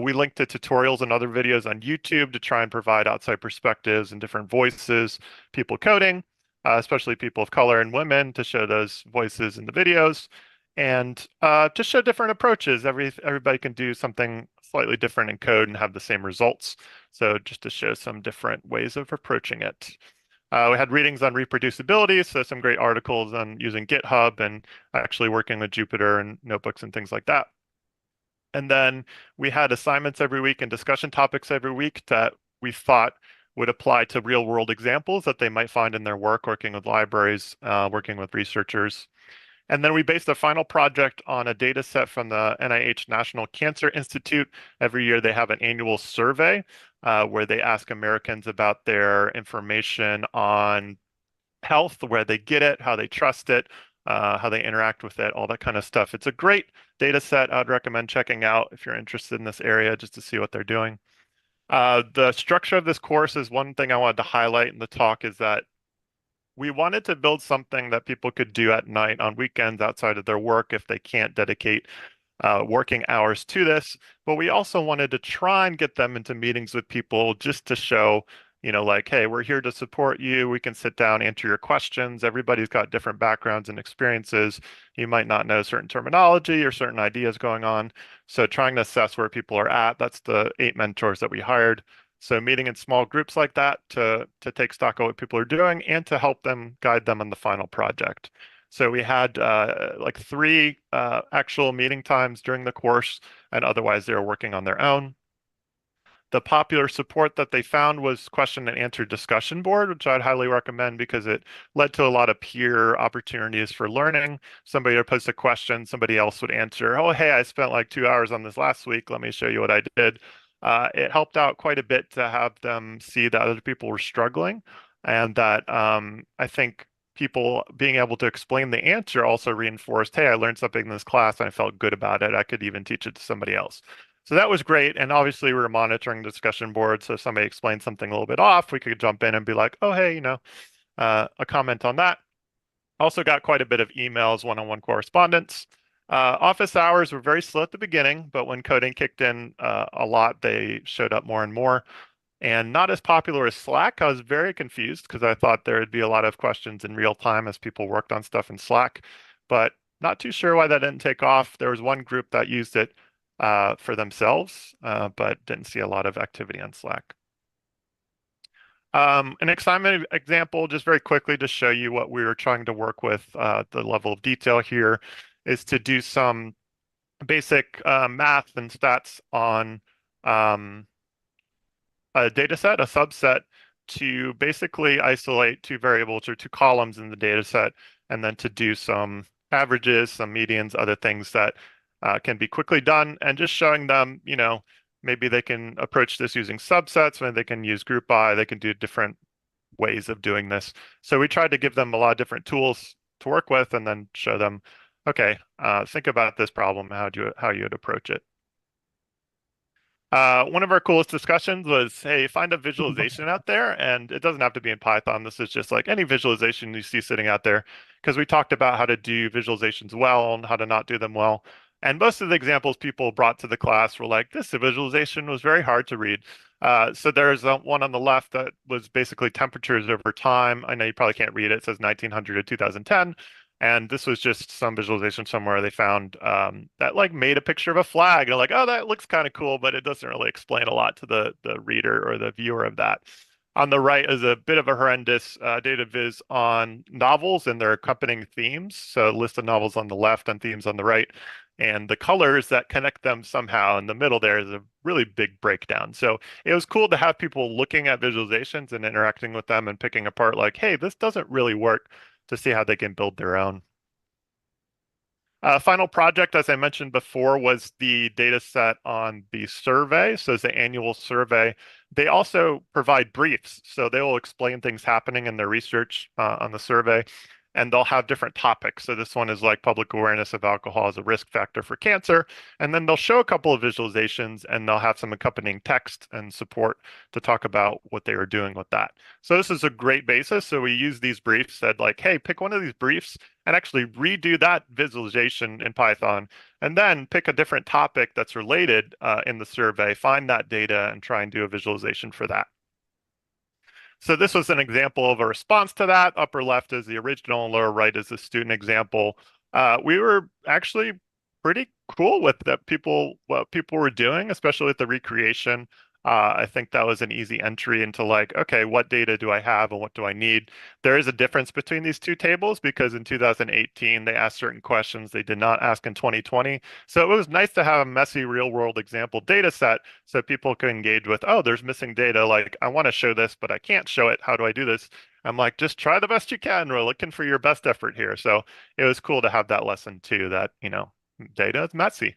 We linked to tutorials and other videos on YouTube to try and provide outside perspectives and different voices, people coding, especially people of color and women, to show those voices in the videos. And just show different approaches. Everybody can do something slightly different in code and have the same results. So just to show some different ways of approaching it. We had readings on reproducibility, so some great articles on using GitHub and actually working with Jupyter and notebooks and things like that. And then we had assignments every week and discussion topics every week that we thought would apply to real world examples that they might find in their work, working with libraries, working with researchers. And then we based the final project on a data set from the NIH National Cancer Institute. Every year they have an annual survey where they ask Americans about their information on health, where they get it, how they trust it, how they interact with it, all that kind of stuff. It's a great data set I'd recommend checking out if you're interested in this area just to see what they're doing. The structure of this course is one thing I wanted to highlight in the talk is that we wanted to build something that people could do at night on weekends outside of their work if they can't dedicate working hours to this. But we also wanted to try and get them into meetings with people just to show, like, hey, we're here to support you. We can sit down, answer your questions. Everybody's got different backgrounds and experiences. You might not know certain terminology or certain ideas going on. So trying to assess where people are at, that's the 8 mentors that we hired. So meeting in small groups like that to take stock of what people are doing and to help them guide them on the final project. So we had like 3 actual meeting times during the course, and otherwise they were working on their own. The popular support that they found was question and answer discussion board, which I'd highly recommend because it led to a lot of peer opportunities for learning. Somebody would post a question, somebody else would answer, oh, hey, I spent like 2 hours on this last week. Let me show you what I did. It helped out quite a bit to have them see that other people were struggling, and that I think people being able to explain the answer also reinforced, hey, I learned something in this class and I felt good about it. I could even teach it to somebody else. So that was great. And obviously we were monitoring the discussion board. So if somebody explained something a little bit off, we could jump in and be like, oh, hey, a comment on that. Also got quite a bit of emails, one-on-one correspondence. Office hours were very slow at the beginning, but when coding kicked in a lot, they showed up more and more. And not as popular as Slack. I was very confused because I thought there would be a lot of questions in real time as people worked on stuff in Slack, but not too sure why that didn't take off. There was one group that used it for themselves, but didn't see a lot of activity on Slack. An assignment example, just very quickly to show you what we were trying to work with, the level of detail here, is to do some basic math and stats on a data set, a subset, to basically isolate 2 variables or 2 columns in the data set, and then to do some averages, some medians, other things that can be quickly done, and just showing them, maybe they can approach this using subsets, maybe they can use group by, they can do different ways of doing this. So we tried to give them a lot of different tools to work with and then show them, okay, think about this problem, how you would approach it. One of our coolest discussions was, hey, find a visualization out there, and it doesn't have to be in Python. This is just like any visualization you see sitting out there, because we talked about how to do visualizations well and how to not do them well. And most of the examples people brought to the class were like, this visualization was very hard to read. So there's one on the left that was basically temperatures over time. I know you probably can't read it. It says 1900 to 2010. And this was just some visualization somewhere they found that like made a picture of a flag. And like, oh, that looks kind of cool, but it doesn't really explain a lot to the reader or the viewer of that. On the right is a bit of a horrendous data viz on novels and their accompanying themes. So a list of novels on the left and themes on the right. And the colors that connect them somehow in the middle there is a really big breakdown. So it was cool to have people looking at visualizations and interacting with them and picking apart like, hey, this doesn't really work, to see how they can build their own. Final project, as I mentioned before, was the data set on the survey. So it's the annual survey. They also provide briefs. So they will explain things happening in their research on the survey, and they'll have different topics. So this one is like public awareness of alcohol as a risk factor for cancer. And then they'll show a couple of visualizations, and they'll have some accompanying text and support to talk about what they were doing with that. So this is a great basis. So we use these briefs, said like, hey, pick one of these briefs and actually redo that visualization in Python, and then pick a different topic that's related in the survey, find that data and try and do a visualization for that. So this was an example of a response to that. Upper left is the original and lower right is the student example. We were actually pretty cool with what people were doing, especially with the recreation. I think that was an easy entry into like, okay, what data do I have and what do I need? There is a difference between these two tables because in 2018, they asked certain questions they did not ask in 2020. So it was nice to have a messy real world example data set so people could engage with, oh, there's missing data. Like, I want to show this, but I can't show it. How do I do this? I'm like, just try the best you can. We're looking for your best effort here. So it was cool to have that lesson too, that, data is messy.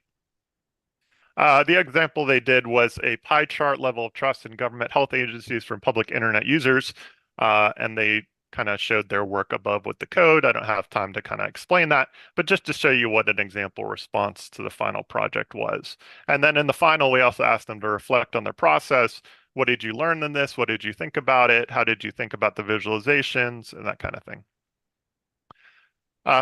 The example they did was a pie chart level of trust in government health agencies from public internet users, and they kind of showed their work above with the code. I don't have time to kind of explain that, but just to show you what an example response to the final project was. And then in the final, we also asked them to reflect on their process. What did you learn in this? What did you think about it? How did you think about the visualizations and that kind of thing?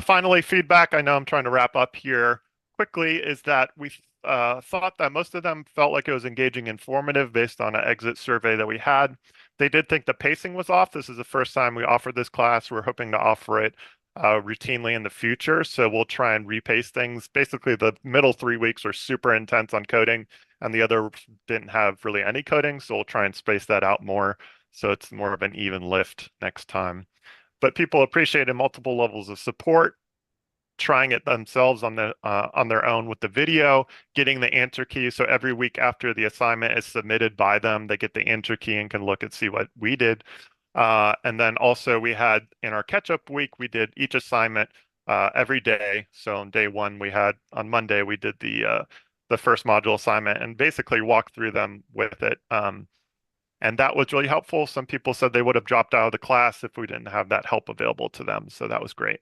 Finally, feedback. I know I'm trying to wrap up here quickly, is that we thought that most of them felt like it was engaging, informative based on an exit survey that we had. They did think the pacing was off. This is the first time we offered this class. We're hoping to offer it routinely in the future. So we'll try and repace things. Basically, the middle 3 weeks were super intense on coding, and the other didn't have really any coding. So we'll try and space that out more so it's more of an even lift next time. But people appreciated multiple levels of support, trying it themselves on their own with the video, getting the answer key. So every week after the assignment is submitted by them, they get the answer key and can look and see what we did. And then also we had in our catch-up week, we did each assignment every day. So on day one, on Monday, we did the first module assignment and basically walked through them with it. And that was really helpful. Some people said they would have dropped out of the class if we didn't have that help available to them. So that was great.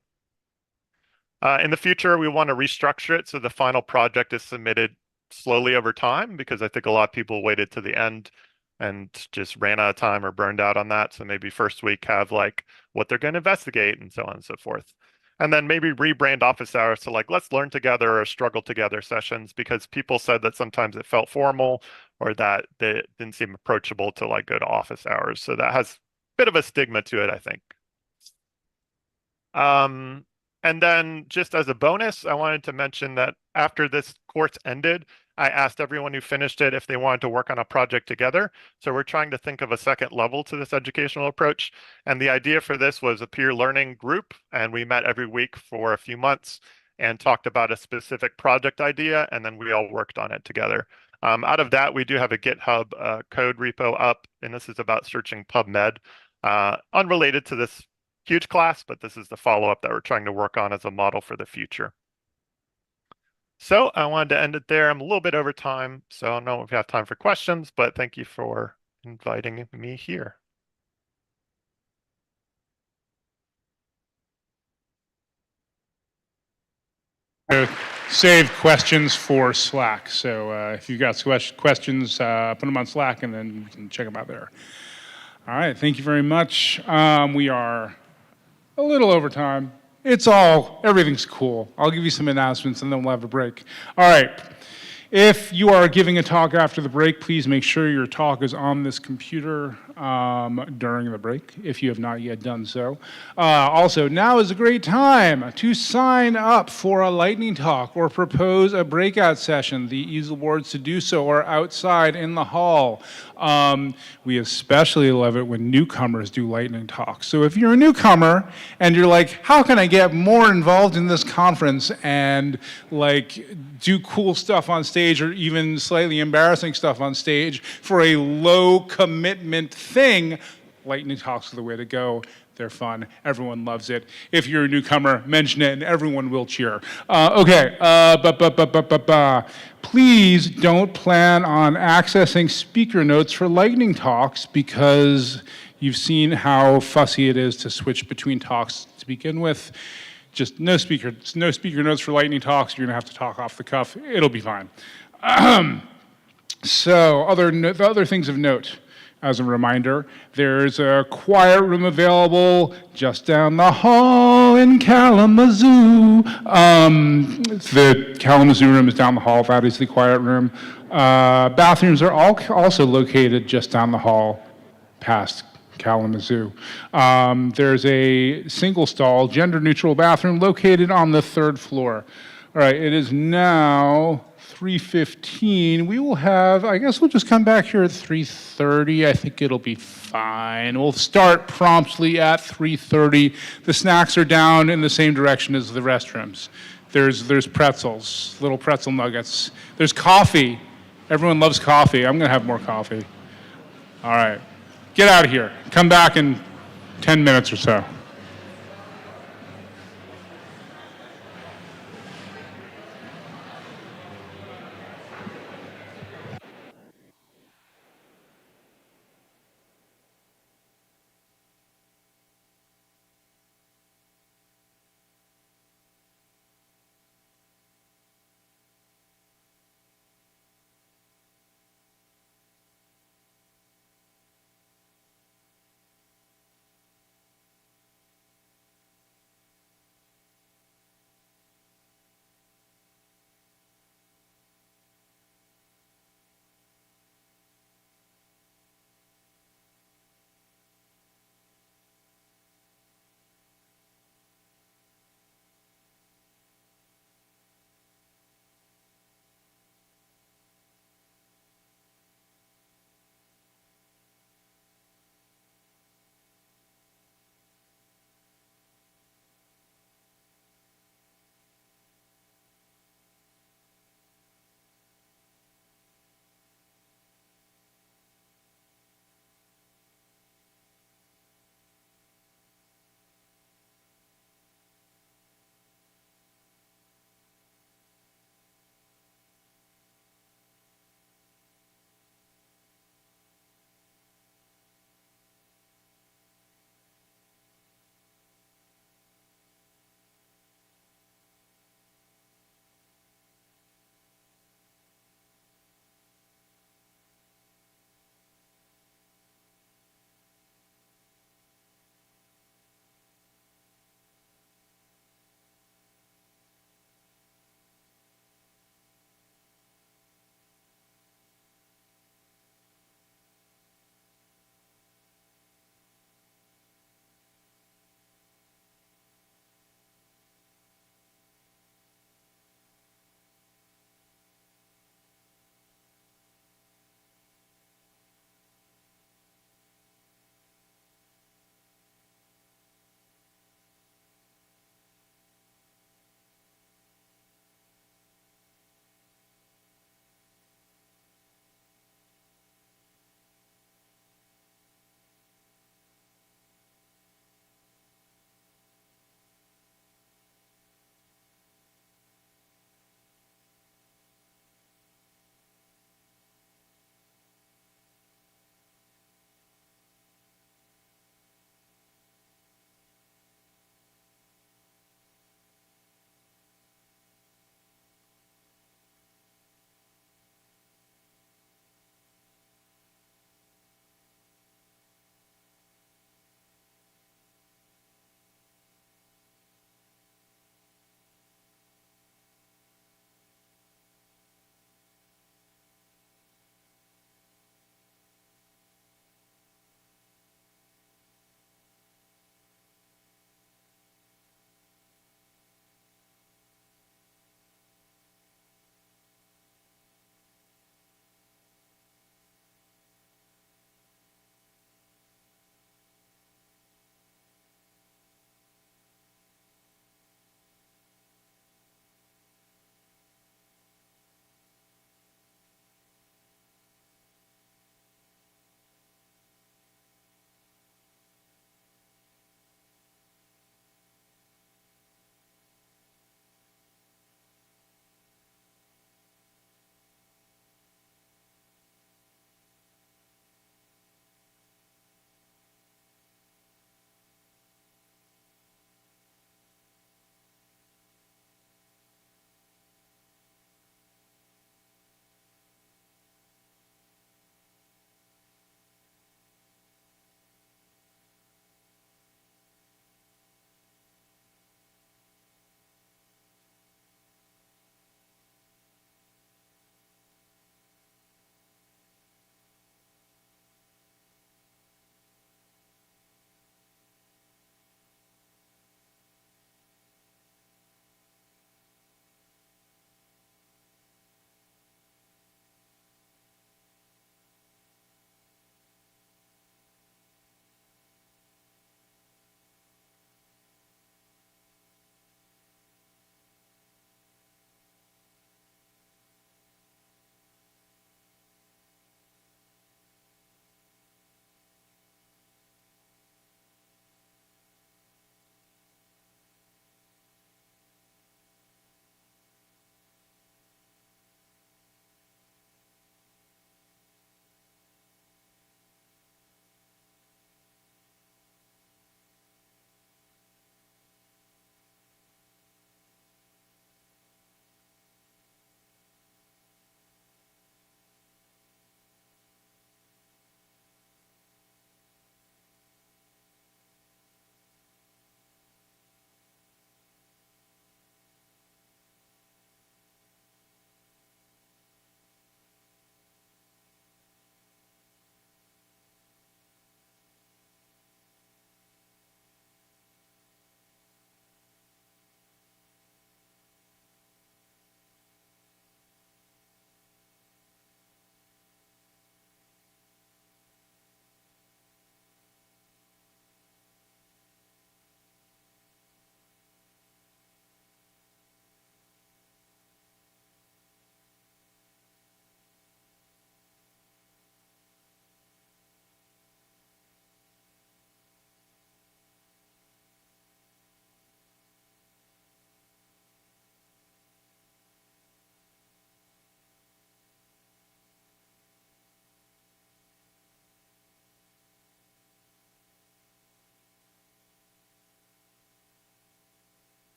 In the future, we want to restructure it so the final project is submitted slowly over time, because I think a lot of people waited to the end and just ran out of time or burned out on that. So maybe first week have like what they're going to investigate and so on and so forth. And then maybe rebrand office hours to like, let's learn together or struggle together sessions, because people said that sometimes it felt formal or that it didn't seem approachable to like go to office hours. So that has a bit of a stigma to it, I think. And then just as a bonus, I wanted to mention that after this course ended, I asked everyone who finished it if they wanted to work on a project together. So we're trying to think of a second level to this educational approach. And the idea for this was a peer learning group. And we met every week for a few months and talked about a specific project idea. And then we all worked on it together. Out of that, we do have a GitHub code repo up. And this is about searching PubMed, unrelated to this huge class, but this is the follow-up that we're trying to work on as a model for the future. So I wanted to end it there. I'm a little bit over time, so I don't know if we have time for questions, but thank you for inviting me here. Save questions for Slack. So if you've got questions, put them on Slack and then we can check them out there. All right, thank you very much. We are a little over time. Everything's cool. I'll give you some announcements and then we'll have a break. All right. If you are giving a talk after the break, please make sure your talk is on this computer during the break, if you have not yet done so. Also, now is a great time to sign up for a lightning talk or propose a breakout session. The easel boards to do so are outside in the hall. We especially love it when newcomers do lightning talks. So if you're a newcomer and you're like, how can I get more involved in this conference and like do cool stuff on stage or even slightly embarrassing stuff on stage for a low commitment thing, lightning talks are the way to go. They're fun. Everyone loves it. If you're a newcomer, mention it and everyone will cheer. Please don't plan on accessing speaker notes for lightning talks, because you've seen how fussy it is to switch between talks to begin with. Just no speaker notes for lightning talks. You're gonna have to talk off the cuff. It'll be fine. So the other things of note, as a reminder, there's a quiet room available just down the hall in Kalamazoo. The Kalamazoo room is down the hall. That is the quiet room. Bathrooms are also located just down the hall past Kalamazoo. There's a single stall, gender neutral bathroom located on the 3rd floor. All right, it is now 3:15. We will have, I guess we'll just come back here at 3:30. I think it'll be fine. We'll start promptly at 3:30. The snacks are down in the same direction as the restrooms. There's pretzels, little pretzel nuggets. There's coffee. Everyone loves coffee. I'm going to have more coffee. All right. Get out of here. Come back in 10 minutes or so.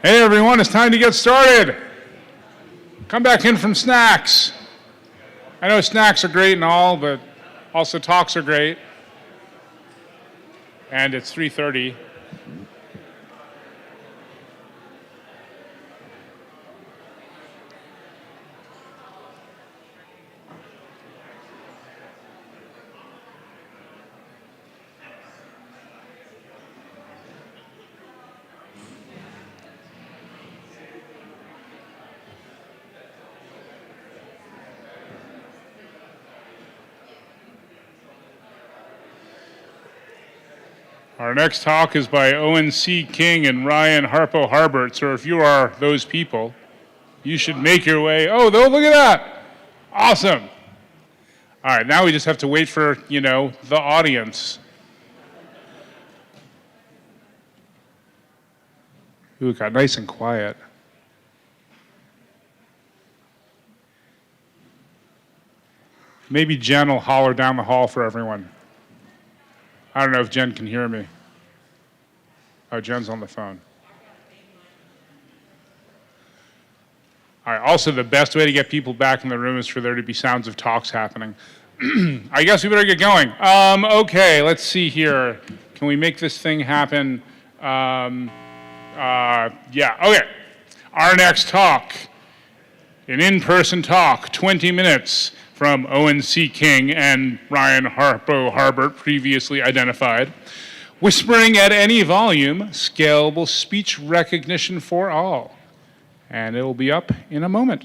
Hey everyone, it's time to get started. Come back in from snacks. I know snacks are great and all, but also talks are great. And it's 3:30. Our next talk is by Owen C. King and Ryan Harpo Harbert. So if you are those people, you should make your way. Oh, look at that. Awesome. All right, now we just have to wait for, the audience. Ooh, it got nice and quiet. Maybe Jen will holler down the hall for everyone. I don't know if Jen can hear me. Oh, Jen's on the phone. All right, also the best way to get people back in the room is for there to be sounds of talks happening. I guess we better get going. Okay, let's see here. Can we make this thing happen? Yeah, okay. Our next talk, an in-person talk, 20 minutes from Owen C. King and Ryan Harpo Harbert, previously identified. Whispering at any volume, scalable speech recognition for all. And it will be up in a moment.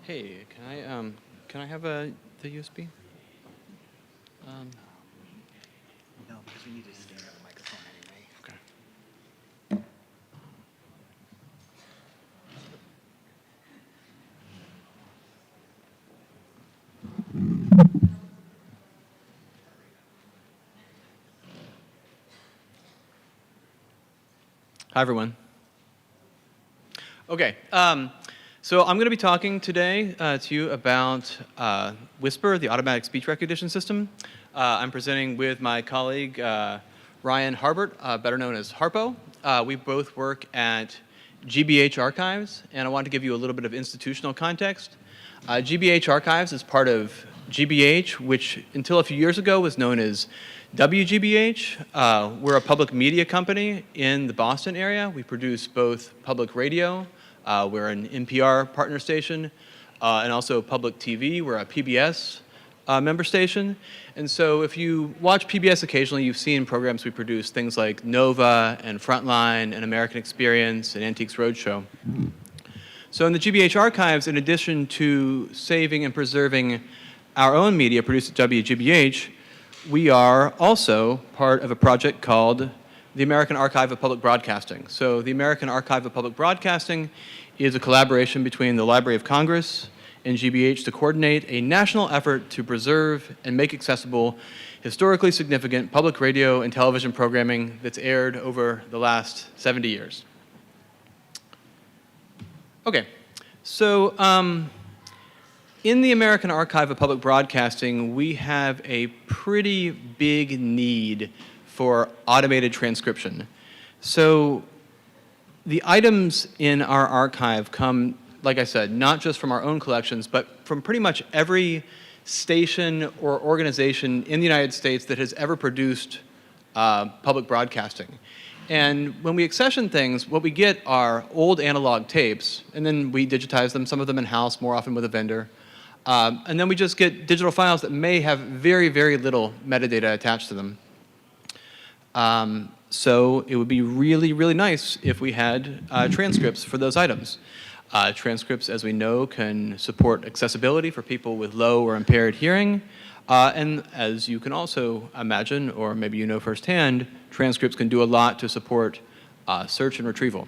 Hey, can I have the USB? No, because we need to stand on the microphone anyway. Okay. Hi, everyone. Okay, so I'm going to be talking today to you about Whisper, the automatic speech recognition system. I'm presenting with my colleague Ryan Harbert, better known as Harpo. We both work at GBH Archives, and I want to give you a little bit of institutional context. GBH Archives is part of GBH, which until a few years ago was known as WGBH. We're a public media company in the Boston area. We produce both public radio, we're an NPR partner station, and also public TV. We're a PBS member station. And so if you watch PBS occasionally, you've seen programs we produce, things like Nova and Frontline and American Experience and Antiques Roadshow. So in the GBH Archives, in addition to saving and preserving our own media produced at WGBH, we are also part of a project called the American Archive of Public Broadcasting. So the American Archive of Public Broadcasting is a collaboration between the Library of Congress and GBH to coordinate a national effort to preserve and make accessible historically significant public radio and television programming that's aired over the last 70 years. Okay, so in the American Archive of Public Broadcasting, we have a pretty big need for automated transcription. So the items in our archive come, like I said, not just from our own collections, but from pretty much every station or organization in the United States that has ever produced public broadcasting. And when we accession things, what we get are old analog tapes, and then we digitize them, some of them in-house, more often with a vendor. And then we just get digital files that may have very, very little metadata attached to them. So it would be really, really nice if we had transcripts for those items. Transcripts, as we know, can support accessibility for people with low or impaired hearing. And as you can also imagine, or maybe you know firsthand, transcripts can do a lot to support search and retrieval.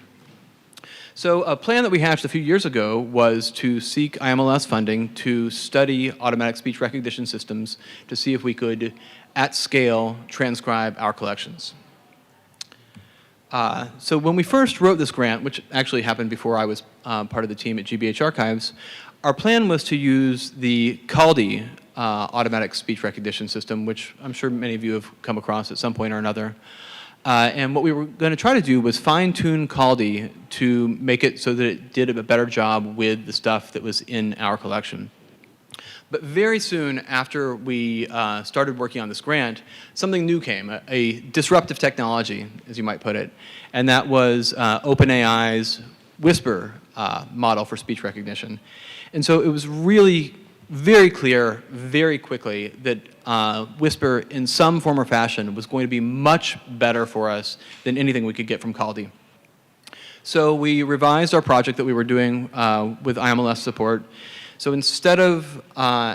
So a plan that we hatched a few years ago was to seek IMLS funding to study automatic speech recognition systems to see if we could, at scale, transcribe our collections. So when we first wrote this grant, which actually happened before I was part of the team at GBH Archives, our plan was to use the CALDI automatic speech recognition system, which I'm sure many of you have come across at some point or another. And what we were going to try to do was fine-tune CALDI to make it so that it did a better job with the stuff that was in our collection. But very soon after we started working on this grant, something new came, a disruptive technology, as you might put it, and that was OpenAI's Whisper model for speech recognition. And so it was really very clear very quickly that Whisper in some form or fashion was going to be much better for us than anything we could get from CALDI. So we revised our project that we were doing with IMLS support. So instead of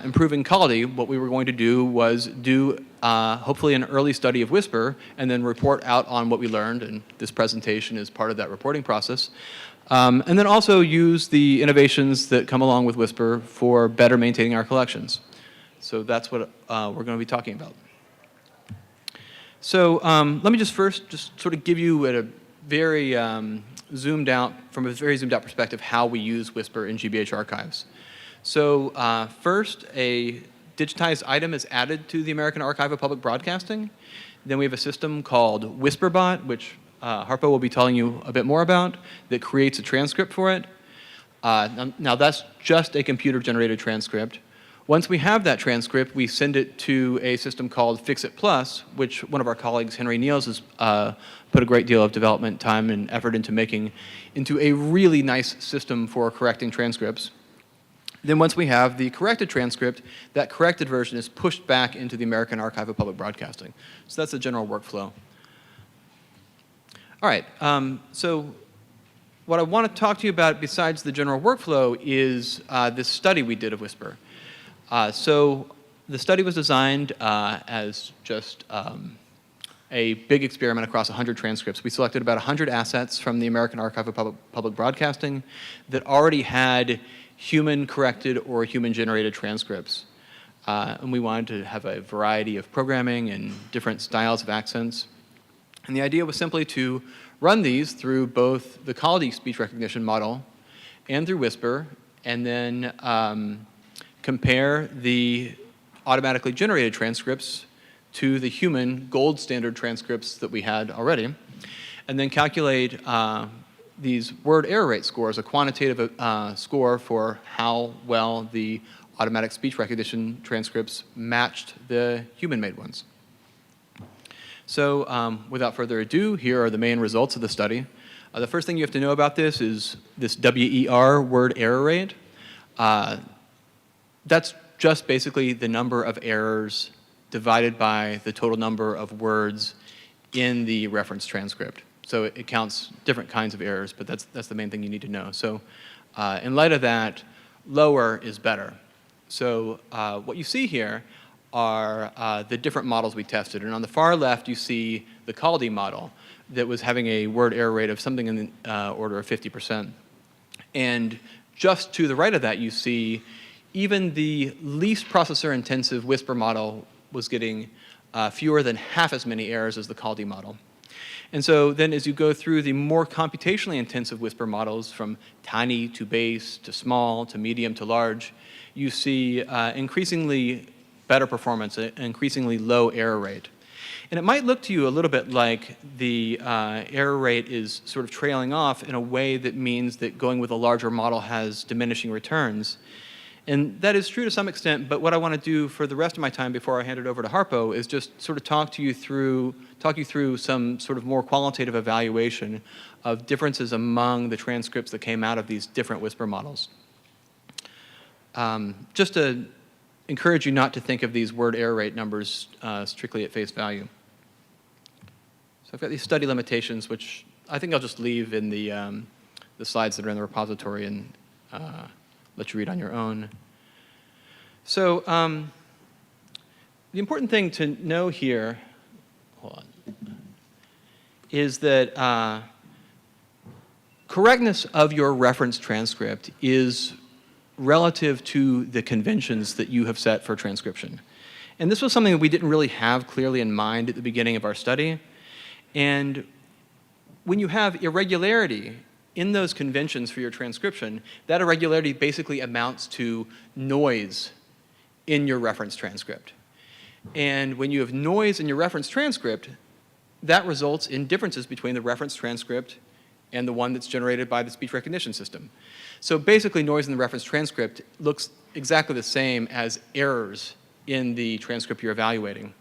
improving CALDI, what we were going to do was do hopefully an early study of Whisper and then report out on what we learned, and this presentation is part of that reporting process. And then also use the innovations that come along with Whisper for better maintaining our collections. So that's what we're going to be talking about. So let me just first just sort of give you at a very zoomed out perspective how we use Whisper in GBH Archives. So first, a digitized item is added to the American Archive of Public Broadcasting. Then we have a system called WhisperBot, which Harpo will be telling you a bit more about, that creates a transcript for it. Now that's just a computer-generated transcript. Once we have that transcript, we send it to a system called Fixit Plus, which one of our colleagues, Henry Niels, has put a great deal of development time and effort into making into a really nice system for correcting transcripts. Then once we have the corrected transcript, that corrected version is pushed back into the American Archive of Public Broadcasting. So that's the general workflow. All right, so what I want to talk to you about besides the general workflow is this study we did of Whisper. So the study was designed as just a big experiment across 100 transcripts. We selected about 100 assets from the American Archive of Public Broadcasting that already had human-corrected or human-generated transcripts. And we wanted to have a variety of programming and different styles of accents. And the idea was simply to run these through both the CALDI speech recognition model and through Whisper, and then compare the automatically generated transcripts to the human gold standard transcripts that we had already, and then calculate these word error rate scores, a quantitative score for how well the automatic speech recognition transcripts matched the human-made ones. So without further ado, here are the main results of the study. The first thing you have to know about this is this WER, word error rate. That's just basically the number of errors divided by the total number of words in the reference transcript. So it counts different kinds of errors, but that's the main thing you need to know. So in light of that, lower is better. So what you see here are the different models we tested. And on the far left, you see the CALDI model that was having a word error rate of something in the order of 50%. And just to the right of that, you see even the least processor-intensive Whisper model was getting fewer than half as many errors as the CALDI model. And so then as you go through the more computationally intensive Whisper models, from tiny to base to small to medium to large, you see increasingly better performance, an increasingly low error rate. And it might look to you a little bit like the error rate is sort of trailing off in a way that means that going with a larger model has diminishing returns. And that is true to some extent, but what I want to do for the rest of my time before I hand it over to Harpo is just sort of talk you through some sort of more qualitative evaluation of differences among the transcripts that came out of these different Whisper models. Just to encourage you not to think of these word error rate numbers strictly at face value. So I've got these study limitations, which I think I'll just leave in the slides that are in the repository and let you read on your own. So the important thing to know here, is that correctness of your reference transcript is relative to the conventions that you have set for transcription. And this was something that we didn't really have clearly in mind at the beginning of our study. And when you have irregularity in those conventions for your transcription, that irregularity basically amounts to noise in your reference transcript. And when you have noise in your reference transcript, that results in differences between the reference transcript and the one that's generated by the speech recognition system. So basically, noise in the reference transcript looks exactly the same as errors in the transcript you're evaluating.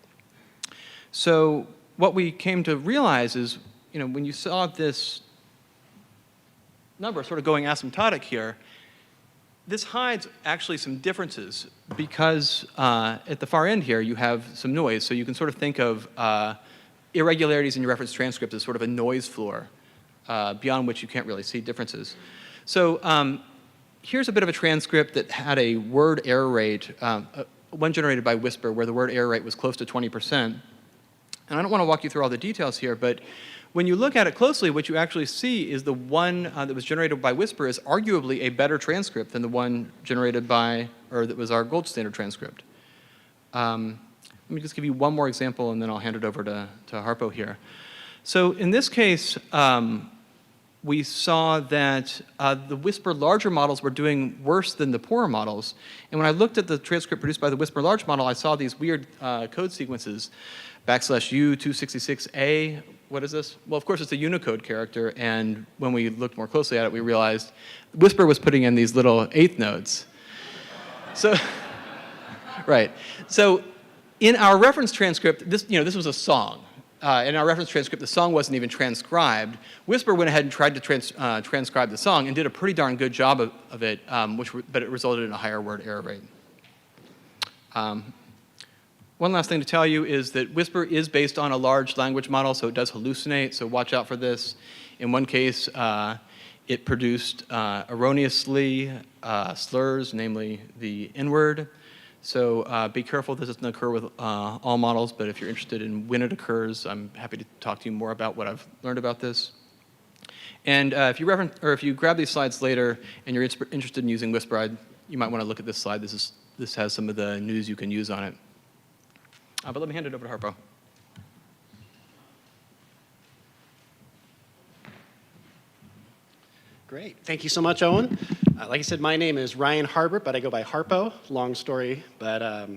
So what we came to realize is, when you saw this number sort of going asymptotic here, this hides actually some differences because at the far end here you have some noise. So you can sort of think of irregularities in your reference transcript as sort of a noise floor beyond which you can't really see differences. So here's a bit of a transcript that had a word error rate, one generated by Whisper, where the word error rate was close to 20%. And I don't want to walk you through all the details here, but when you look at it closely, what you actually see is the one that was generated by Whisper is arguably a better transcript than the one generated by, or that was our gold standard transcript. Let me just give you one more example, and then I'll hand it over to Harpo here. So in this case, we saw that the Whisper larger models were doing worse than the poorer models. And when I looked at the transcript produced by the Whisper large model, I saw these weird code sequences, \U266A. What is this? Well, of course, it's a Unicode character. And when we looked more closely at it, we realized Whisper was putting in these little eighth nodes. So, right. So in our reference transcript, this was a song. In our reference transcript, the song wasn't even transcribed. Whisper went ahead and tried to transcribe the song and did a pretty darn good job of it, but it resulted in a higher word error rate. One last thing to tell you is that Whisper is based on a large language model, so it does hallucinate, so watch out for this. In one case, it produced erroneously slurs, namely the N-word. So be careful this doesn't occur with all models, but if you're interested in when it occurs, I'm happy to talk to you more about what I've learned about this. And if you grab these slides later and you're interested in using Whisper, you might want to look at this slide. This has some of the news you can use on it. But let me hand it over to Harpo. Great. Thank you so much, Owen. Like I said, my name is Ryan Harbert, but I go by Harpo. Long story, but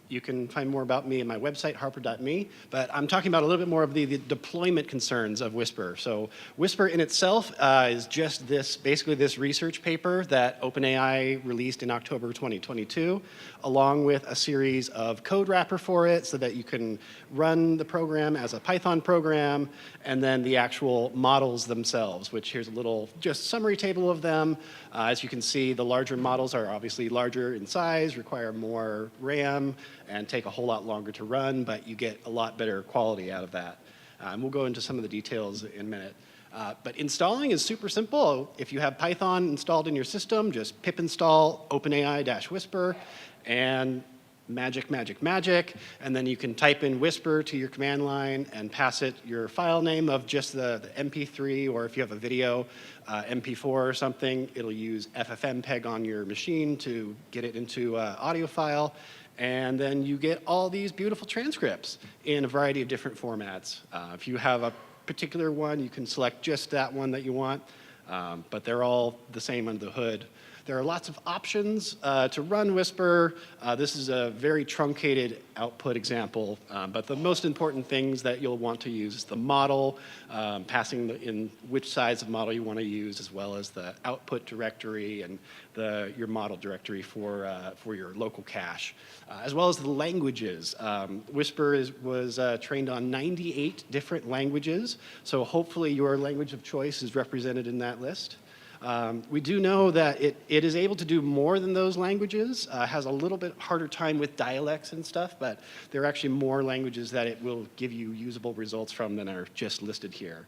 you can find more about me at my website, harper.me. But I'm talking about a little bit more of the deployment concerns of Whisper. So Whisper in itself is just basically this research paper that OpenAI released in October 2022, along with a series of code wrapper for it so that you can run the program as a Python program, and then the actual models themselves, which here's a little just summary table of them. As you can see, the larger models are obviously larger in size, require more RAM, and take a whole lot longer to run, but you get a lot better quality out of that. And we'll go into some of the details in a minute. But installing is super simple. If you have Python installed in your system, just pip install OpenAI-Whisper, and magic, magic, magic, and then you can type in Whisper to your command line and pass it your file name of just the MP3, or if you have a video, MP4 or something, it'll use FFmpeg on your machine to get it into audio file, and then you get all these beautiful transcripts in a variety of different formats. If you have a particular one, you can select just that one that you want, but they're all the same under the hood. There are lots of options to run Whisper. This is a very truncated output example, but the most important things that you'll want to use is the model, passing in which size of model you want to use, as well as the output directory and your model directory for your local cache, as well as the languages. Whisper was trained on 98 different languages, so hopefully your language of choice is represented in that list. We do know that it is able to do more than those languages, has a little bit harder time with dialects and stuff, but there are actually more languages that it will give you usable results from than are just listed here.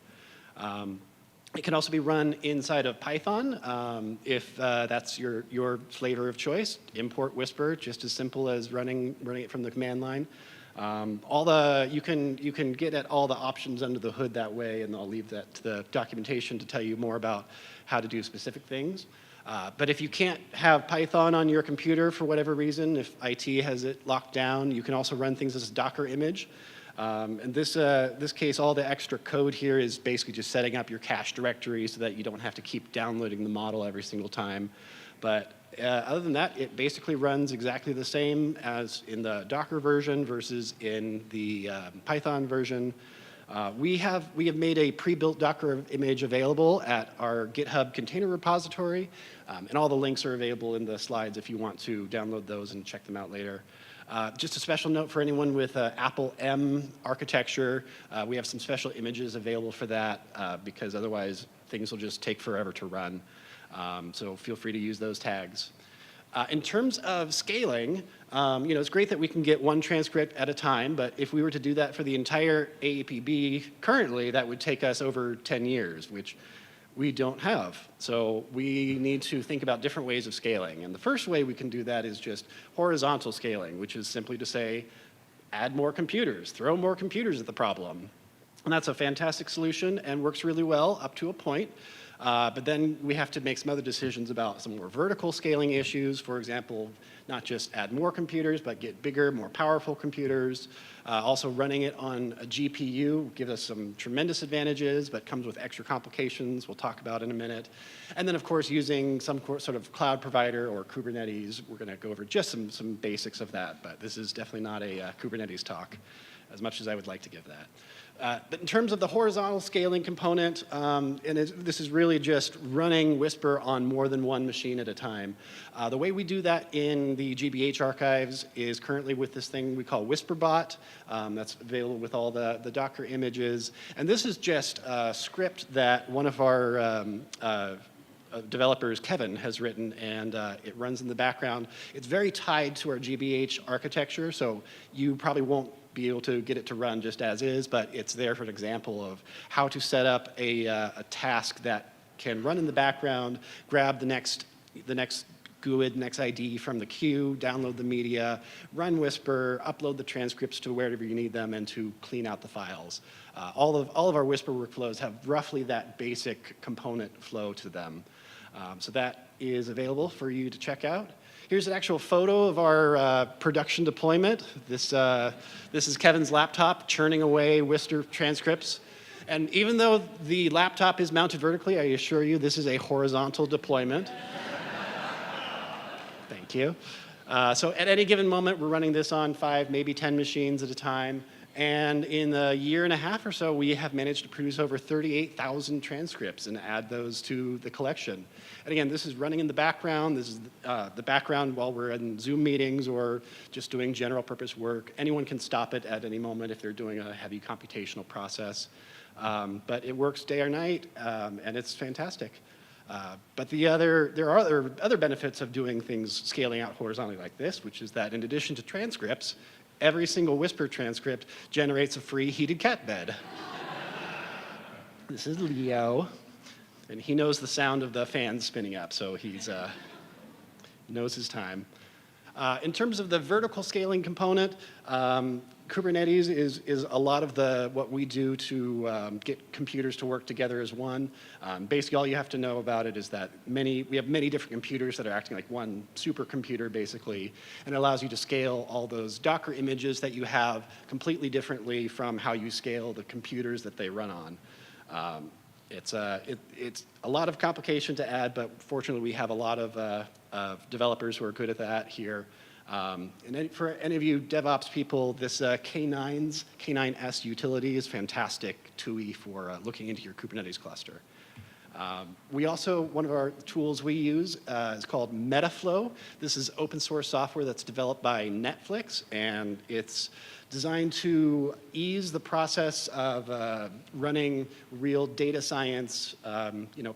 It can also be run inside of Python if that's your flavor of choice. Import Whisper, just as simple as running it from the command line. You can get at all the options under the hood that way, and I'll leave that to the documentation to tell you more about how to do specific things. But if you can't have Python on your computer for whatever reason, if IT has it locked down, you can also run things as a Docker image. In this case, all the extra code here is basically just setting up your cache directory so that you don't have to keep downloading the model every single time. But other than that, it basically runs exactly the same as in the Docker version versus in the Python version. We have made a pre-built Docker image available at our GitHub container repository, and all the links are available in the slides if you want to download those and check them out later. Just a special note for anyone with Apple M architecture, we have some special images available for that because otherwise things will just take forever to run. So feel free to use those tags. In terms of scaling, it's great that we can get one transcript at a time, but if we were to do that for the entire AAPB currently, that would take us over 10 years, which we don't have. So we need to think about different ways of scaling. And the first way we can do that is just horizontal scaling, which is simply to say, add more computers, throw more computers at the problem. And that's a fantastic solution and works really well up to a point. But then we have to make some other decisions about some more vertical scaling issues. For example, not just add more computers, but get bigger, more powerful computers. Also running it on a GPU gives us some tremendous advantages, but comes with extra complications we'll talk about in a minute. And then, of course, using some sort of cloud provider or Kubernetes. We're going to go over just some basics of that, but this is definitely not a Kubernetes talk, as much as I would like to give that. But in terms of the horizontal scaling component, this is really just running Whisper on more than one machine at a time. The way we do that in the GBH archives is currently with this thing we call WhisperBot. That's available with all the Docker images. And this is just a script that one of our developers, Kevin, has written, and it runs in the background. It's very tied to our GBH architecture, so you probably won't be able to get it to run just as is, but it's there for an example of how to set up a task that can run in the background, grab the next GUID, next ID from the queue, download the media, run Whisper, upload the transcripts to wherever you need them, and to clean out the files. All of our Whisper workflows have roughly that basic component flow to them. So that is available for you to check out. Here's an actual photo of our production deployment. This is Kevin's laptop churning away Whisper transcripts. And even though the laptop is mounted vertically, I assure you this is a horizontal deployment. Thank you. So at any given moment, we're running this on 5, maybe 10 machines at a time. And in a year and a half or so, we have managed to produce over 38,000 transcripts and add those to the collection. And again, this is running in the background. This is the background while we're in Zoom meetings or just doing general purpose work. Anyone can stop it at any moment if they're doing a heavy computational process. But it works day or night, and it's fantastic. But there are other benefits of doing things scaling out horizontally like this, which is that in addition to transcripts, every single Whisper transcript generates a free heated cat bed. This is Leo, and he knows the sound of the fans spinning up, so he knows his time. In terms of the vertical scaling component, Kubernetes is a lot of what we do to get computers to work together as one. Basically, all you have to know about it is that we have many different computers that are acting like one supercomputer, basically, and it allows you to scale all those Docker images that you have completely differently from how you scale the computers that they run on. It's a lot of complication to add, but fortunately, we have a lot of developers who are good at that here. And for any of you DevOps people, this K9s utility is fantastic TUI for looking into your Kubernetes cluster. One of our tools we use is called Metaflow. This is open source software that's developed by Netflix, and it's designed to ease the process of running real data science,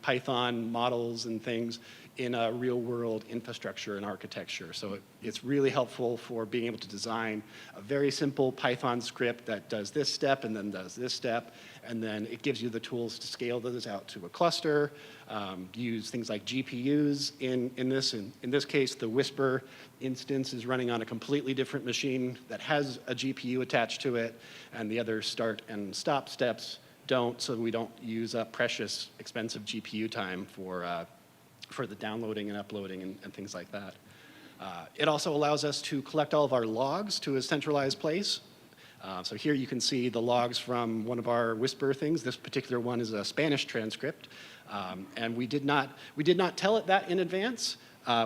Python models and things in a real-world infrastructure and architecture. So it's really helpful for being able to design a very simple Python script that does this step and then does this step, and then it gives you the tools to scale those out to a cluster, use things like GPUs in this. In this case, the Whisper instance is running on a completely different machine that has a GPU attached to it, and the other start and stop steps don't, so we don't use up precious, expensive GPU time for the downloading and uploading and things like that. It also allows us to collect all of our logs to a centralized place. So here you can see the logs from one of our Whisper things. This particular one is a Spanish transcript. And we did not tell it that in advance.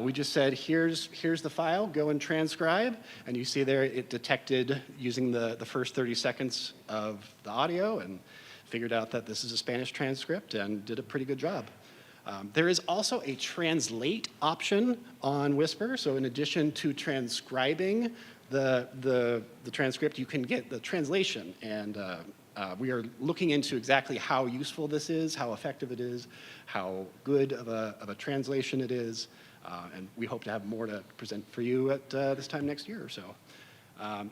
We just said, here's the file, go and transcribe. And you see there it detected using the first 30 seconds of the audio and figured out that this is a Spanish transcript and did a pretty good job. There is also a translate option on Whisper. So in addition to transcribing the transcript, you can get the translation. And we are looking into exactly how useful this is, how effective it is, how good of a translation it is. And we hope to have more to present for you at this time next year or so.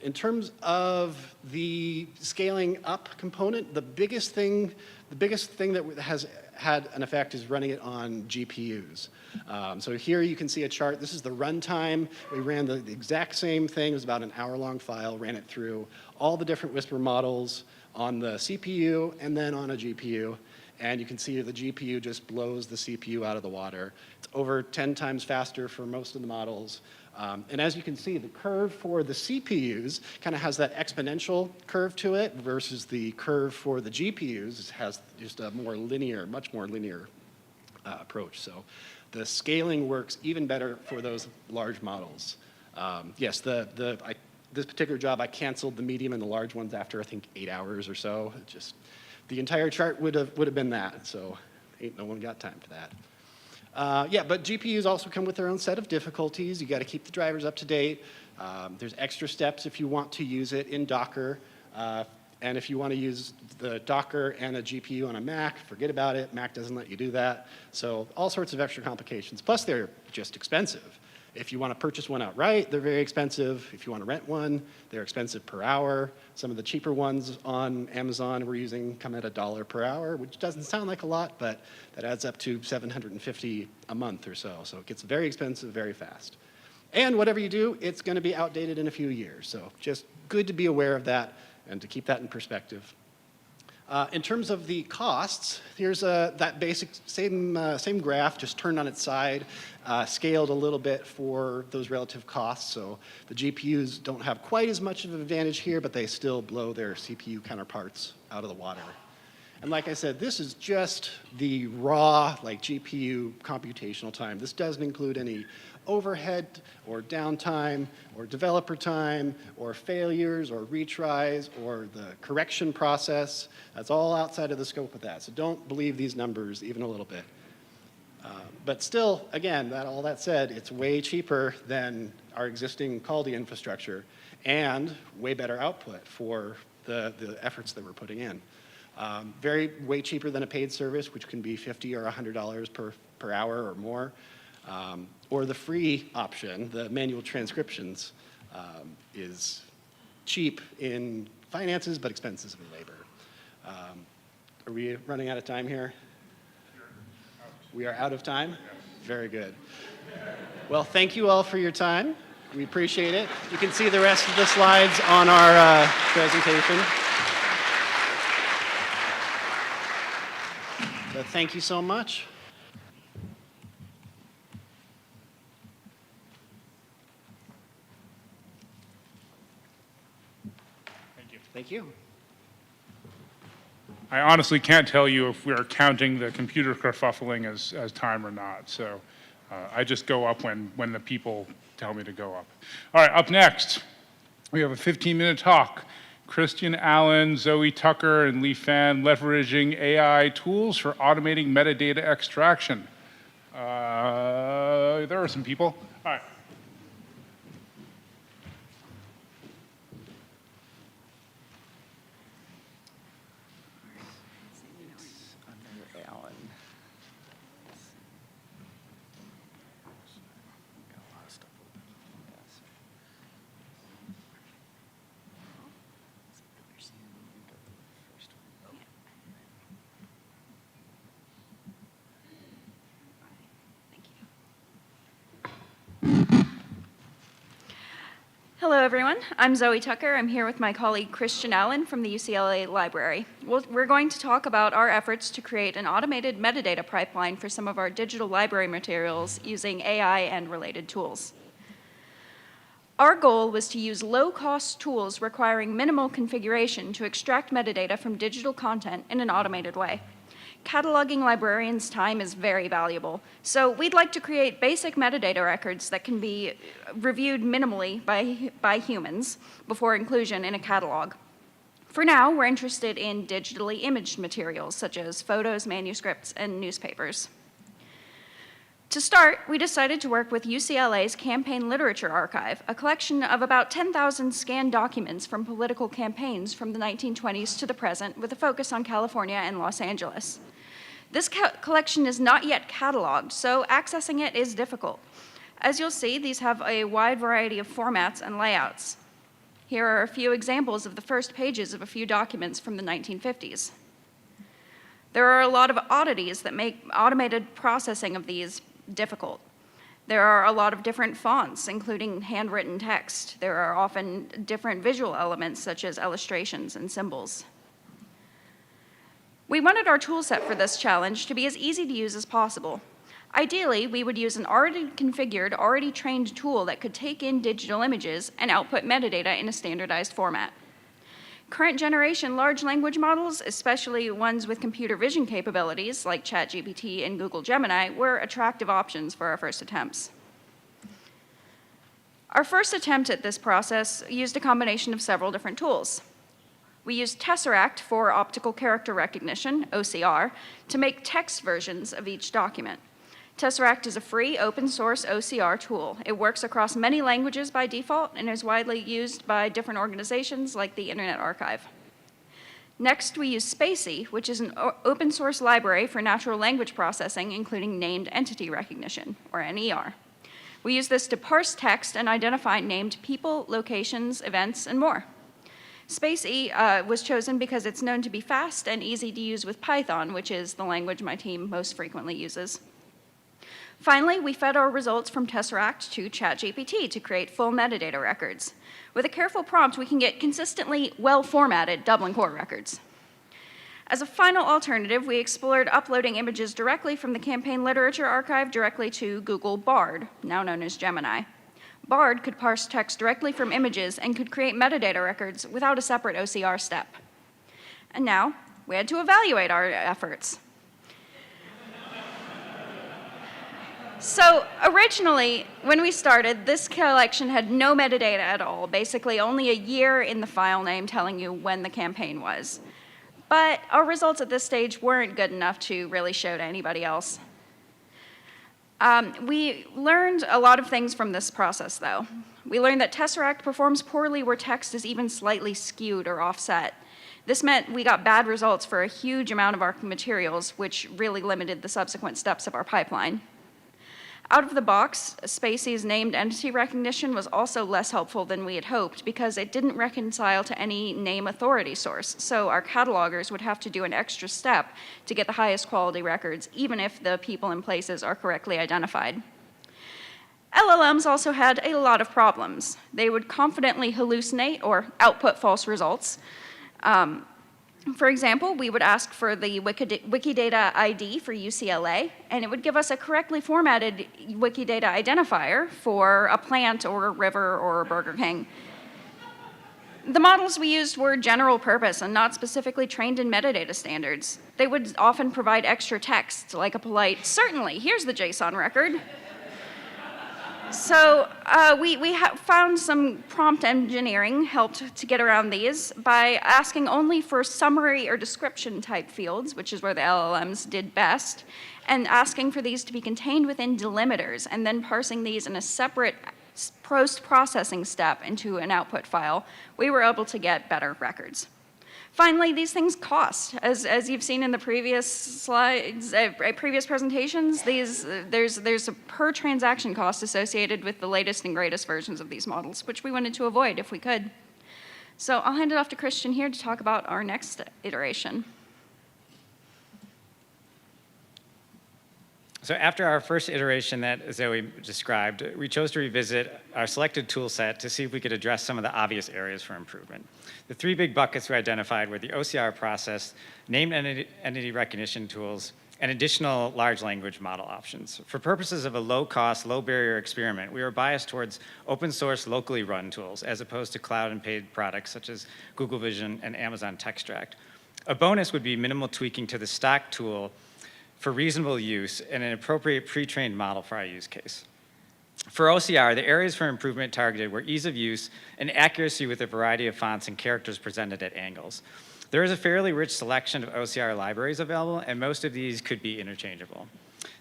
In terms of the scaling up component, the biggest thing that has had an effect is running it on GPUs. So here you can see a chart. This is the runtime. We ran the exact same thing. It was about an hour-long file, ran it through all the different Whisper models on the CPU and then on a GPU. And you can see the GPU just blows the CPU out of the water. It's over 10 times faster for most of the models. And as you can see, the curve for the CPUs kind of has that exponential curve to it versus the curve for the GPUs has just a more linear, much more linear approach. So the scaling works even better for those large models. Yes, this particular job, I canceled the medium and the large ones after, I think, 8 hours or so. It just, the entire chart would have been that, so ain't no one got time for that. Yeah, but GPUs also come with their own set of difficulties. You got to keep the drivers up to date. There's extra steps if you want to use it in Docker. And if you want to use the Docker and a GPU on a Mac, forget about it. Mac doesn't let you do that. So all sorts of extra complications. Plus, they're just expensive. If you want to purchase one outright, they're very expensive. If you want to rent one, they're expensive per hour. Some of the cheaper ones on Amazon we're using come at $1 per hour, which doesn't sound like a lot, but that adds up to $750 a month or so. So it gets very expensive very fast. And whatever you do, it's going to be outdated in a few years. So just good to be aware of that and to keep that in perspective. In terms of the costs, here's that basic same graph, just turned on its side, scaled a little bit for those relative costs. So the GPUs don't have quite as much of an advantage here, but they still blow their CPU counterparts out of the water. And like I said, this is just the raw GPU computational time. This doesn't include any overhead or downtime or developer time or failures or retries or the correction process. That's all outside of the scope of that. So don't believe these numbers even a little bit. But still, again, all that said, it's way cheaper than our existing Caldi infrastructure and way better output for the efforts that we're putting in. Way cheaper than a paid service, which can be $50 or $100 per hour or more. Or the free option, the manual transcriptions, is cheap in finances but expensive in labor. Are we running out of time here? We are out of time? Very good. Well, thank you all for your time. We appreciate it. You can see the rest of the slides on our presentation. So thank you so much. Thank you. I honestly can't tell you if we're counting the computer kerfuffling as time or not. So I just go up when the people tell me to go up. All right, up next, we have a 15-minute talk. Kristian Allen, Zoe Tucker, and Leigh Phan leveraging AI tools for automating metadata extraction. There are some people. All right. Hello, everyone. I'm Zoe Tucker. I'm here with my colleague Kristian Allen from the UCLA Library. We're going to talk about our efforts to create an automated metadata pipeline for some of our digital library materials using AI and related tools. Our goal was to use low-cost tools requiring minimal configuration to extract metadata from digital content in an automated way. Cataloging librarians' time is very valuable, so we'd like to create basic metadata records that can be reviewed minimally by humans before inclusion in a catalog. For now, we're interested in digitally imaged materials such as photos, manuscripts, and newspapers. To start, we decided to work with UCLA's Campaign Literature Archive, a collection of about 10,000 scanned documents from political campaigns from the 1920s to the present, with a focus on California and Los Angeles. This collection is not yet cataloged, so accessing it is difficult. As you'll see, these have a wide variety of formats and layouts. Here are a few examples of the first pages of a few documents from the 1950s. There are a lot of oddities that make automated processing of these difficult. There are a lot of different fonts, including handwritten text. There are often different visual elements, such as illustrations and symbols. We wanted our toolset for this challenge to be as easy to use as possible. Ideally, we would use an already configured, already trained tool that could take in digital images and output metadata in a standardized format. Current generation large language models, especially ones with computer vision capabilities like ChatGPT and Google Gemini, were attractive options for our first attempts. Our first attempt at this process used a combination of several different tools. We used Tesseract for optical character recognition, OCR, to make text versions of each document. Tesseract is a free, open-source OCR tool. It works across many languages by default and is widely used by different organizations like the Internet Archive. Next, we use Spacey, which is an open-source library for natural language processing, including named entity recognition, or NER. We use this to parse text and identify named people, locations, events, and more. Spacey was chosen because it's known to be fast and easy to use with Python, which is the language my team most frequently uses. Finally, we fed our results from Tesseract to ChatGPT to create full metadata records. With a careful prompt, we can get consistently well-formatted Dublin Core records. As a final alternative, we explored uploading images directly from the Campaign Literature Archive directly to Google Bard, now known as Gemini. Bard could parse text directly from images and could create metadata records without a separate OCR step. And now, we had to evaluate our efforts. So originally, when we started, this collection had no metadata at all, basically only a year in the file name telling you when the campaign was. But our results at this stage weren't good enough to really show to anybody else. We learned a lot of things from this process, though. We learned that Tesseract performs poorly where text is even slightly skewed or offset. This meant we got bad results for a huge amount of our materials, which really limited the subsequent steps of our pipeline. Out of the box, Spacey's named entity recognition was also less helpful than we had hoped because it didn't reconcile to any name authority source, so our catalogers would have to do an extra step to get the highest quality records, even if the people and places are correctly identified. LLMs also had a lot of problems. They would confidently hallucinate or output false results. For example, we would ask for the Wikidata ID for UCLA, and it would give us a correctly formatted Wikidata identifier for a plant or a river or a Burger King. The models we used were general purpose and not specifically trained in metadata standards. They would often provide extra text, like a polite, "Certainly, here's the JSON record." So we found some prompt engineering helped to get around these by asking only for summary or description type fields, which is where the LLMs did best, and asking for these to be contained within delimiters, and then parsing these in a separate post-processing step into an output file. We were able to get better records. Finally, these things cost. As you've seen in the previous slides, previous presentations, there's a per transaction cost associated with the latest and greatest versions of these models, which we wanted to avoid if we could. So I'll hand it off to Kristian here to talk about our next iteration. So after our first iteration that Zoe described, we chose to revisit our selected tool set to see if we could address some of the obvious areas for improvement. The three big buckets we identified were the OCR process, named entity recognition tools, and additional large language model options. For purposes of a low-cost, low-barrier experiment, we were biased towards open-source, locally run tools, as opposed to cloud and paid products such as Google Vision and Amazon TextRact. A bonus would be minimal tweaking to the stock tool for reasonable use and an appropriate pre-trained model for our use case. For OCR, the areas for improvement targeted were ease of use and accuracy with a variety of fonts and characters presented at angles. There is a fairly rich selection of OCR libraries available, and most of these could be interchangeable.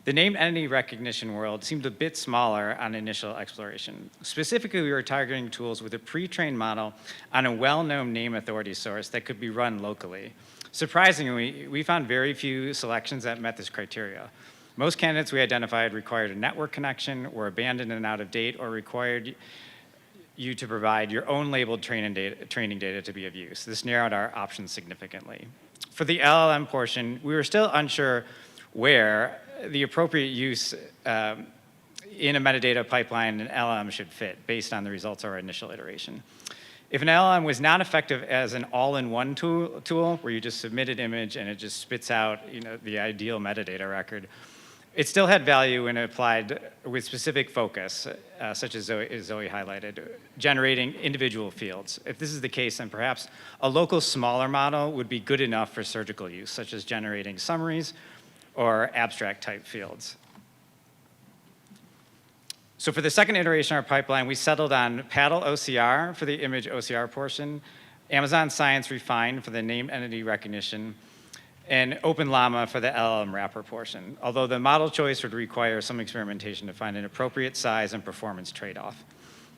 The named entity recognition world seemed a bit smaller on initial exploration. Specifically, we were targeting tools with a pre-trained model on a well-known name authority source that could be run locally. Surprisingly, we found very few selections that met this criteria. Most candidates we identified required a network connection, were abandoned and out of date, or required you to provide your own labeled training data to be of use. This narrowed our options significantly. For the LLM portion, we were still unsure where the appropriate use in a metadata pipeline an LLM should fit based on the results of our initial iteration. If an LLM was not effective as an all-in-one tool where you just submit an image and it just spits out the ideal metadata record, it still had value when applied with specific focus, such as Zoe highlighted, generating individual fields. If this is the case, then perhaps a local smaller model would be good enough for surgical use, such as generating summaries or abstract type fields. So for the second iteration of our pipeline, we settled on Paddle OCR for the image OCR portion, Amazon Science Refined for the named entity recognition, and OpenLlama for the LLM wrapper portion, although the model choice would require some experimentation to find an appropriate size and performance trade-off.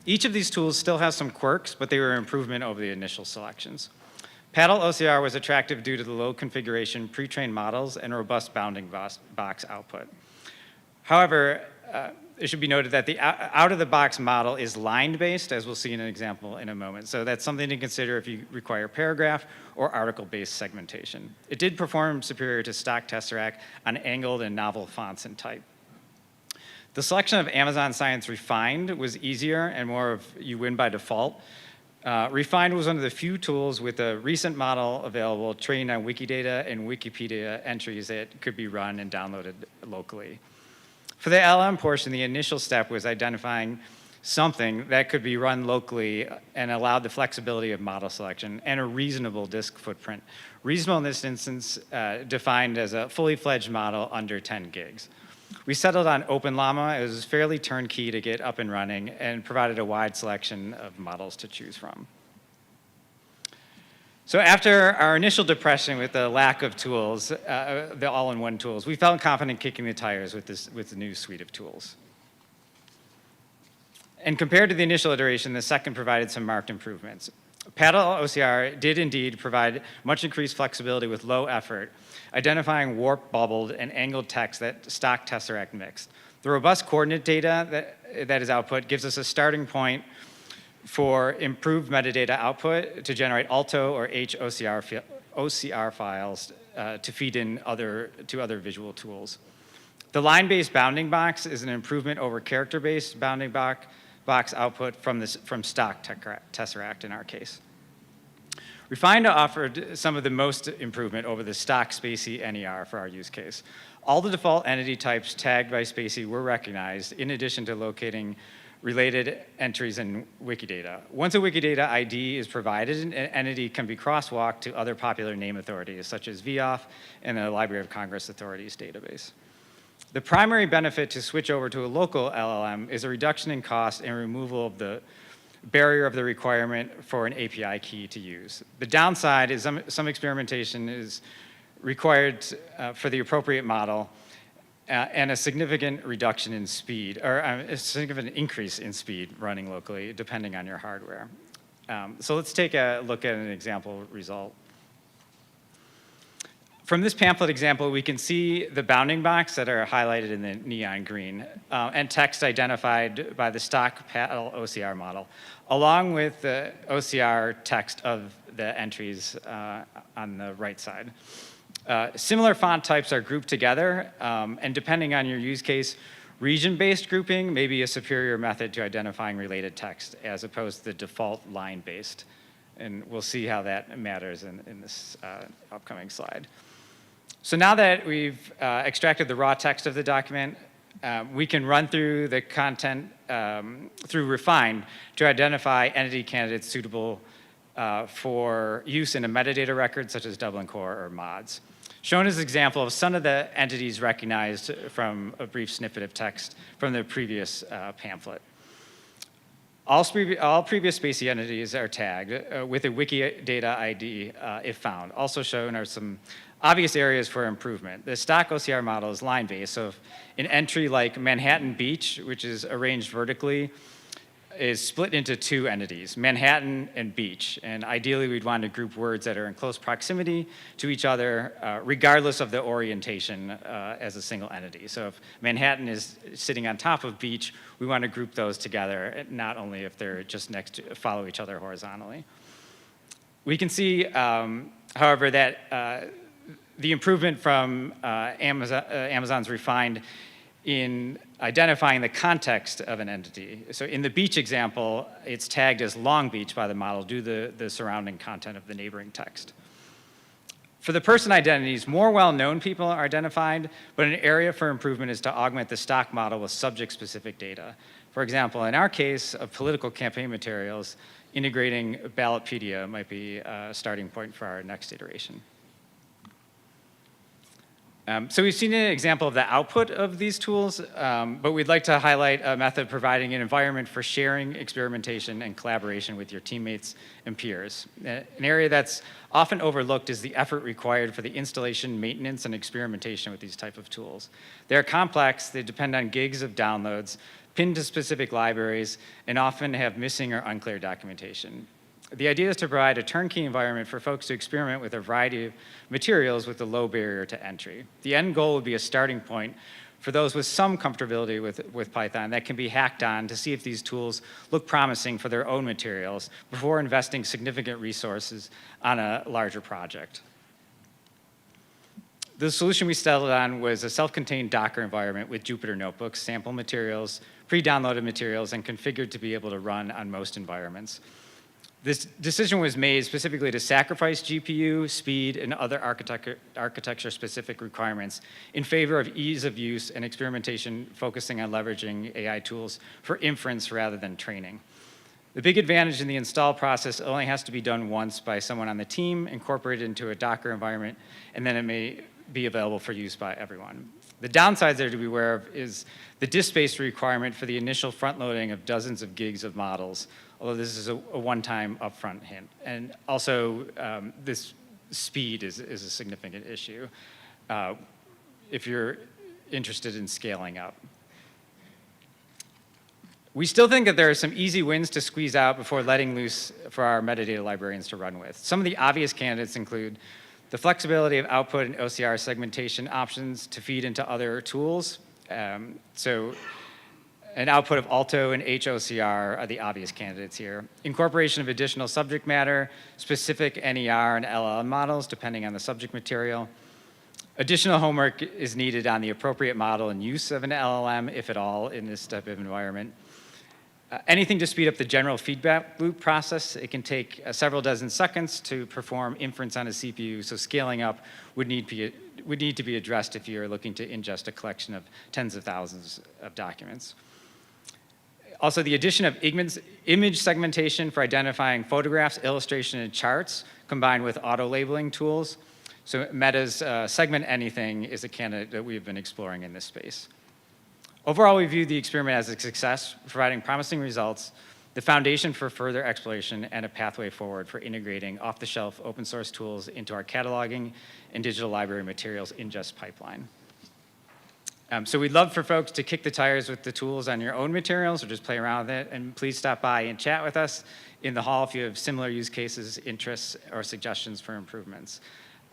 Each of these tools still has some quirks, but they were an improvement over the initial selections. Paddle OCR was attractive due to the low configuration, pre-trained models, and robust bounding box output. However, it should be noted that the out-of-the-box model is line-based, as we'll see in an example in a moment. So that's something to consider if you require paragraph or article-based segmentation. It did perform superior to stock Tesseract on angled and novel fonts and type. The selection of Amazon Science Refined was easier and more of you win by default. Refined was one of the few tools with a recent model available trained on Wikidata and Wikipedia entries that could be run and downloaded locally. For the LLM portion, the initial step was identifying something that could be run locally and allowed the flexibility of model selection and a reasonable disk footprint. Reasonable in this instance defined as a fully fledged model under 10 gigs. We settled on OpenLlama. It was fairly turnkey to get up and running and provided a wide selection of models to choose from. So after our initial depression with the lack of tools, the all-in-one tools, we felt confident kicking the tires with the new suite of tools. And compared to the initial iteration, the second provided some marked improvements. Paddle OCR did indeed provide much increased flexibility with low effort, identifying warped, bubbled, and angled text that stock Tesseract mixed. The robust coordinate data that is output gives us a starting point for improved metadata output to generate Alto or OCR files to feed in to other visual tools. The line-based bounding box is an improvement over character-based bounding box output from stock Tesseract in our case. Refined offered some of the most improvement over the stock Spacey NER for our use case. All the default entity types tagged by Spacey were recognized in addition to locating related entries in Wikidata. Once a Wikidata ID is provided, an entity can be crosswalked to other popular name authorities, such as VOF and the Library of Congress Authorities database. The primary benefit to switch over to a local LLM is a reduction in cost and removal of the barrier of the requirement for an API key to use. The downside is some experimentation is required for the appropriate model, and a significant reduction in speed, or a significant increase in speed running locally, depending on your hardware. So let's take a look at an example result. From this pamphlet example, we can see the bounding box that are highlighted in the neon green, and text identified by the stock Paddle OCR model, along with the OCR text of the entries on the right side. Similar font types are grouped together, and depending on your use case, region-based grouping may be a superior method to identifying related text as opposed to the default line-based. And we'll see how that matters in this upcoming slide. So now that we've extracted the raw text of the document, we can run through the content through Refine to identify entity candidates suitable for use in a metadata record such as Dublin Core or mods. Shown as an example of some of the entities recognized from a brief snippet of text from the previous pamphlet. All previous spacey entities are tagged with a Wikidata ID if found. Also shown are some obvious areas for improvement. The stock OCR model is line-based, so if an entry like Manhattan Beach, which is arranged vertically, is split into two entities, Manhattan and Beach. And ideally, we'd want to group words that are in close proximity to each other, regardless of the orientation as a single entity. So if Manhattan is sitting on top of Beach, we want to group those together, not only if they're just next to follow each other horizontally. We can see, however, that the improvement from Amazon's refined in identifying the context of an entity. So in the beach example, it's tagged as Long Beach by the model due to the surrounding content of the neighboring text. For the person identities, more well-known people are identified, but an area for improvement is to augment the stock model with subject-specific data. For example, in our case of political campaign materials, integrating Ballotpedia might be a starting point for our next iteration. So we've seen an example of the output of these tools, but we'd like to highlight a method providing an environment for sharing, experimentation, and collaboration with your teammates and peers. An area that's often overlooked is the effort required for the installation, maintenance, and experimentation with these type of tools. They're complex, they depend on gigs of downloads, pinned to specific libraries, and often have missing or unclear documentation. The idea is to provide a turnkey environment for folks to experiment with a variety of materials with a low barrier to entry. The end goal would be a starting point for those with some comfortability with Python that can be hacked on to see if these tools look promising for their own materials before investing significant resources on a larger project. The solution we settled on was a self-contained Docker environment with Jupyter notebooks, sample materials, pre-downloaded materials, and configured to be able to run on most environments. This decision was made specifically to sacrifice GPU, speed, and other architecture-specific requirements in favor of ease of use and experimentation, focusing on leveraging AI tools for inference rather than training. The big advantage in the install process only has to be done once by someone on the team, incorporated into a Docker environment, and then it may be available for use by everyone. The downsides there to be aware of is the disk space requirement for the initial front loading of dozens of gigs of models, although this is a one-time upfront hint. And also, this speed is a significant issue if you're interested in scaling up. We still think that there are some easy wins to squeeze out before letting loose for our metadata librarians to run with. Some of the obvious candidates include the flexibility of output and OCR segmentation options to feed into other tools. So an output of Alto and HOCR are the obvious candidates here. Incorporation of additional subject matter, specific NER and LLM models, depending on the subject material. Additional homework is needed on the appropriate model and use of an LLM, if at all, in this type of environment. Anything to speed up the general feedback loop process. It can take several dozen seconds to perform inference on a CPU, so scaling up would need to be addressed if you're looking to ingest a collection of tens of thousands of documents. Also, the addition of image segmentation for identifying photographs, illustration, and charts, combined with auto-labeling tools. So Meta's Segment Anything is a candidate that we've been exploring in this space. Overall, we view the experiment as a success, providing promising results, the foundation for further exploration, and a pathway forward for integrating off-the-shelf open source tools into our cataloging and digital library materials ingest pipeline. So we'd love for folks to kick the tires with the tools on your own materials or just play around with it. And please stop by and chat with us in the hall if you have similar use cases, interests, or suggestions for improvements.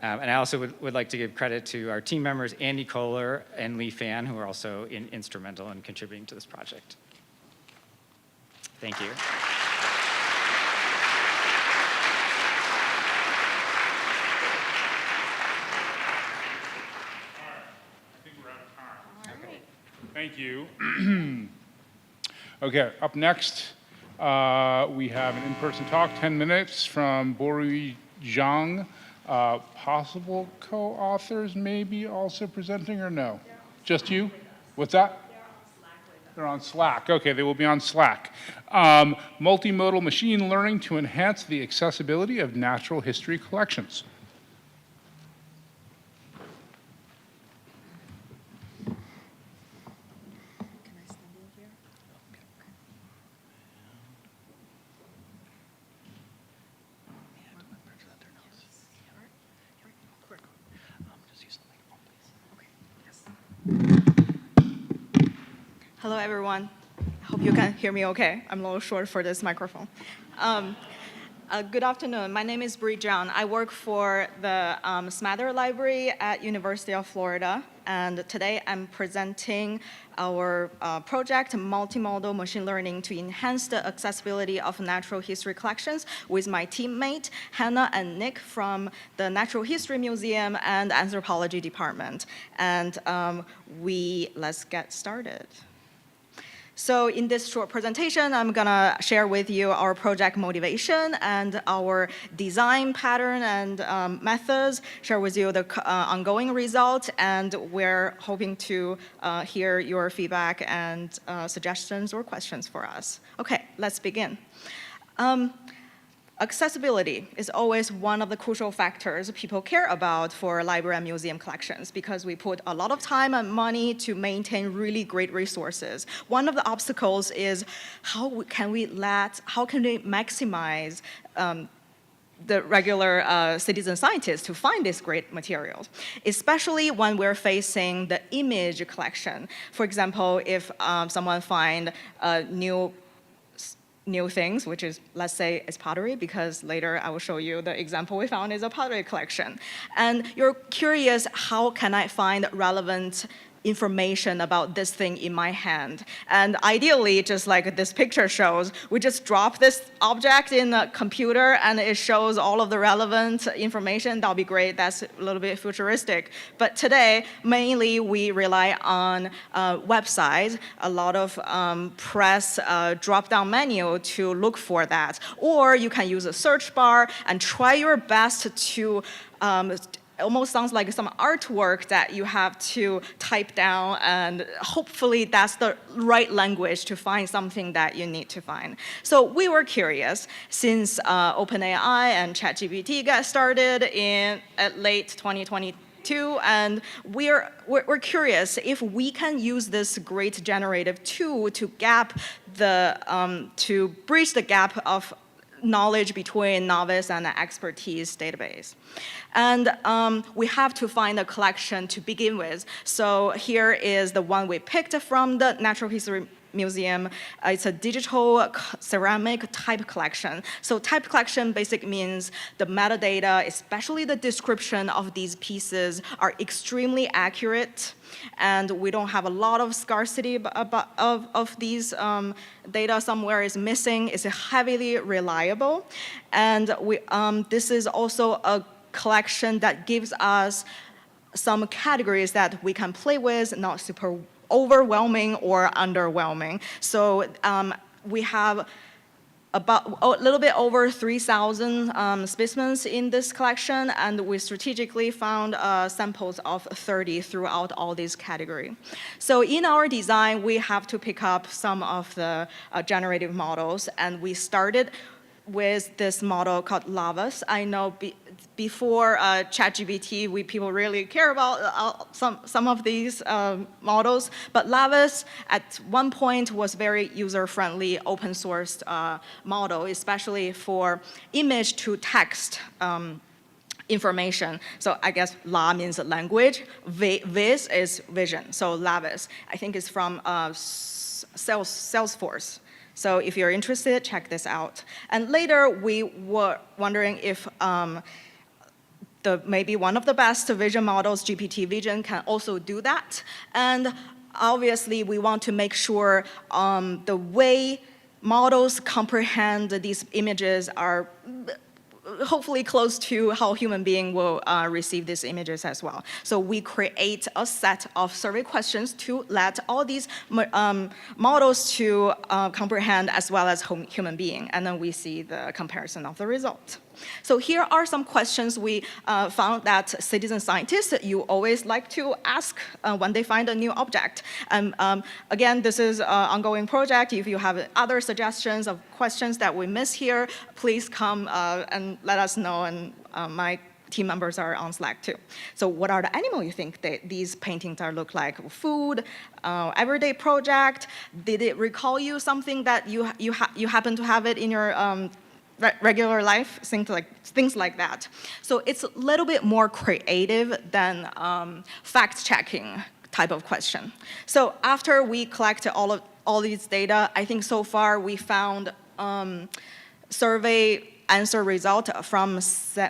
And I also would like to give credit to our team members, Andy Kohler and Phan, who are also instrumental in contributing to this project. Thank you. Thank you. Okay, up next, we have an in-person talk, 10 minutes from Borui Zhang Possible co-authors maybe also presenting or no? Just you? What's that? They're on Slack. Okay, they will be on Slack. Multi-modal machine learning to enhance the accessibility of natural history collections. Hello, everyone. I hope you can hear me okay. I'm a little short for this microphone. Good afternoon. My name is Borui. I work for the Smather Library at University of Florida, and today I'm presenting our project, Multi-Modal Machine Learning to enhance the accessibility of natural history collections with my teammate, Henna and Nick from the Natural History Museum and Anthropology Department. And let's get started. So in this short presentation, I'm gonna share with you our project motivation and our design pattern and methods, share with you the ongoing results, and we're hoping to hear your feedback and suggestions or questions for us. Okay, let's begin. Accessibility is always one of the crucial factors people care about for library and museum collections because we put a lot of time and money to maintain really great resources. One of the obstacles is how can we maximize the regular citizen scientists to find these great materials, especially when we're facing the image collection. For example, if someone finds a new things, which is, let's say, it's pottery, because later I will show you the example we found is a pottery collection. And you're curious, how can I find relevant information about this thing in my hand? And ideally, just like this picture shows, we just drop this object in the computer and it shows all of the relevant information. That'll be great. That's a little bit futuristic. But today, mainly we rely on websites, a lot of press drop-down menu to look for that. Or you can use a search bar and try your best to almost sounds like some artwork that you have to type down, and hopefully that's the right language to find something that you need to find. So we were curious, since OpenAI and ChatGPT got started in late 2022, and we're curious if we can use this great generative tool to to bridge the gap of knowledge between novice and expertise database. And we have to find a collection to begin with. So here is the one we picked from the Natural History Museum. It's a digital ceramic type collection. So type collection basically means the metadata, especially the description of these pieces, are extremely accurate, and we don't have a lot of scarcity of these data. Somewhere is missing. It's heavily reliable, and this is also a collection that gives us some categories that we can play with, not super overwhelming or underwhelming. So we have about a little bit over 3,000 specimens in this collection, and we strategically found samples of 30 throughout all these categories. So in our design, we have to pick up some of the generative models, and we started with this model called Lavas. I know before ChatGPT, people really care about some of these models, but Lavas at one point was very user-friendly, open-sourced model, especially for image to text information. So I guess La means language, Viz is vision, so Lavas. I think it's from Salesforce. So if you're interested, check this out. And later, we were wondering if maybe one of the best vision models, GPT Vision, can also do that. And obviously, we want to make sure the way models comprehend these images are hopefully close to how human being will receive these images as well. So we create a set of survey questions to let all these models to comprehend as well as human being, and then we see the comparison of the result. So here are some questions we found that citizen scientists, you always like to ask when they find a new object. Again, this is an ongoing project. If you have other suggestions of questions that we miss here, please come and let us know, and my team members are on Slack too. So what are the animals you think that these paintings are look like? Food, everyday project? Did it recall you something that you happen to have it in your regular life? Things like that. So it's a little bit more creative than fact-checking type of question. So after we collected all these data, I think so far we found survey answer result from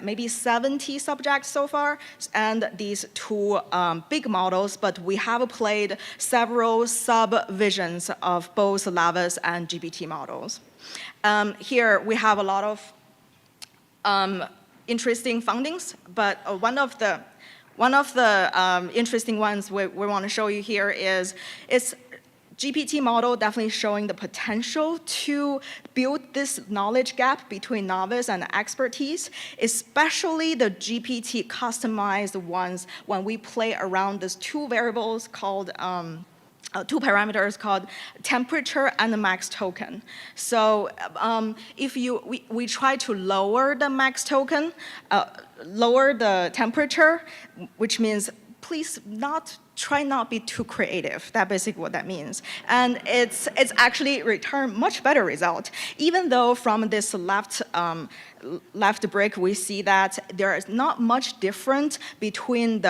maybe 70 subjects so far, and these two big models, but we have played several sub-visions of both Lavas and GPT models. Here we have a lot of interesting findings, but one of the interesting ones we want to show you here is it's GPT model definitely showing the potential to build this knowledge gap between novice and expertise, especially the GPT customized ones when we play around these two variables called two parameters called temperature and the max token. So if we try to lower the max token, lower the temperature, which means please try not be too creative. That's basically what that means. And it's actually returned much better result. Even though from this left brick, we see that there is not much difference between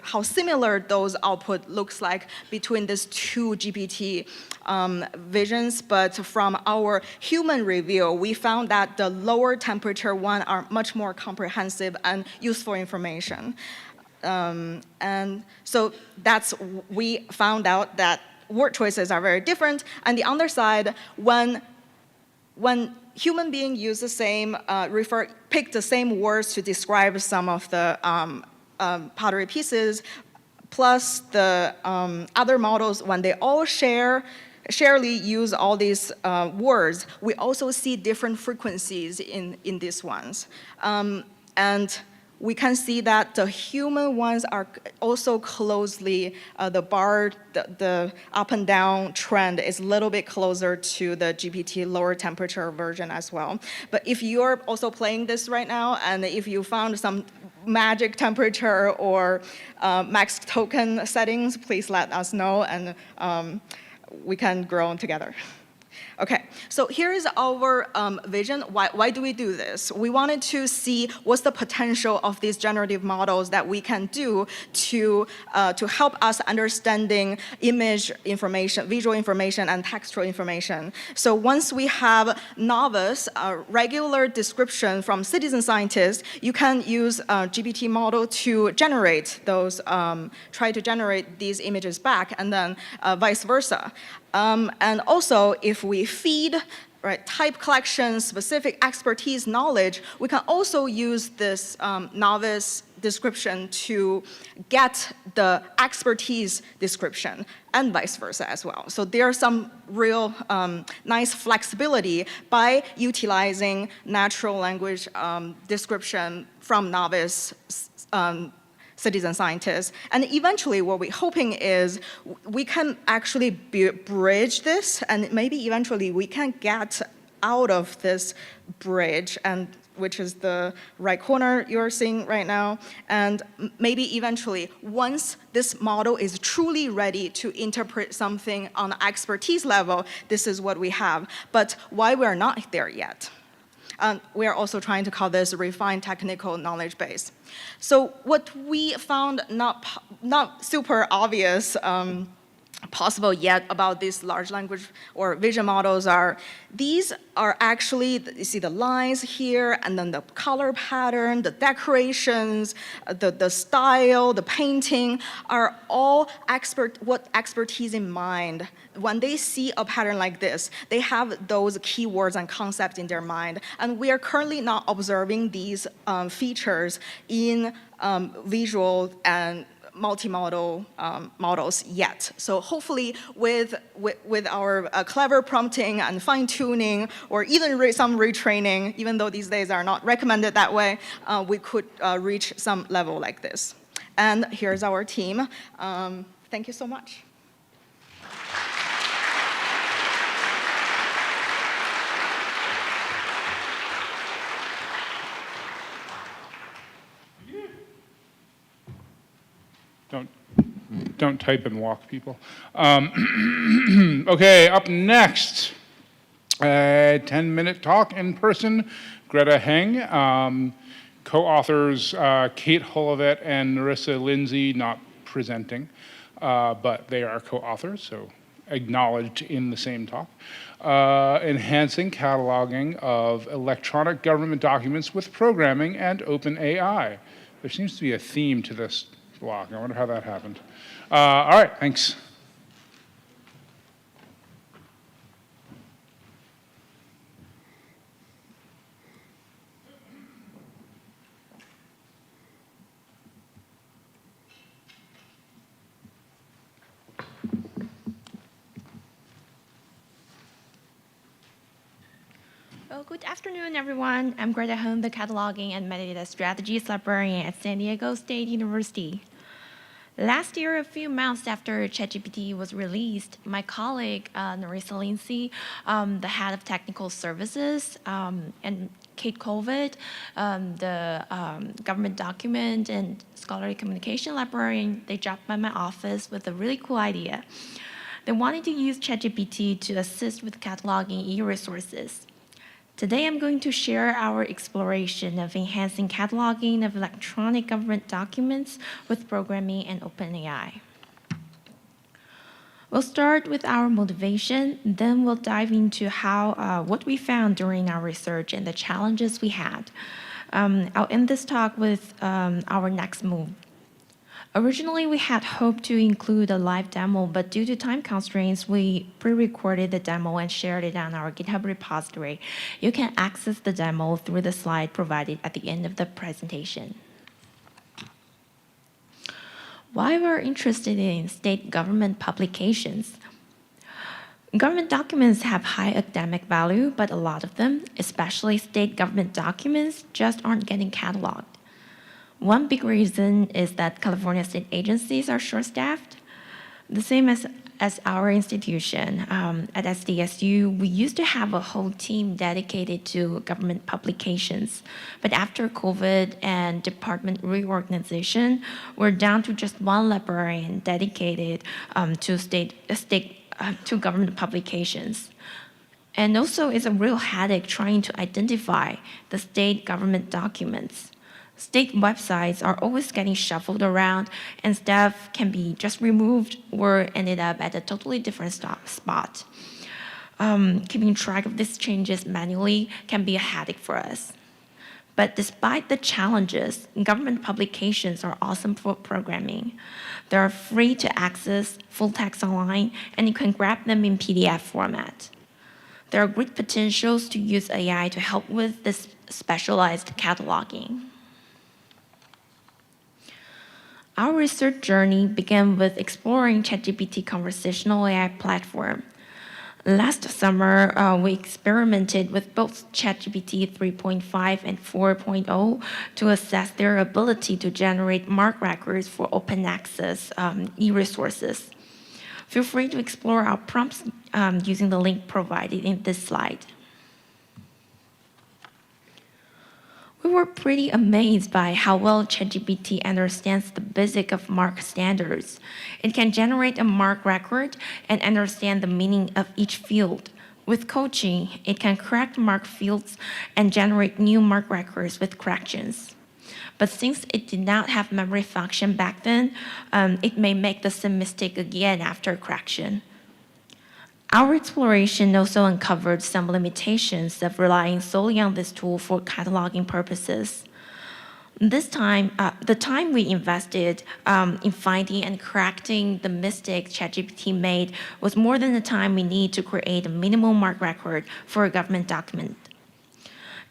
how similar those output looks like between these two GPT visions. But from our human review, we found that the lower temperature one are much more comprehensive and useful information. And so we found out that word choices are very different. And the other side, when human beings use the same, pick the same words to describe some of the pottery pieces, plus the other models, when they all sharely use all these words, we also see different frequencies in these ones. And we can see that the human ones are also closely, the bar, the up and down trend is a little bit closer to the GPT lower temperature version as well. But if you're also playing this right now, and if you found some magic temperature or max token settings, please let us know, and we can grow together. Okay, so here is our vision. Why do we do this? We wanted to see what's the potential of these generative models that we can do to help us understanding image information, visual information, and textual information. So once we have novice, regular description from citizen scientists, you can use GPT model to generate those, try to generate these images back, and then vice versa. And also, if we feed type collection, specific expertise knowledge, we can also use this novice description to get the expertise description, and vice versa as well. So there's some real nice flexibility by utilizing natural language description from novice citizen scientists. And eventually what we're hoping is we can actually bridge this, and maybe eventually we can get out of this bridge, and which is the right corner you're seeing right now. And maybe eventually, once this model is truly ready to interpret something on the expertise level, this is what we have. But why we're not there yet? We are also trying to call this a refined technical knowledge base. So what we found not super obvious possible yet about these large language or vision models are, these are actually, you see the lines here, and then the color pattern, the decorations, the style, the painting are all what expertise in mind. When they see a pattern like this, they have those keywords and concepts in their mind. And we are currently not observing these features in visual and multimodal models yet. So hopefully with our clever prompting and fine tuning, or even some retraining, even though these days are not recommended that way, we could reach some level like this. And here's our team. Thank you so much. Don't type and walk, people. Okay, up next, 10-minute talk in person. Greta Heng, co-authors Kate Holovet and Narissa Lindsay, not presenting, but they are co-authors, so acknowledged in the same talk. Enhancing cataloging of electronic government documents with programming and open AI. There seems to be a theme to this block. I wonder how that happened. All right, thanks. Well, good afternoon, everyone. I'm Greta Heng, the Cataloging and Metadata Strategies Librarian at San Diego State University. Last year, a few months after ChatGPT was released, my colleague, Narissa Lindsay, the head of technical services, and Kate Holovet, the government document and scholarly communication librarian, they dropped by my office with a really cool idea. They wanted to use ChatGPT to assist with cataloging e-resources. Today, I'm going to share our exploration of enhancing cataloging of electronic government documents with programming and OpenAI. We'll start with our motivation, then we'll dive into what we found during our research and the challenges we had. I'll end this talk with our next move. Originally, we had hoped to include a live demo, but due to time constraints, we pre-recorded the demo and shared it on our GitHub repository. You can access the demo through the slide provided at the end of the presentation. Why we're interested in state government publications? Government documents have high academic value, but a lot of them, especially state government documents, just aren't getting cataloged. One big reason is that California state agencies are short-staffed, the same as our institution. At SDSU, we used to have a whole team dedicated to government publications, but after COVID and department reorganization, we're down to just one librarian dedicated to government publications. And also, it's a real headache trying to identify the state government documents. State websites are always getting shuffled around, and staff can be just removed or ended up at a totally different spot. Keeping track of these changes manually can be a headache for us. But despite the challenges, government publications are awesome for programming. They are free to access, full text online, and you can grab them in PDF format. There are great potentials to use AI to help with this specialized cataloging. Our research journey began with exploring ChatGPT conversational AI platform. Last summer, we experimented with both ChatGPT 3.5 and 4.0 to assess their ability to generate MARC records for open access e-resources. Feel free to explore our prompts using the link provided in this slide. We were pretty amazed by how well ChatGPT understands the basic of MARC standards. It can generate a MARC record and understand the meaning of each field. With coaching, it can correct MARC fields and generate new MARC records with corrections. But since it did not have memory function back then, it may make the same mistake again after correction. Our exploration also uncovered some limitations of relying solely on this tool for cataloging purposes. This time, the time we invested in finding and correcting the mistake ChatGPT made was more than the time we need to create a minimal MARC record for a government document.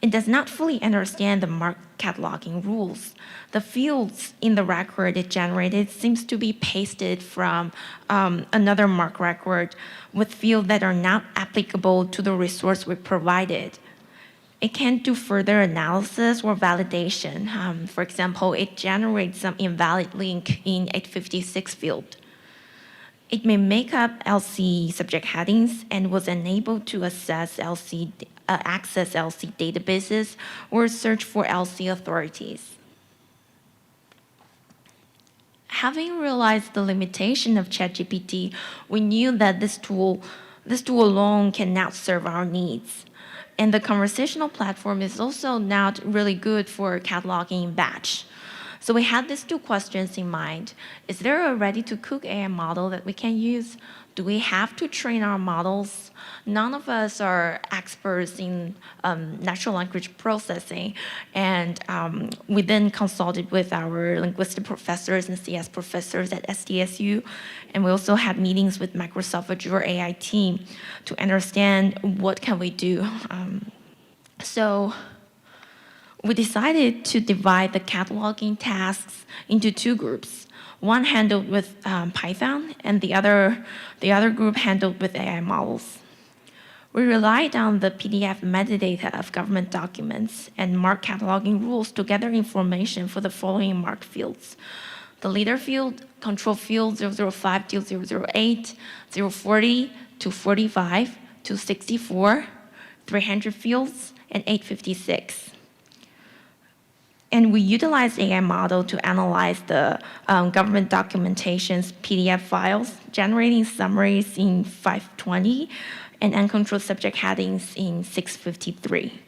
It does not fully understand the mark cataloging rules. The fields in the record it generated seems to be pasted from another mark record with fields that are not applicable to the resource we provided. It can't do further analysis or validation. For example, it generates some invalid link in 856 field. It may make up LC subject headings and was unable to access LC databases or search for LC authorities. Having realized the limitation of ChatGPT, we knew that this tool alone cannot serve our needs. And the conversational platform is also not really good for cataloging in batch. So we had these two questions in mind. Is there a ready-to-cook AI model that we can use? Do we have to train our models? None of us are experts in natural language processing. And we then consulted with our linguistic professors and CS professors at SDSU. And we also had meetings with Microsoft Azure AI team to understand what can we do. So we decided to divide the cataloging tasks into two groups. One handled with Python, and the other group handled with AI models. We relied on the PDF metadata of government documents and mark cataloging rules to gather information for the following marked fields: the leader field, control field 005 to 008, 040 to 45 to 64, 300 fields, and 856. And we utilized AI model to analyze the government documentation's PDF files, generating summaries in 520 and uncontrolled subject headings in 653.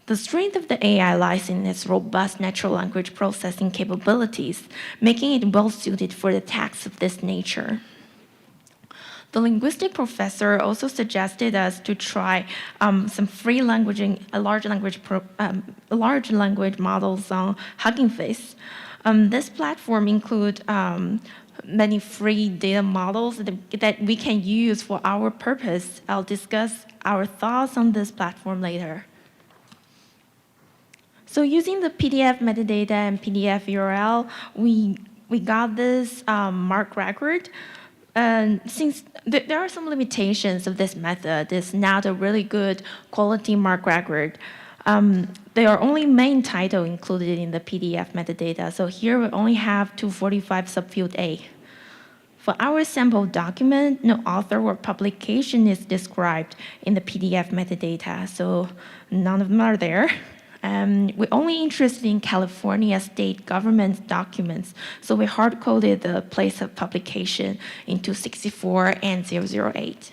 The strength of the AI lies in its robust natural language processing capabilities, making it well-suited for the tasks of this nature. The linguistic professor also suggested us to try some free large language models on Hugging Face. This platform includes many free data models that we can use for our purpose. I'll discuss our thoughts on this platform later. So using the PDF metadata and PDF URL, we got this mark record. And since there are some limitations of this method, it's not a really good quality mark record. There are only main title included in the PDF metadata. So here we only have 245 subfield A. For our sample document, no author or publication is described in the PDF metadata, so none of them are there. We're only interested in California state government documents, so we hard-coded the place of publication into 64 and 008.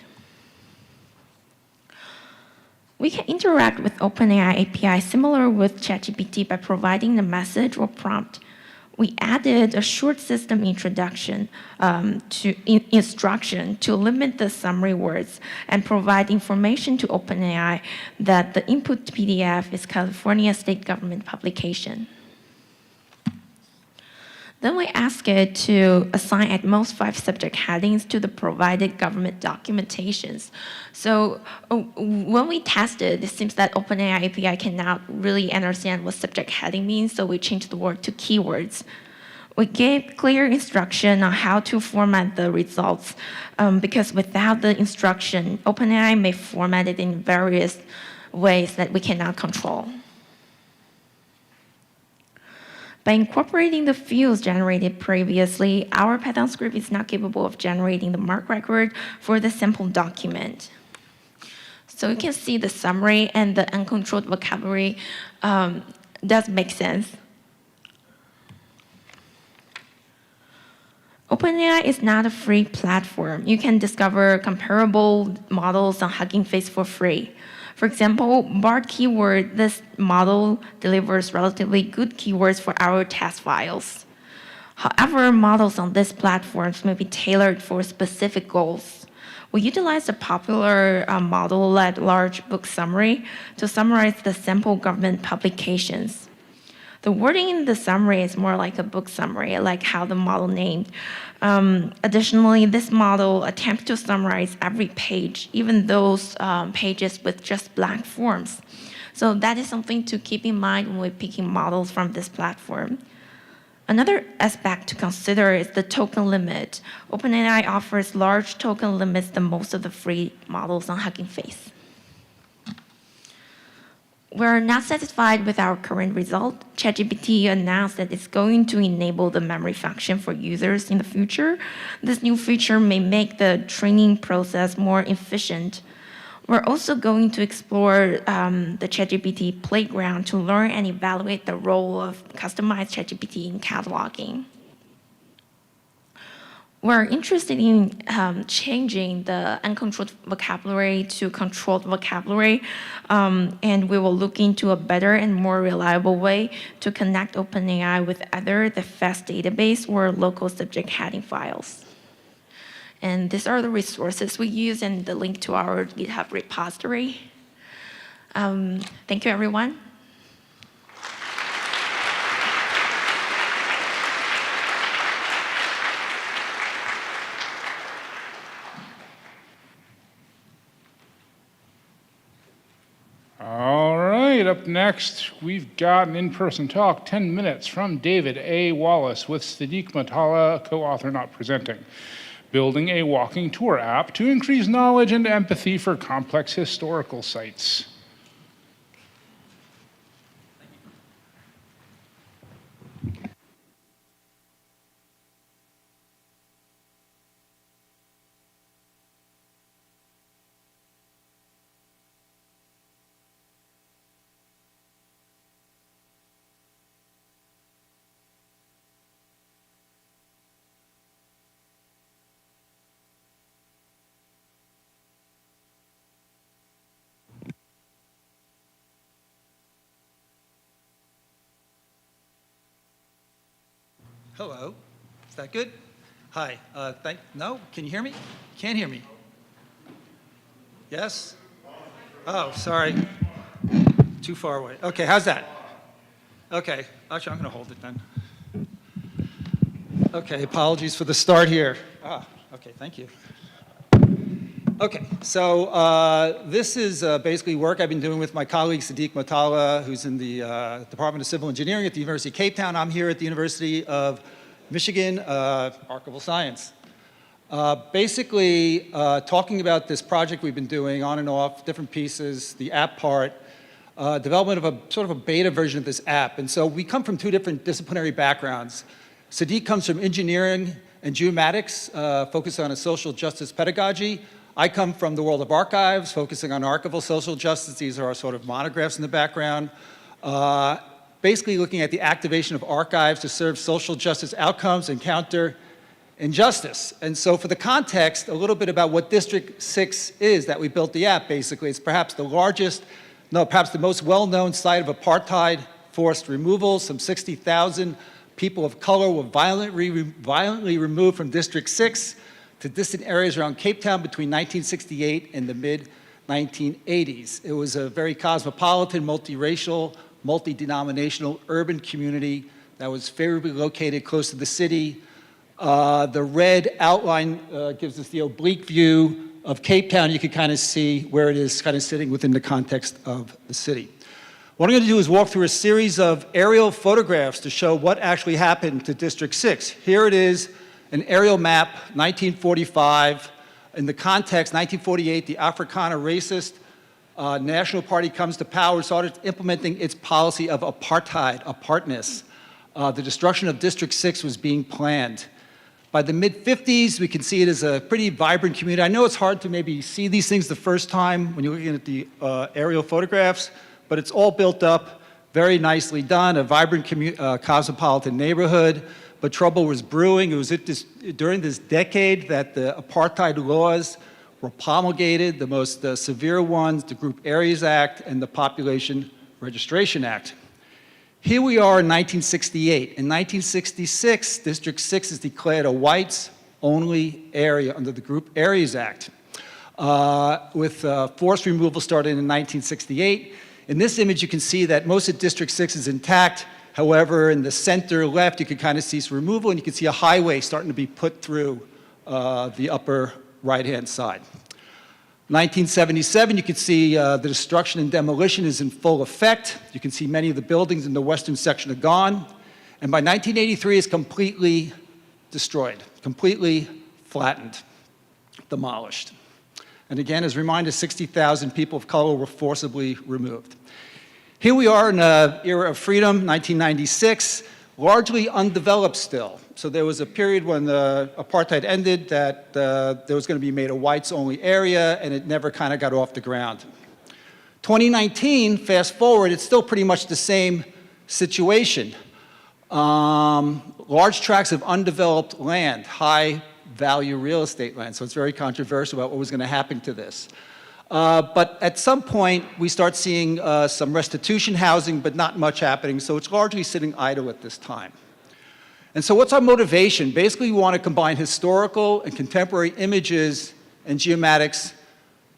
We can interact with OpenAI API similar with ChatGPT by providing a message or prompt. We added a short system introduction instruction to limit the summary words and provide information to OpenAI that the input PDF is California state government publication. Then we ask it to assign at most 5 subject headings to the provided government documentations. So when we tested, it seems that OpenAI API cannot really understand what subject heading means, so we changed the word to keywords. We gave clear instruction on how to format the results, because without the instruction, OpenAI may format it in various ways that we cannot control. By incorporating the fields generated previously, our Python script is now capable of generating the mark record for the sample document. So you can see the summary and the uncontrolled vocabulary does make sense. OpenAI is not a free platform. You can discover comparable models on Hugging Face for free. For example, BART keyword, this model delivers relatively good keywords for our test files. However, models on these platforms may be tailored for specific goals. We utilize a popular model-led large book summary to summarize the sample government publications. The wording in the summary is more like a book summary, like how the model named. Additionally, this model attempts to summarize every page, even those pages with just blank forms. So that is something to keep in mind when we're picking models from this platform. Another aspect to consider is the token limit. OpenAI offers large token limits than most of the free models on Hugging Face. We're not satisfied with our current result. ChatGPT announced that it's going to enable the memory function for users in the future. This new feature may make the training process more efficient. We're also going to explore the ChatGPT playground to learn and evaluate the role of customized ChatGPT in cataloging. We're interested in changing the uncontrolled vocabulary to controlled vocabulary, and we will look into a better and more reliable way to connect OpenAI with either the FAST database or local subject heading files. And these are the resources we use and the link to our GitHub repository. Thank you, everyone. All right, up next, we've got an in-person talk, 10 minutes from David A. Wallace with Sadiq Matala, co-author not presenting. Building a walking tour app to increase knowledge and empathy for complex historical sites. Hello, is that good? Hi, no, can you hear me? Can't hear me. Yes? Oh, sorry, too far away. Okay, how's that? Okay, actually I'm gonna hold it then. Okay, apologies for the start here. Okay, thank you. Okay, so this is basically work I've been doing with my colleague Sadiq Matala, who's in the Department of Civil Engineering at the University of Cape Town. I'm here at the University of Michigan, Archival Science. Basically, talking about this project we've been doing on and off, different pieces, the app part, development of a sort of a beta version of this app. And so we come from two different disciplinary backgrounds. Sadiq comes from engineering and geomatics, focused on a social justice pedagogy. I come from the world of archives, focusing on archival social justice. These are our sort of monographs in the background. Basically looking at the activation of archives to serve social justice outcomes and counter injustice. And so for the context, a little bit about what District 6 is that we built the app, basically. It's perhaps the largest, no, perhaps the most well-known site of apartheid forced removal. Some 60,000 people of color were violently removed from District 6 to distant areas around Cape Town between 1968 and the mid-1980s. It was a very cosmopolitan, multiracial, multi-denominational urban community that was favorably located close to the city. The red outline gives us the oblique view of Cape Town. You can kind of see where it is kind of sitting within the context of the city. What I'm going to do is walk through a series of aerial photographs to show what actually happened to District 6. Here it is, an aerial map, 1945. In the context, 1948, the Afrikaner racist National Party comes to power, started implementing its policy of apartheid, apartness. The destruction of District 6 was being planned. By the mid-50s, we can see it as a pretty vibrant community. I know it's hard to maybe see these things the first time when you're looking at the aerial photographs, but it's all built up, very nicely done, a vibrant cosmopolitan neighborhood. But trouble was brewing. It was during this decade that the apartheid laws were promulgated, the most severe ones, the Group Areas Act and the Population Registration Act. Here we are in 1968. In 1966, District 6 is declared a whites-only area under the Group Areas Act, with forced removal started in 1968. In this image, you can see that most of District 6 is intact. However, in the center left, you can kind of see some removal, and you can see a highway starting to be put through the upper right-hand side. 1977, you can see the destruction and demolition is in full effect. You can see many of the buildings in the western section are gone. And by 1983, it's completely destroyed, completely flattened, demolished. And again, as a reminder, 60,000 people of color were forcibly removed. Here we are in an era of freedom, 1996, largely undeveloped still. So there was a period when the apartheid ended that there was going to be made a whites-only area, and it never kind of got off the ground. 2019, fast forward, it's still pretty much the same situation. Large tracts of undeveloped land, high-value real estate land, so it's very controversial about what was going to happen to this. But at some point, we start seeing some restitution housing, but not much happening, so it's largely sitting idle at this time. And so what's our motivation? Basically, we want to combine historical and contemporary images and geomatics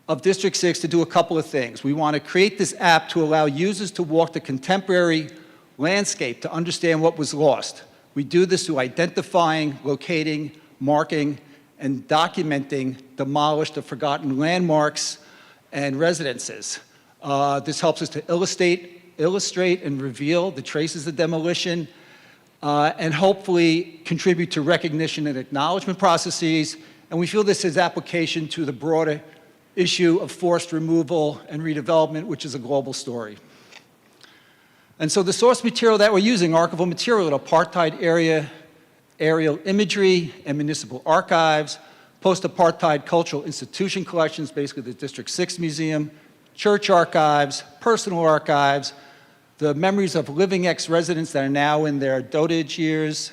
of District 6 to do a couple of things. We want to create this app to allow users to walk the contemporary landscape to understand what was lost. We do this through identifying, locating, marking, and documenting demolished or forgotten landmarks and residences. This helps us to illustrate and reveal the traces of demolition, and hopefully contribute to recognition and acknowledgement processes. And we feel this has application to the broader issue of forced removal and redevelopment, which is a global story. And so the source material that we're using, archival material, apartheid area, aerial imagery, and municipal archives, post-apartheid cultural institution collections, basically the District 6 Museum, church archives, personal archives, the memories of living ex-residents that are now in their dotage years,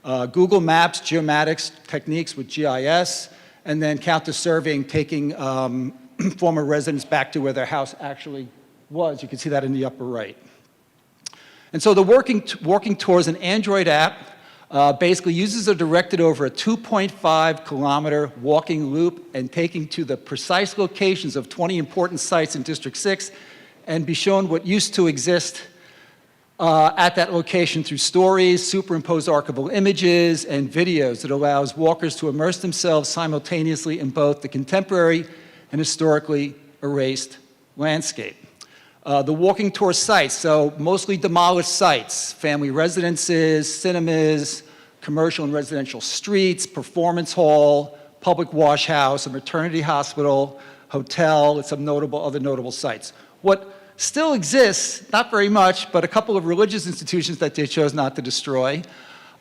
Google Maps, geomatics techniques with GIS, and then counter-surveying, taking former residents back to where their house actually was. You can see that in the upper right. And so the working towards an Android app basically users are directed over a 2.5 kilometer walking loop and taking to the precise locations of 20 important sites in District 6 and be shown what used to exist at that location through stories, superimposed archival images, and videos that allows walkers to immerse themselves simultaneously in both the contemporary and historically erased landscape. The walking tour sites, so mostly demolished sites, family residences, cinemas, commercial and residential streets, performance hall, public wash house, a maternity hospital, hotel, and some other notable sites. What still exists, not very much, but a couple of religious institutions that they chose not to destroy,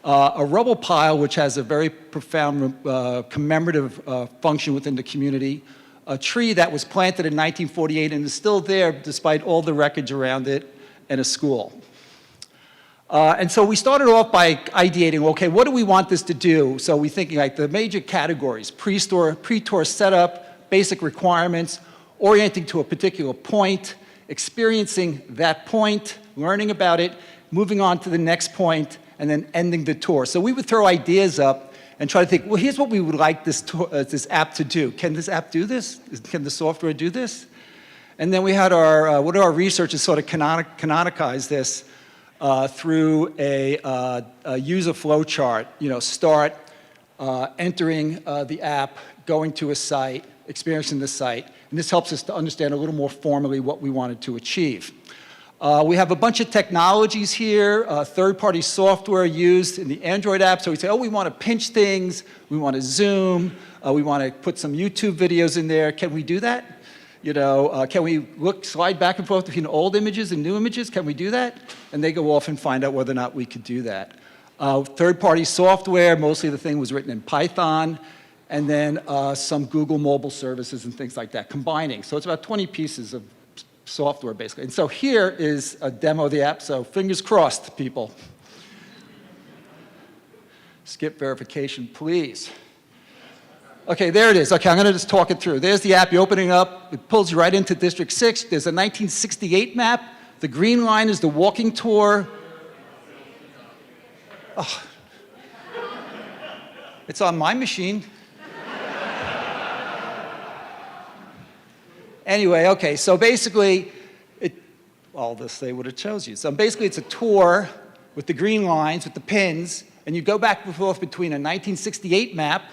a rubble pile which has a very profound commemorative function within the community, a tree that was planted in 1948 and is still there despite all the wreckage around it, and a school. And so we started off by ideating, okay, what do we want this to do? So we're thinking like the major categories, pre-tour setup, basic requirements, orienting to a particular point, experiencing that point, learning about it, moving on to the next point, and then ending the tour. So we would throw ideas up and try to think, well, here's what we would like this app to do. Can this app do this? Can the software do this? And then we had one of our researchers sort of canonicize this through a user flow chart. You know, start entering the app, going to a site, experiencing the site, and this helps us to understand a little more formally what we wanted to achieve. We have a bunch of technologies here, third-party software used in the Android app. So we say, oh, we want to pinch things, we want to zoom, we want to put some YouTube videos in there. Can we do that? You know, can we slide back and forth between old images and new images? Can we do that? And they go off and find out whether or not we could do that. Third-party software, mostly the thing was written in Python, and then some Google mobile services and things like that, combining. So it's about 20 pieces of software, basically. And so here is a demo of the app, so fingers crossed, people. Skip verification, please. Okay, there it is. Okay, I'm going to just talk it through. There's the app. You open it up. It pulls you right into District 6. There's a 1968 map. The green line is the walking tour. Oh. It's on my machine. Anyway, okay, so basically, all this they would have chose you. So basically, it's a tour with the green lines, with the pins, and you go back and forth between a 1968 map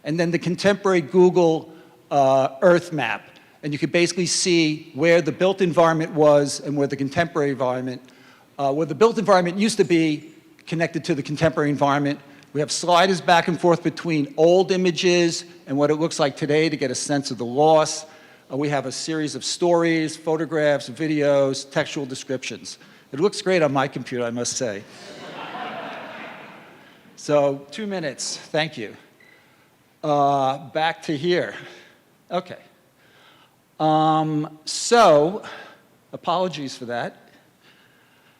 and then the contemporary Google Earth map. And you could basically see where the built environment was and where the contemporary environment, where the built environment used to be connected to the contemporary environment. We have sliders back and forth between old images and what it looks like today to get a sense of the loss. We have a series of stories, photographs, videos, textual descriptions. It looks great on my computer, I must say. So 2 minutes, thank you. Back to here. Okay. So, apologies for that.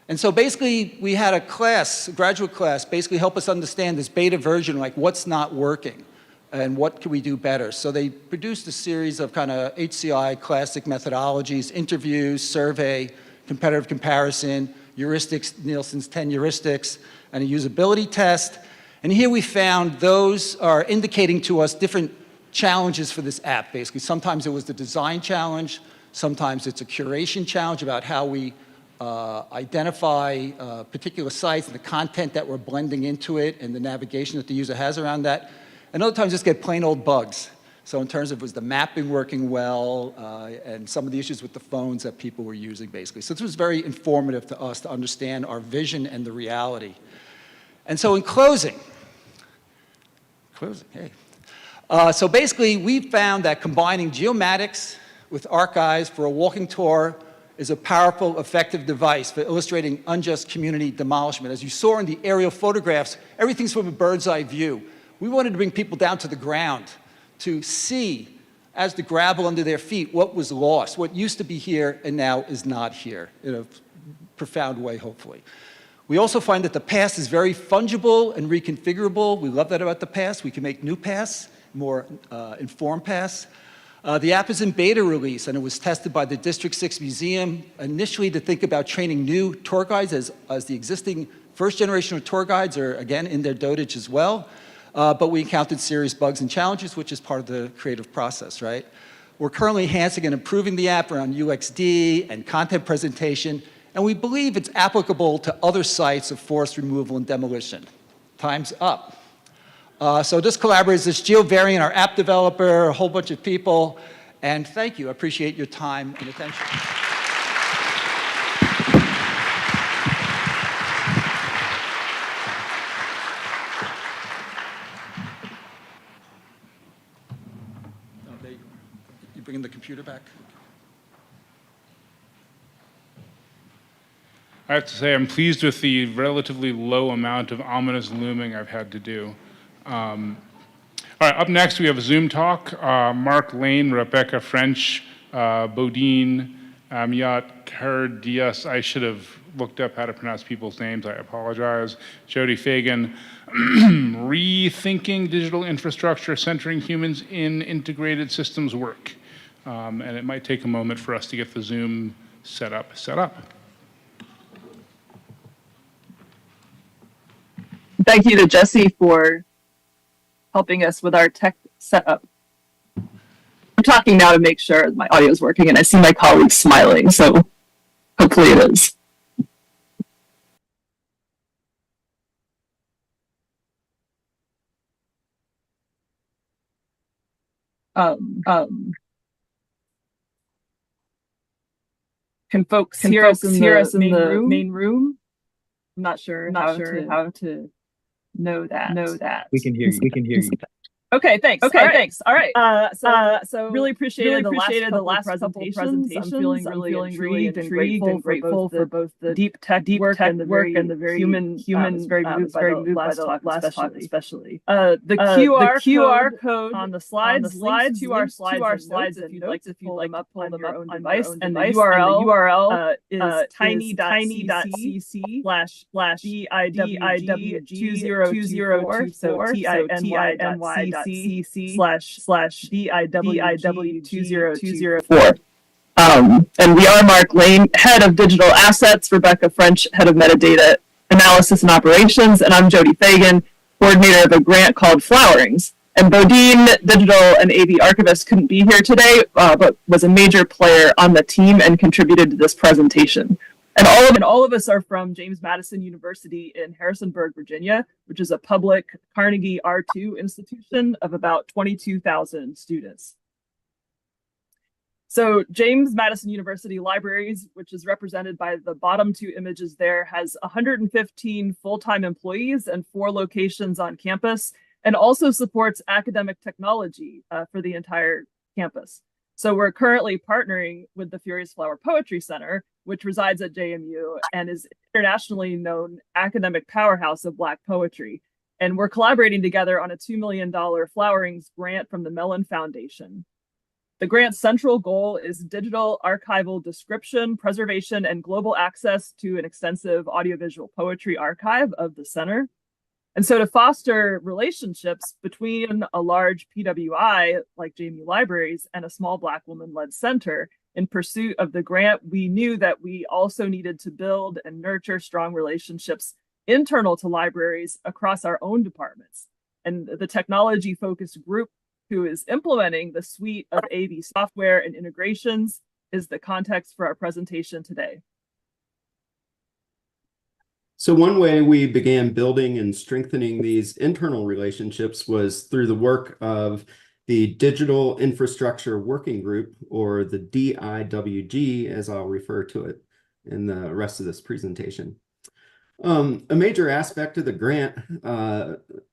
And so basically, we had a class, a graduate class, basically help us understand this beta version, like what's not working and what can we do better. So they produced a series of kind of HCI classic methodologies, interviews, survey, competitive comparison, heuristics, Nielsen's 10 heuristics, and a usability test. And here we found those are indicating to us different challenges for this app, basically. Sometimes it was the design challenge, sometimes it's a curation challenge about how we identify particular sites and the content that we're blending into it and the navigation that the user has around that. And other times just get plain old bugs. So in terms of was the mapping working well and some of the issues with the phones that people were using basically. So this was very informative to us to understand our vision and the reality. And so in closing, hey. So basically we found that combining geomatics with archives for a walking tour is a powerful, effective device for illustrating unjust community demolishment. As you saw in the aerial photographs, everything's from a bird's eye view. We wanted to bring people down to the ground to see, as the gravel under their feet, what was lost, what used to be here and now is not here, in a profound way, hopefully. We also find that the past is very fungible and reconfigurable. We love that about the past. We can make new paths, more informed paths. The app is in beta release, and it was tested by the District 6 Museum, initially to think about training new tour guides as the existing first generation of tour guides are, again, in their dotage as well. But we encountered serious bugs and challenges, which is part of the creative process, right? We're currently enhancing and improving the app around UXD and content presentation, and we believe it's applicable to other sites of forest removal and demolition. Time's up. So this collaborates with GeoVariant, our app developer, a whole bunch of people, and thank you. I appreciate your time and attention. You bringing the computer back? I have to say I'm pleased with the relatively low amount of ominous looming I've had to do. All right, up next we have a Zoom talk. Mark Lane, Rebecca French, Bodine, Amiat Kurdias. I should have looked up how to pronounce people's names. I apologize. Jody Fagan, Rethinking Digital Infrastructure, Centering Humans in Integrated Systems Work. And it might take a moment for us to get the Zoom set up. Thank you to Jesse for helping us with our tech setup. I'm talking now to make sure my audio is working, and I see my colleagues smiling, so hopefully it is. Can folks hear us in the main room? I'm not sure how to know that. We can hear you. Okay, thanks. All right. So really appreciated the last couple presentations. I'm feeling really intrigued and grateful for both the deep tech work and the very human. Very moved by the last talk, especially. The QR code on the slides to our slides if you'd like to pull them up on your own device, and the URL is tiny.cc/DIWG2024. So TINY.cc/DIW2024. And we are Mark Lane, Head of Digital Assets, Rebecca French, Head of Metadata Analysis and Operations, and I'm Jody Fagan, Coordinator of a grant called Flowerings. And Bodine, Digital and AV Archivist, couldn't be here today, but was a major player on the team and contributed to this presentation. And all of us are from James Madison University in Harrisonburg, Virginia, which is a public Carnegie R2 institution of about 22,000 students. So James Madison University Libraries, which is represented by the bottom two images there, has 115 full-time employees and 4 locations on campus, and also supports academic technology for the entire campus. So we're currently partnering with the Furious Flower Poetry Center, which resides at JMU and is internationally known academic powerhouse of Black poetry. And we're collaborating together on a $2 million Flowerings grant from the Mellon Foundation. The grant's central goal is digital archival description, preservation, and global access to an extensive audiovisual poetry archive of the center. And so to foster relationships between a large PWI like JMU Libraries and a small Black woman-led center in pursuit of the grant, we knew that we also needed to build and nurture strong relationships internal to libraries across our own departments. And the technology-focused group who is implementing the suite of AV software and integrations is the context for our presentation today. So one way we began building and strengthening these internal relationships was through the work of the Digital Infrastructure Working Group, or the DIWG, as I'll refer to it in the rest of this presentation. A major aspect of the grant,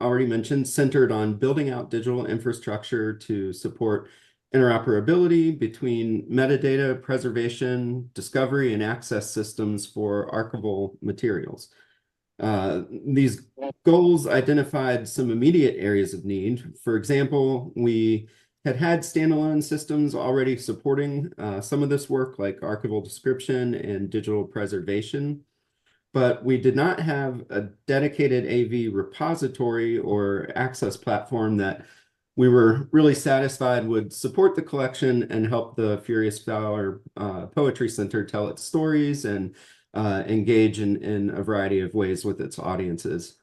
already mentioned, centered on building out digital infrastructure to support interoperability between metadata, preservation, discovery, and access systems for archival materials. These goals identified some immediate areas of need. For example, we had standalone systems already supporting some of this work, like archival description and digital preservation. But we did not have a dedicated AV repository or access platform that we were really satisfied would support the collection and help the Furious Flower Poetry Center tell its stories and engage in a variety of ways with its audiences.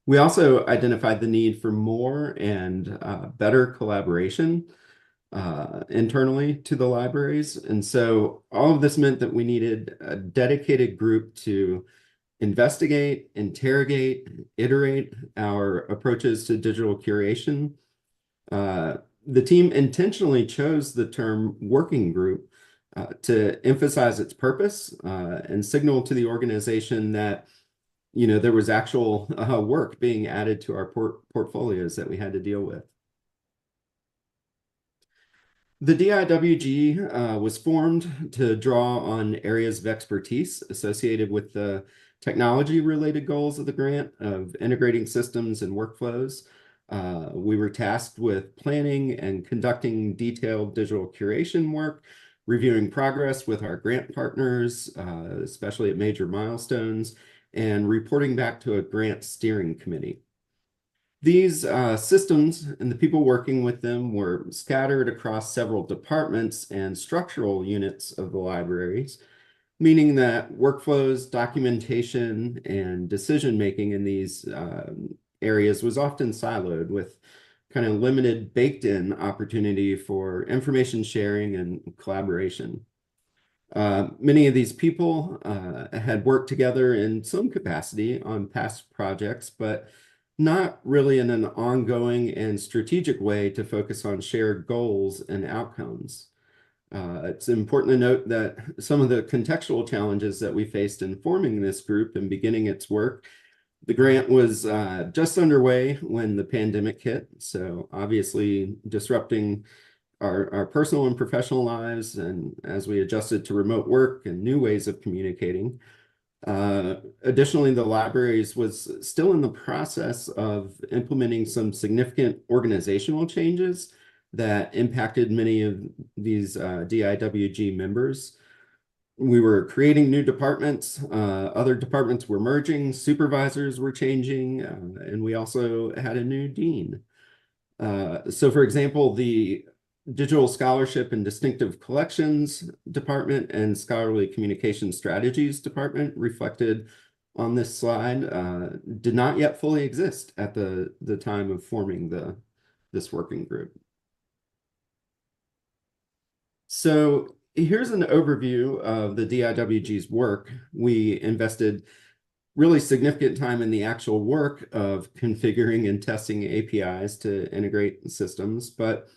We also identified the need for more and better collaboration internally to the libraries. And so all of this meant that we needed a dedicated group to investigate, interrogate, iterate our approaches to digital curation. The team intentionally chose the term working group to emphasize its purpose and signal to the organization that there was actual work being added to our portfolios that we had to deal with. The DIWG was formed to draw on areas of expertise associated with the technology-related goals of the grant of integrating systems and workflows. We were tasked with planning and conducting detailed digital curation work, reviewing progress with our grant partners, especially at major milestones, and reporting back to a grant steering committee. These systems and the people working with them were scattered across several departments and structural units of the libraries, meaning that workflows, documentation, and decision-making in these areas was often siloed with kind of limited baked-in opportunity for information sharing and collaboration. Many of these people had worked together in some capacity on past projects, but not really in an ongoing and strategic way to focus on shared goals and outcomes. It's important to note that some of the contextual challenges that we faced in forming this group and beginning its work, the grant was just underway when the pandemic hit, so obviously disrupting our personal and professional lives, and as we adjusted to remote work and new ways of communicating. Additionally, the libraries was still in the process of implementing some significant organizational changes that impacted many of these DIWG members. We were creating new departments, other departments were merging, supervisors were changing, and we also had a new dean. So for example, the Digital Scholarship and Distinctive Collections Department and Scholarly Communication Strategies Department, reflected on this slide, did not yet fully exist at the time of forming this working group. So here's an overview of the DIWG's work. We invested really significant time in the actual work of configuring and testing APIs to integrate systems, but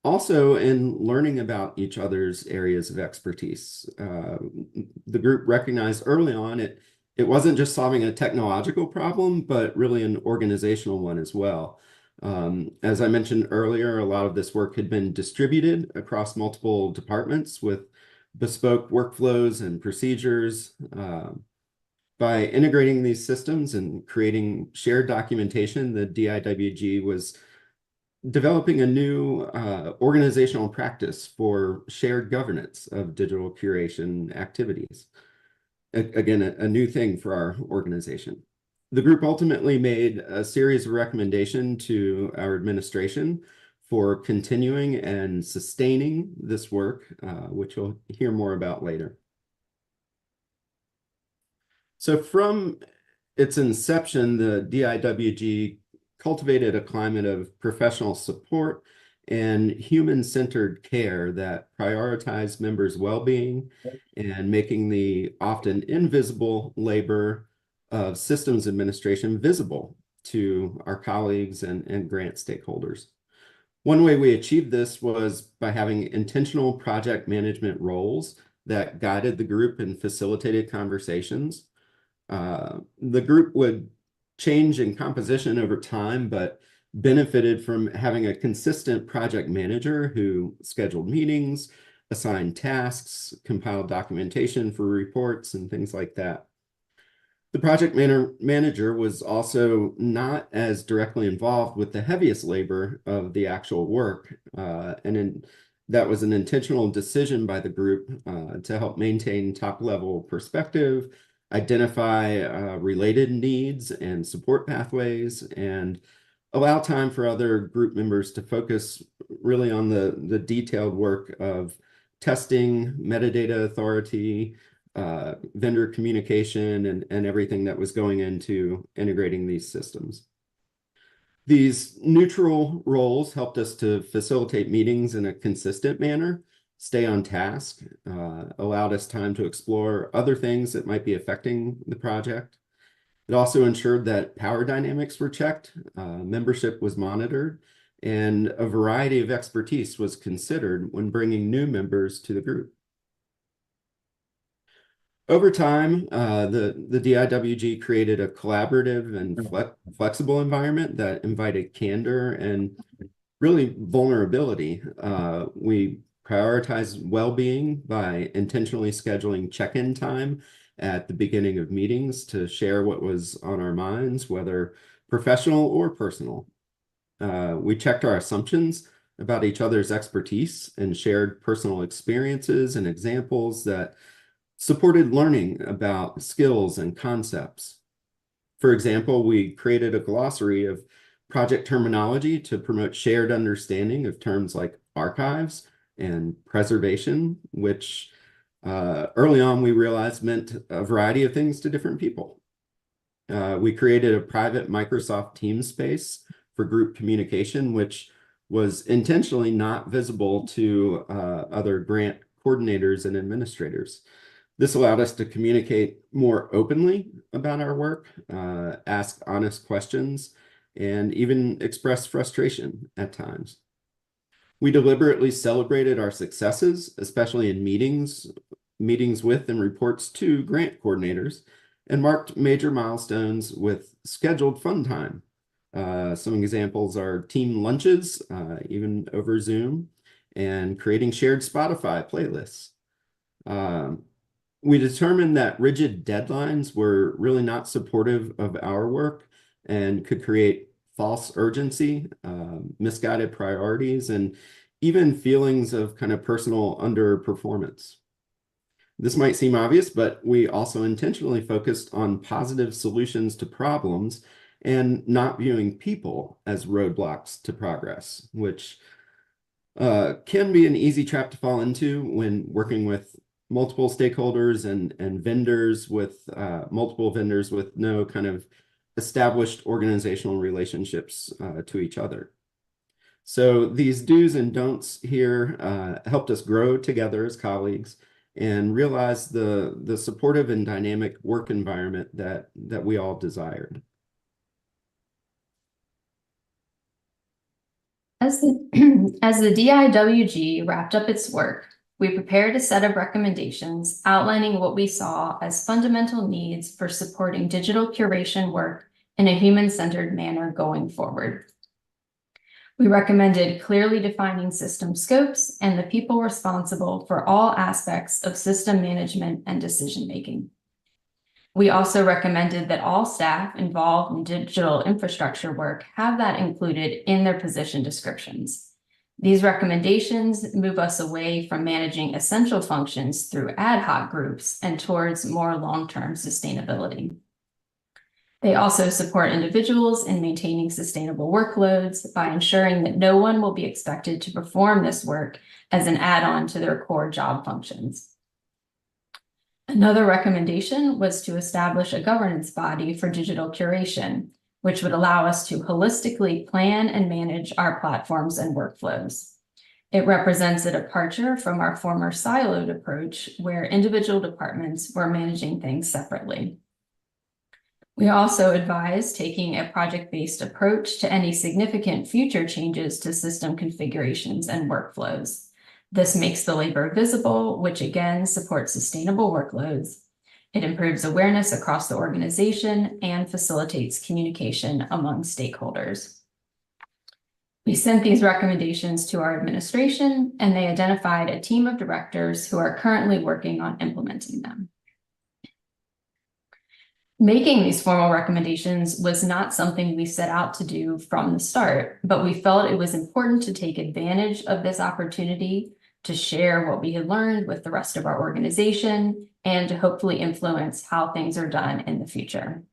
Also, in learning about each other's areas of expertise. The group recognized early on it wasn't just solving a technological problem, but really an organizational one as well. As I mentioned earlier, a lot of this work had been distributed across multiple departments with bespoke workflows and procedures. By integrating these systems and creating shared documentation, the DIWG was developing a new organizational practice for shared governance of digital curation activities. Again, a new thing for our organization. The group ultimately made a series of recommendations to our administration for continuing and sustaining this work, which we'll hear more about later. So from its inception, the DIWG cultivated a climate of professional support and human-centered care that prioritized members' well-being and making the often invisible labor of systems administration visible to our colleagues and grant stakeholders. One way we achieved this was by having intentional project management roles that guided the group and facilitated conversations. The group would change in composition over time, but benefited from having a consistent project manager who scheduled meetings, assigned tasks, compiled documentation for reports, and things like that. The project manager was also not as directly involved with the heaviest labor of the actual work, that was an intentional decision by the group to help maintain top-level perspective, identify related needs and support pathways, and allow time for other group members to focus really on the detailed work of testing, metadata authority, vendor communication, and everything that was going into integrating these systems. These neutral roles helped us to facilitate meetings in a consistent manner, stay on task, allowed us time to explore other things that might be affecting the project. It also ensured that power dynamics were checked, membership was monitored, and a variety of expertise was considered when bringing new members to the group. Over time, the DIWG created a collaborative and flexible environment that invited candor and really vulnerability. We prioritize well-being by intentionally scheduling check-in time at the beginning of meetings to share what was on our minds, whether professional or personal. We checked our assumptions about each other's expertise and shared personal experiences and examples that supported learning about skills and concepts. For example, we created a glossary of project terminology to promote shared understanding of terms like archives and preservation, which early on we realized meant a variety of things to different people. We created a private Microsoft Teams space for group communication, which was intentionally not visible to other grant coordinators and administrators. This allowed us to communicate more openly about our work, ask honest questions, and even express frustration at times. We deliberately celebrated our successes, especially in meetings with and reports to grant coordinators, and marked major milestones with scheduled fun time. Some examples are team lunches, even over Zoom, and creating shared Spotify playlists. We determined that rigid deadlines were really not supportive of our work and could create false urgency, misguided priorities, and even feelings of kind of personal underperformance. This might seem obvious, but we also intentionally focused on positive solutions to problems and not viewing people as roadblocks to progress, which can be an easy trap to fall into when working with multiple stakeholders and vendors with multiple vendors with no kind of established organizational relationships to each other. So these do's and don'ts here helped us grow together as colleagues and realize the supportive and dynamic work environment that we all desired. As the, as the DIWG wrapped up its work, we prepared a set of recommendations outlining what we saw as fundamental needs for supporting digital curation work in a human-centered manner going forward. We recommended clearly defining system scopes and the people responsible for all aspects of system management and decision-making. We also recommended that all staff involved in digital infrastructure work have that included in their position descriptions. These recommendations move us away from managing essential functions through ad hoc groups and towards more long-term sustainability. They also support individuals in maintaining sustainable workloads by ensuring that no one will be expected to perform this work as an add-on to their core job functions. Another recommendation was to establish a governance body for digital curation, which would allow us to holistically plan and manage our platforms and workflows. It represents a departure from our former siloed approach where individual departments were managing things separately. We also advise taking a project-based approach to any significant future changes to system configurations and workflows. This makes the labor visible, which again supports sustainable workloads. It improves awareness across the organization and facilitates communication among stakeholders. We sent these recommendations to our administration, and they identified a team of directors who are currently working on implementing them. Making these formal recommendations was not something we set out to do from the start, but we felt it was important to take advantage of this opportunity to share what we had learned with the rest of our organization and to hopefully influence how things are done in the future.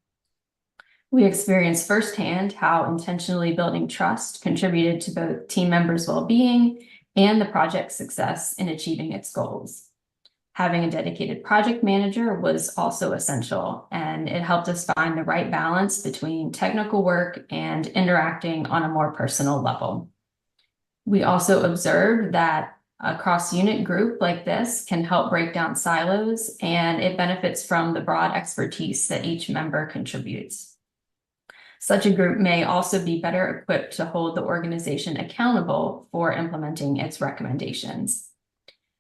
We experienced firsthand how intentionally building trust contributed to both team members' well-being and the project's success in achieving its goals. Having a dedicated project manager was also essential, and it helped us find the right balance between technical work and interacting on a more personal level. We also observed that a cross-unit group like this can help break down silos, and it benefits from the broad expertise that each member contributes. Such a group may also be better equipped to hold the organization accountable for implementing its recommendations.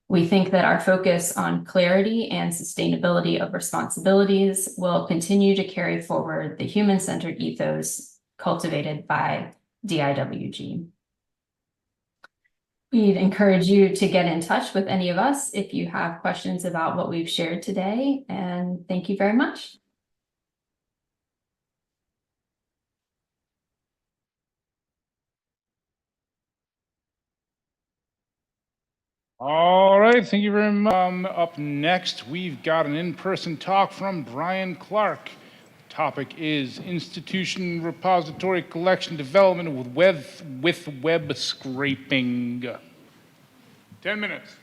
We think that our focus on clarity and sustainability of responsibilities will continue to carry forward the human-centered ethos cultivated by DIWG. We'd encourage you to get in touch with any of us if you have questions about what we've shared today, and thank you very much. All right, thank you very much. Up next, we've got an in-person talk from Brian Clark. The topic is institution repository collection development with web scraping. 10 minutes.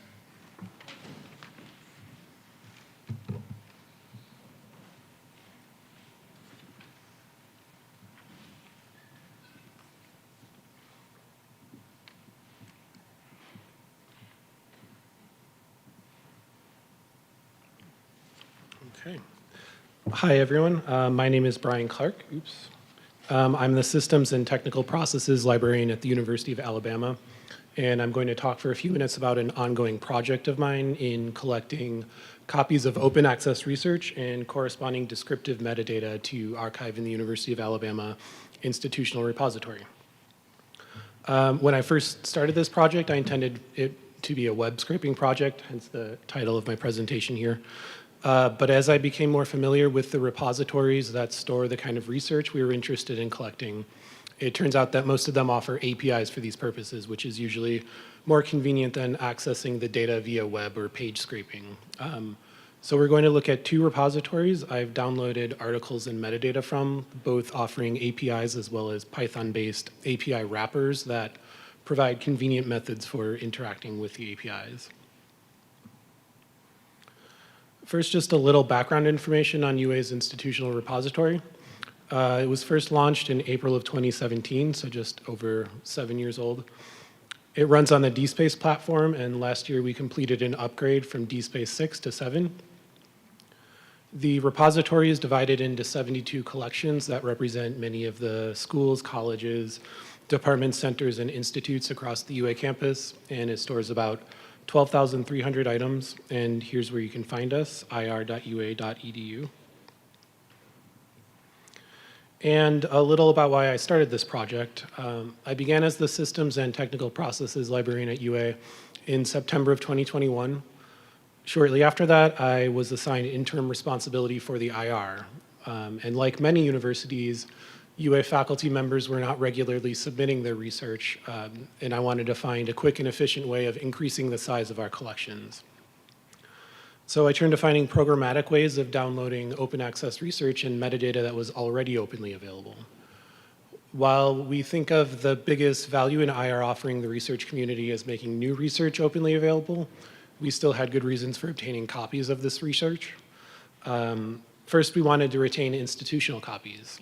Okay. Hi, everyone. My name is Brian Clark. Oops. I'm the Systems and Technical Processes Librarian at the University of Alabama, and I'm going to talk for a few minutes about an ongoing project of mine in collecting copies of open access research and corresponding descriptive metadata to archive in the University of Alabama Institutional Repository. When I first started this project, I intended it to be a web scraping project, hence the title of my presentation here. But as I became more familiar with the repositories that store the kind of research we were interested in collecting, it turns out that most of them offer APIs for these purposes, which is usually more convenient than accessing the data via web or page scraping. So we're going to look at two repositories I've downloaded articles and metadata from, both offering APIs as well as Python-based API wrappers that provide convenient methods for interacting with the APIs. First, just a little background information on UA's institutional repository. It was first launched in April of 2017, so just over 7 years old. It runs on the DSpace platform, and last year we completed an upgrade from DSpace 6 to 7. The repository is divided into 72 collections that represent many of the schools, colleges, departments, centers, and institutes across the UA campus, and it stores about 12,300 items. And here's where you can find us, ir.ua.edu. And a little about why I started this project. I began as the Systems and Technical Processes Librarian at UA in September of 2021. Shortly after that, I was assigned interim responsibility for the IR. And like many universities, UA faculty members were not regularly submitting their research, and I wanted to find a quick and efficient way of increasing the size of our collections. So I turned to finding programmatic ways of downloading open access research and metadata that was already openly available. While we think of the biggest value in IR offering the research community as making new research openly available, we still had good reasons for obtaining copies of this research. First, we wanted to retain institutional copies.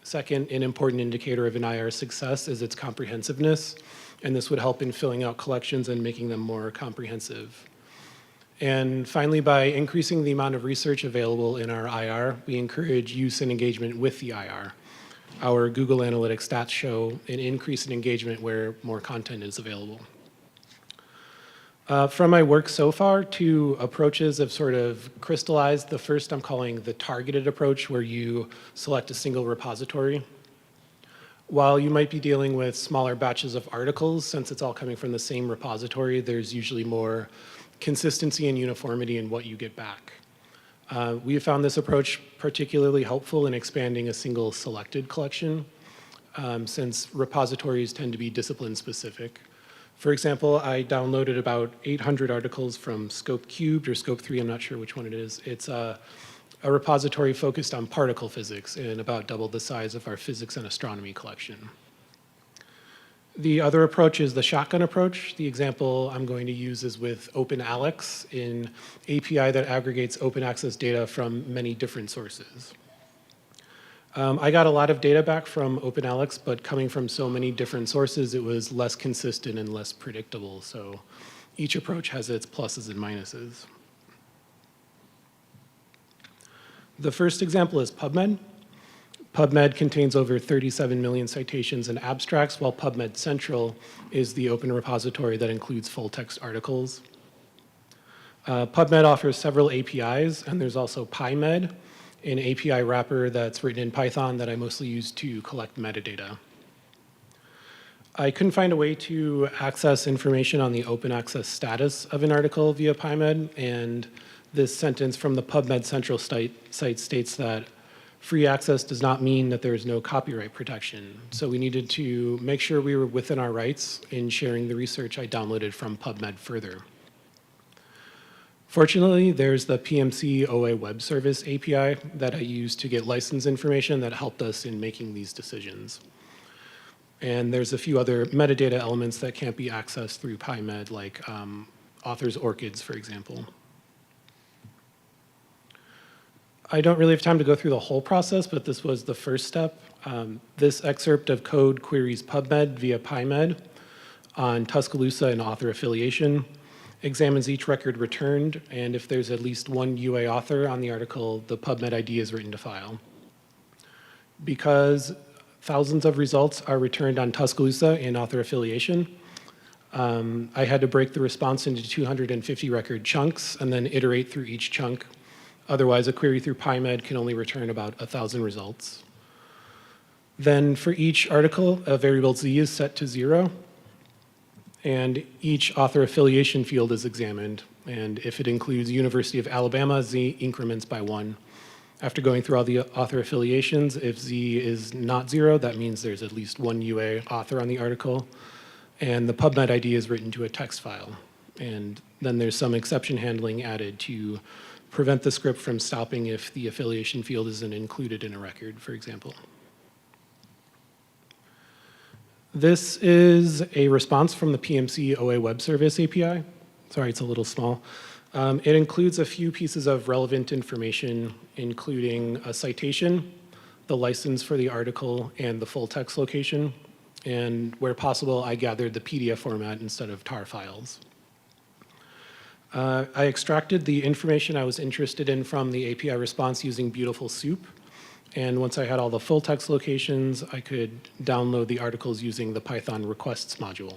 Second, an important indicator of an IR success is its comprehensiveness, and this would help in filling out collections and making them more comprehensive. And finally, by increasing the amount of research available in our IR, we encourage use and engagement with the IR. Our Google Analytics stats show an increase in engagement where more content is available. From my work so far, two approaches have sort of crystallized. The first I'm calling the targeted approach, where you select a single repository. While you might be dealing with smaller batches of articles, since it's all coming from the same repository, there's usually more consistency and uniformity in what you get back. We have found this approach particularly helpful in expanding a single selected collection, since repositories tend to be discipline specific. For example, I downloaded about 800 articles from Scope Cubed or Scope 3, I'm not sure which one it is. It's a repository focused on particle physics and about double the size of our physics and astronomy collection. The other approach is the shotgun approach. The example I'm going to use is with OpenAlex, an API that aggregates open access data from many different sources. I got a lot of data back from OpenAlex, but coming from so many different sources, it was less consistent and less predictable. So each approach has its pluses and minuses. The first example is PubMed. PubMed contains over 37 million citations and abstracts, while PubMed Central is the open repository that includes full text articles. PubMed offers several APIs, and there's also PyMed, an API wrapper that's written in Python that I mostly use to collect metadata. I couldn't find a way to access information on the open access status of an article via PyMed, and this sentence from the PubMed Central site states that free access does not mean that there is no copyright protection. So we needed to make sure we were within our rights in sharing the research I downloaded from PubMed further. Fortunately, there's the PMC OA web service API that I used to get license information that helped us in making these decisions. And there's a few other metadata elements that can't be accessed through PyMed, like authors' ORCIDs, for example. I don't really have time to go through the whole process, but this was the first step. This excerpt of code queries PubMed via PyMed on Tuscaloosa and author affiliation, examines each record returned, and if there's at least one UA author on the article, the PubMed ID is written to file. Because thousands of results are returned on Tuscaloosa and author affiliation, I had to break the response into 250 record chunks and then iterate through each chunk. Otherwise, a query through PyMed can only return about 1,000 results. Then for each article, a variable Z is set to 0, and each author affiliation field is examined. And if it includes University of Alabama, Z increments by 1. After going through all the author affiliations, if Z is not 0, that means there's at least one UA author on the article, and the PubMed ID is written to a text file. And then there's some exception handling added to prevent the script from stopping if the affiliation field isn't included in a record, for example. This is a response from the PMC OA web service API. Sorry, it's a little small. It includes a few pieces of relevant information, including a citation, the license for the article, and the full text location. And where possible, I gathered the PDF format instead of tar files. I extracted the information I was interested in from the API response using Beautiful Soup, And once I had all the full text locations, I could download the articles using the Python requests module.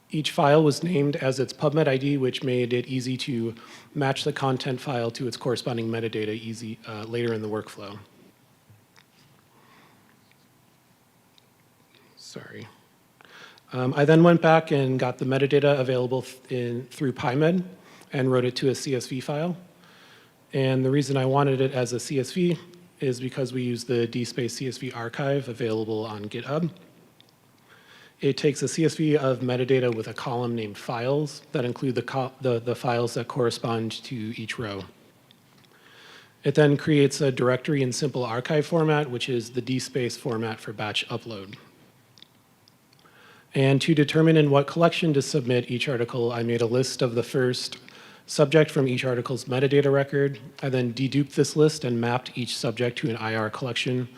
Each file was named as its PubMed ID, which made it easy to match the content file to its corresponding metadata later in the workflow. Sorry. I then went back and got the metadata available through PyMed and wrote it to a CSV file. And the reason I wanted it as a CSV is because we use the DSpace CSV archive available on GitHub. It takes a CSV of metadata with a column named files that include the files that correspond to each row. It then creates a directory in simple archive format, which is the DSpace format for batch upload. And to determine in what collection to submit each article, I made a list of the first subject from each article's metadata record. I then deduped this list and mapped each subject to an IR collection.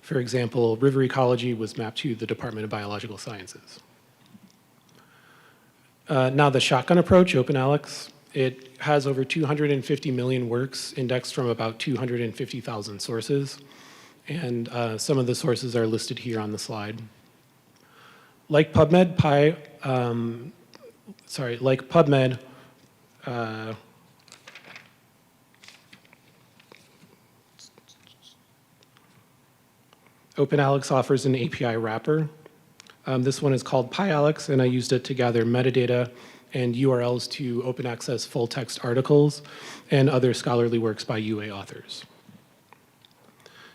For example, river ecology was mapped to the Department of Biological Sciences. Now the shotgun approach, OpenAlex, it has over 250 million works indexed from about 250,000 sources. And some of the sources are listed here on the slide. Like PubMed, OpenAlex offers an API wrapper. This one is called PyAlex, and I used it to gather metadata and URLs to open access full text articles and other scholarly works by UA authors.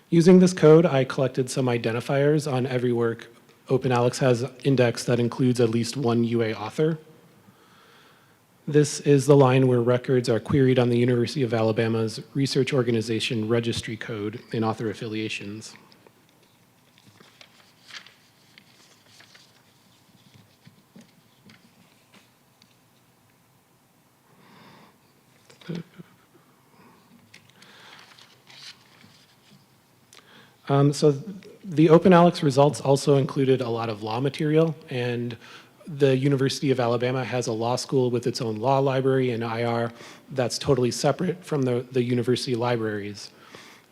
Using this code, I collected some identifiers on every work OpenAlex has indexed that includes at least one UA author. This is the line where records are queried on the University of Alabama's research organization registry code in author affiliations. So the OpenAlex results also included a lot of law material, and the University of Alabama has a law school with its own law library and IR that's totally separate from the university libraries.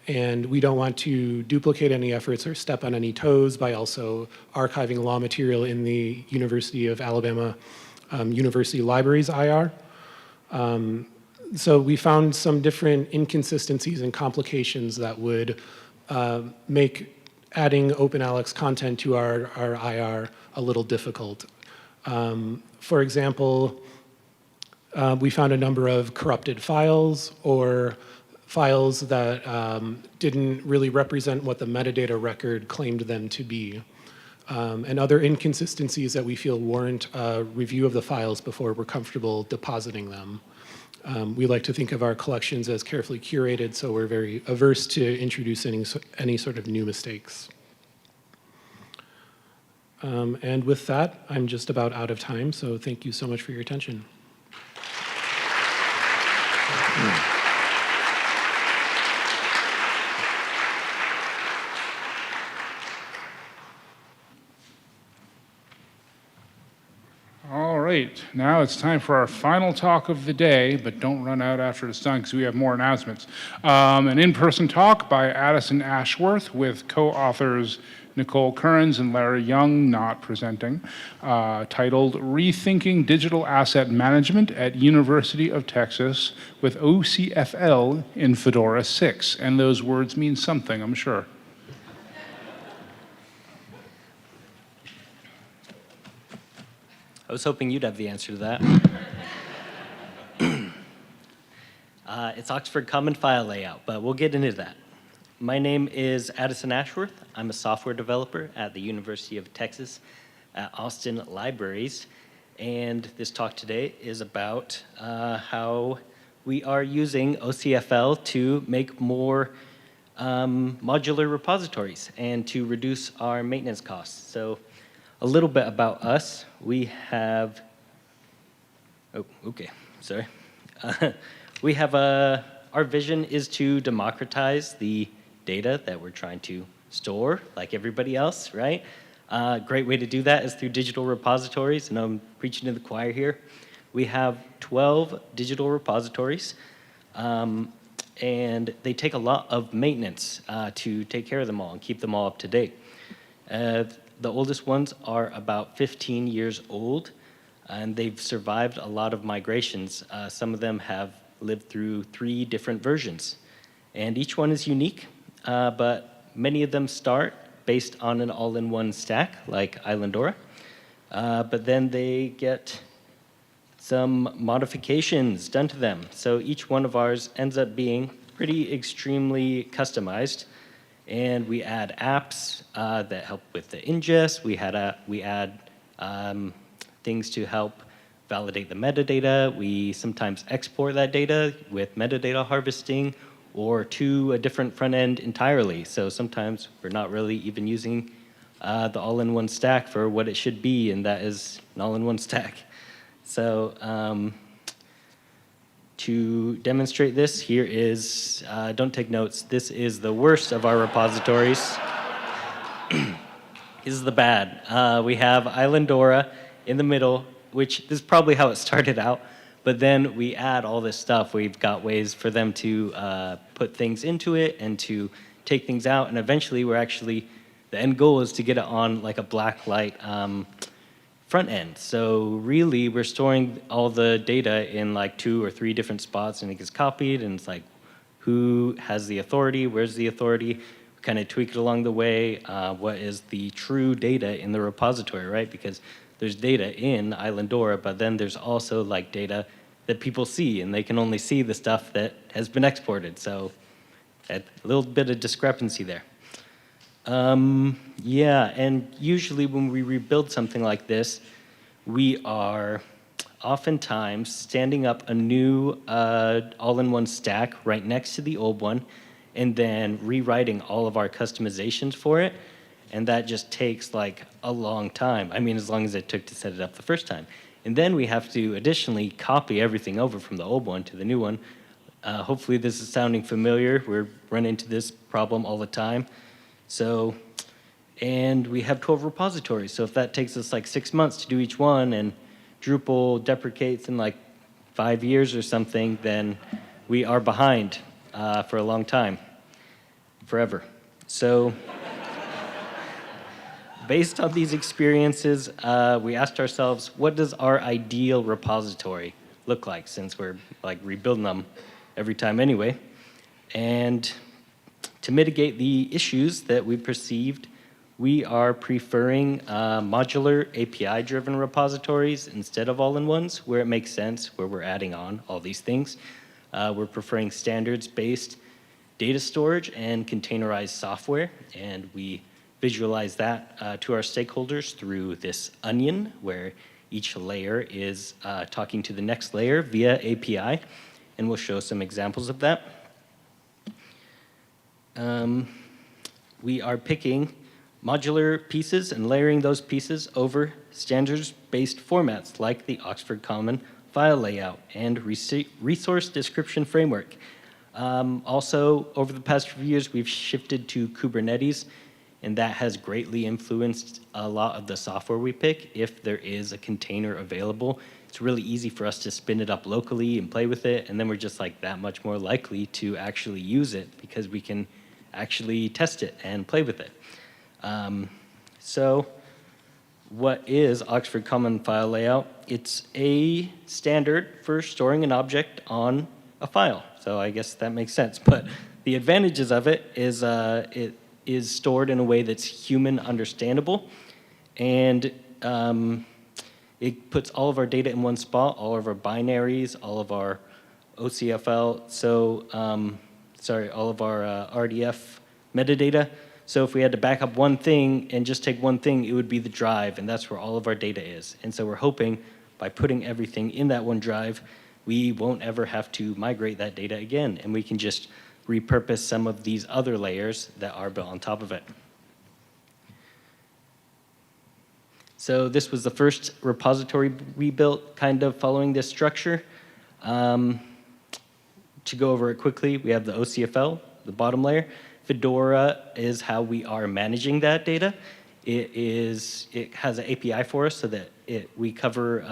And we don't want to duplicate any efforts or step on any toes by also archiving law material in the University of Alabama University Libraries IR. So we found some different inconsistencies and complications that would make adding OpenAlex content to our IR a little difficult. For example, we found a number of corrupted files or files that didn't really represent what the metadata record claimed them to be, and other inconsistencies that we feel warrant a review of the files before we're comfortable depositing them. We like to think of our collections as carefully curated, so we're very averse to introducing any sort of new mistakes. And with that, I'm just about out of time, so thank you so much for your attention. All right, now it's time for our final talk of the day, but don't run out after it's done because we have more announcements. An in-person talk by Addison Ashworth with co-authors Nicole Kearns and Larry Young, not presenting, titled Rethinking Digital Asset Management at University of Texas with OCFL in Fedora 6. And those words mean something, I'm sure. I was hoping you'd have the answer to that. It's Oxford Common File Layout, but we'll get into that. My name is Addison Ashworth. I'm a software developer at the University of Texas at Austin Libraries. And this talk today is about how we are using OCFL to make more modular repositories and to reduce our maintenance costs. So a little bit about us. We have, we have our vision is to democratize the data that we're trying to store, like everybody else, right? Great way to do that is through digital repositories, and I'm preaching to the choir here. We have 12 digital repositories, and they take a lot of maintenance to take care of them all and keep them all up to date. The oldest ones are about 15 years old, and they've survived a lot of migrations. Some of them have lived through 3 different versions, and each one is unique, but many of them start based on an all-in-one stack like Islandora, but then they get some modifications done to them. So each one of ours ends up being pretty extremely customized, and we add apps that help with the ingest. We add things to help validate the metadata. We sometimes export that data with metadata harvesting or to a different front end entirely. So sometimes we're not really even using the all-in-one stack for what it should be, and that is an all-in-one stack. So to demonstrate this, here is, don't take notes, this is the worst of our repositories. This is the bad. We have Islandora in the middle, which this is probably how it started out, but then we add all this stuff. We've got ways for them to put things into it and to take things out, and eventually the end goal is to get it on like a blacklight front end. So really, we're storing all the data in like 2 or 3 different spots, and it gets copied, and it's like, who has the authority? Where's the authority? We kind of tweak it along the way. What is the true data in the repository, right? Because there's data in Islandora, but then there's also like data that people see, and they can only see the stuff that has been exported. So a little bit of discrepancy there. Yeah, and usually when we rebuild something like this, we are oftentimes standing up a new all-in-one stack right next to the old one, and then rewriting all of our customizations for it. And that just takes like a long time. I mean, as long as it took to set it up the first time. And then we have to additionally copy everything over from the old one to the new one. Hopefully this is sounding familiar. We run into this problem all the time. So, and we have 12 repositories. So if that takes us like 6 months to do each one, and Drupal deprecates in like 5 years or something, then we are behind for a long time, forever. So based on these experiences, we asked ourselves, what does our ideal repository look like, since we're like rebuilding them every time anyway? And to mitigate the issues that we perceived, we are preferring modular API-driven repositories instead of all-in-ones, where it makes sense, where we're adding on all these things. We're preferring standards-based data storage and containerized software, and we visualize that to our stakeholders through this onion, where each layer is talking to the next layer via API, and we'll show some examples of that. We are picking modular pieces and layering those pieces over standards-based formats like the Oxford Common file layout and resource description framework. Also, over the past few years, we've shifted to Kubernetes, and that has greatly influenced a lot of the software we pick. If there is a container available, it's really easy for us to spin it up locally and play with it, and then we're just like that much more likely to actually use it because we can actually test it and play with it. So what is Oxford Common File Layout? It's a standard for storing an object on a file. So I guess that makes sense. But the advantages of it is stored in a way that's human understandable, and it puts all of our data in one spot, all of our binaries, all of our OCFL, so all of our RDF metadata. So if we had to back up one thing and just take one thing, it would be the drive, and that's where all of our data is. And so we're hoping by putting everything in that one drive, we won't ever have to migrate that data again, and we can just repurpose some of these other layers that are built on top of it. So this was the first repository we built, kind of following this structure. To go over it quickly, we have the OCFL, the bottom layer. Fedora is how we are managing that data. It has an API for us so that we cover,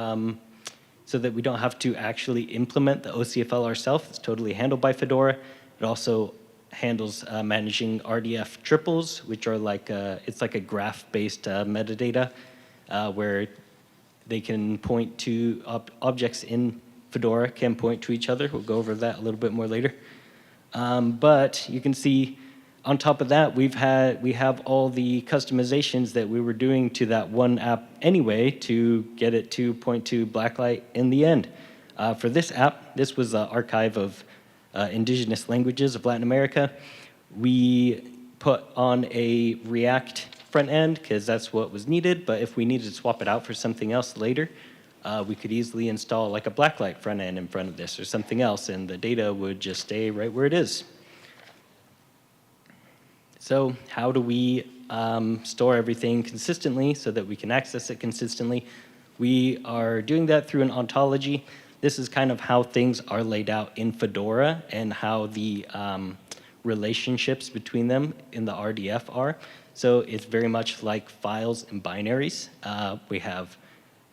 so that we don't have to actually implement the OCFL ourselves. It's totally handled by Fedora. It also handles managing RDF triples, which are like it's like a graph-based metadata where they can point to objects in Fedora can point to each other. We'll go over that a little bit more later. But you can see on top of that, we have all the customizations that we were doing to that one app anyway to get it to point to Blacklight in the end. For this app, this was the archive of indigenous languages of Latin America. We put on a React front end because that's what was needed, but if we needed to swap it out for something else later, we could easily install like a Blacklight front end in front of this or something else, and the data would just stay right where it is. So how do we store everything consistently so that we can access it consistently? We are doing that through an ontology. This is kind of how things are laid out in Fedora and how the relationships between them in the RDF are. So it's very much like files and binaries. We have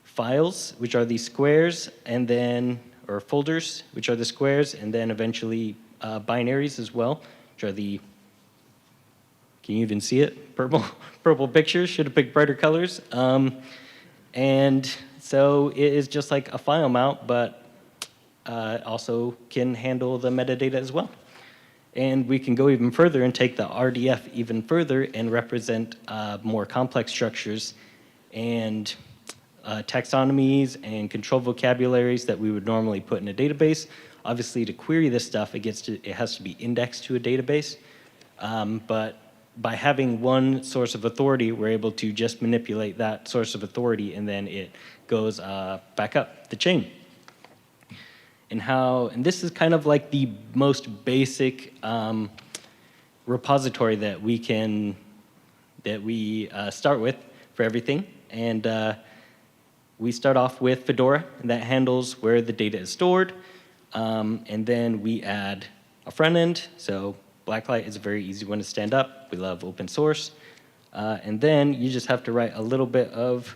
files, which are these squares, and then, or folders, which are the squares, and then eventually binaries as well, which are the, can you even see it? Purple pictures, should have picked brighter colors. And so it is just like a file mount, but also can handle the metadata as well. And we can go even further and take the RDF even further and represent more complex structures and taxonomies and control vocabularies that we would normally put in a database. Obviously, to query this stuff, it has to be indexed to a database. But by having one source of authority, we're able to just manipulate that source of authority, and then it goes back up the chain. And this is kind of like the most basic repository that we start with for everything. And we start off with Fedora, and that handles where the data is stored. And then we add a front end. So Blacklight is a very easy one to stand up. We love open source. And then you just have to write a little bit of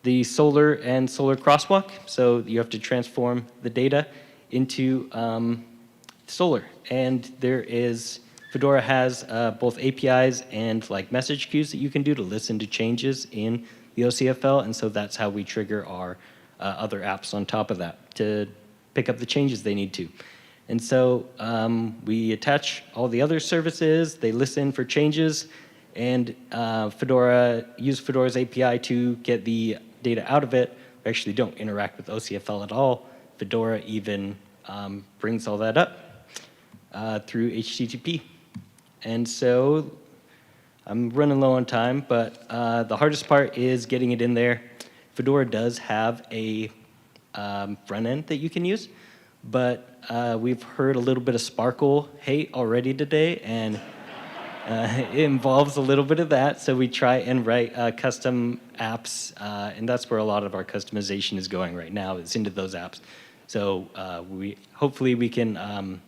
the Solar and Solar crosswalk. So you have to transform the data into Solar. And Fedora has both APIs and like message queues that you can do to listen to changes in the OCFL. And so that's how we trigger our other apps on top of that to pick up the changes they need to. And so we attach all the other services, they listen for changes, and use Fedora's API to get the data out of it. We actually don't interact with OCFL at all. Fedora even brings all that up through HTTP. And so I'm running low on time, but the hardest part is getting it in there. Fedora does have a front end that you can use, but we've heard a little bit of Sparkle hate already today, and it involves a little bit of that. So we try and write custom apps, and that's where a lot of our customization is going right now. It's into those apps. So hopefully we can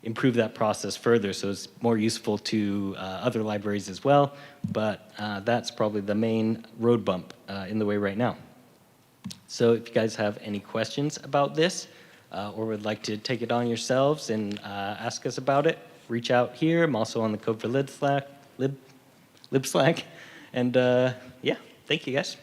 improve that process further so it's more useful to other libraries as well. But that's probably the main road bump in the way right now. So if you guys have any questions about this, or would like to take it on yourselves and ask us about it, reach out here. I'm also on the Code4Lib Slack, Lib Slack. And yeah, thank you guys.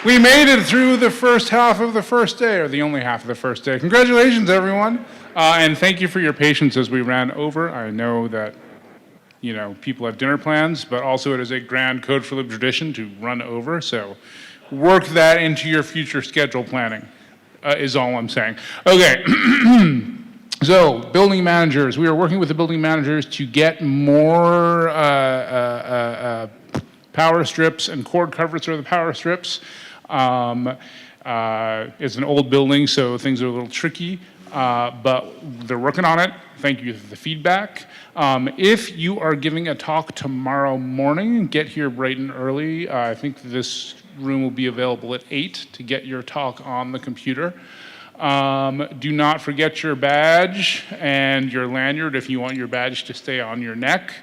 We made it through the first half of the first day, or the only half of the first day. Congratulations, everyone. And thank you for your patience as we ran over. I know that people have dinner plans, but also it is a grand Code4Lib tradition to run over. So work that into your future schedule planning, is all I'm saying. Okay. So building managers. We are working with the building managers to get more power strips and cord coverage for the power strips. It's an old building, so things are a little tricky, but they're working on it. Thank you for the feedback. If you are giving a talk tomorrow morning, get here bright and early. I think this room will be available at 8 to get your talk on the computer. Do not forget your badge and your lanyard if you want your badge to stay on your neck.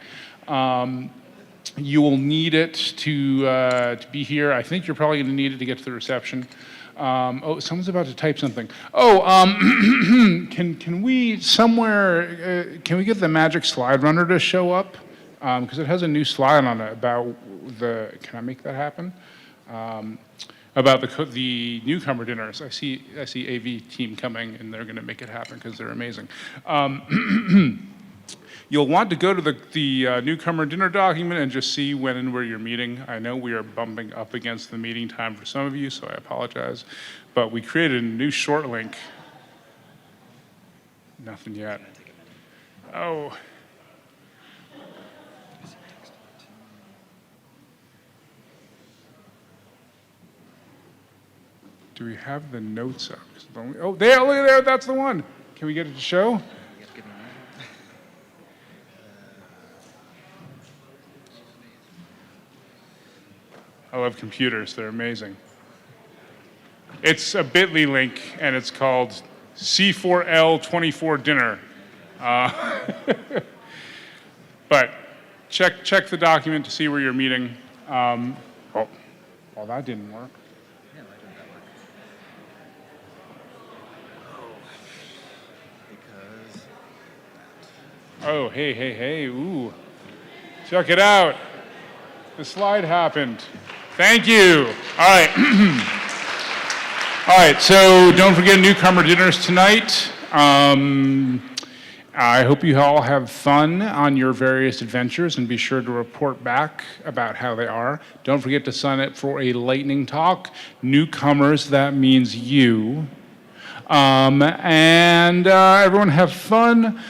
You will need it to be here. I think you're probably going to need it to get to the reception. Oh, someone's about to type something. Oh, can we somewhere, can we get the magic slide runner to show up? Because it has a new slide on it about the, can I make that happen? About the newcomer dinners. I see AV team coming and they're gonna make it happen because they're amazing. You'll want to go to the newcomer dinner document and just see when and where you're meeting. I know we are bumping up against the meeting time for some of you, so I apologize. But we created a new short link. Nothing yet. Oh. Do we have the notes up? Oh, there, look at there, that's the one. Can we get it to show? I love computers, they're amazing. It's a bit.ly link and it's called C4L24 dinner. But check the document to see where you're meeting. Oh, that didn't work. Oh, hey, ooh. Check it out. The slide happened. Thank you. All right. All right, so don't forget newcomer dinners tonight. I hope you all have fun on your various adventures and be sure to report back about how they are. Don't forget to sign up for a lightning talk. Newcomers, that means you. And everyone have fun.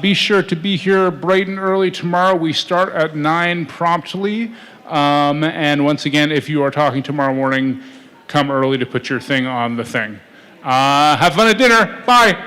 Be sure to be here bright and early tomorrow. We start at 9 promptly. And once again, if you are talking tomorrow morning, come early to put your thing on the thing. Have fun at dinner. Bye.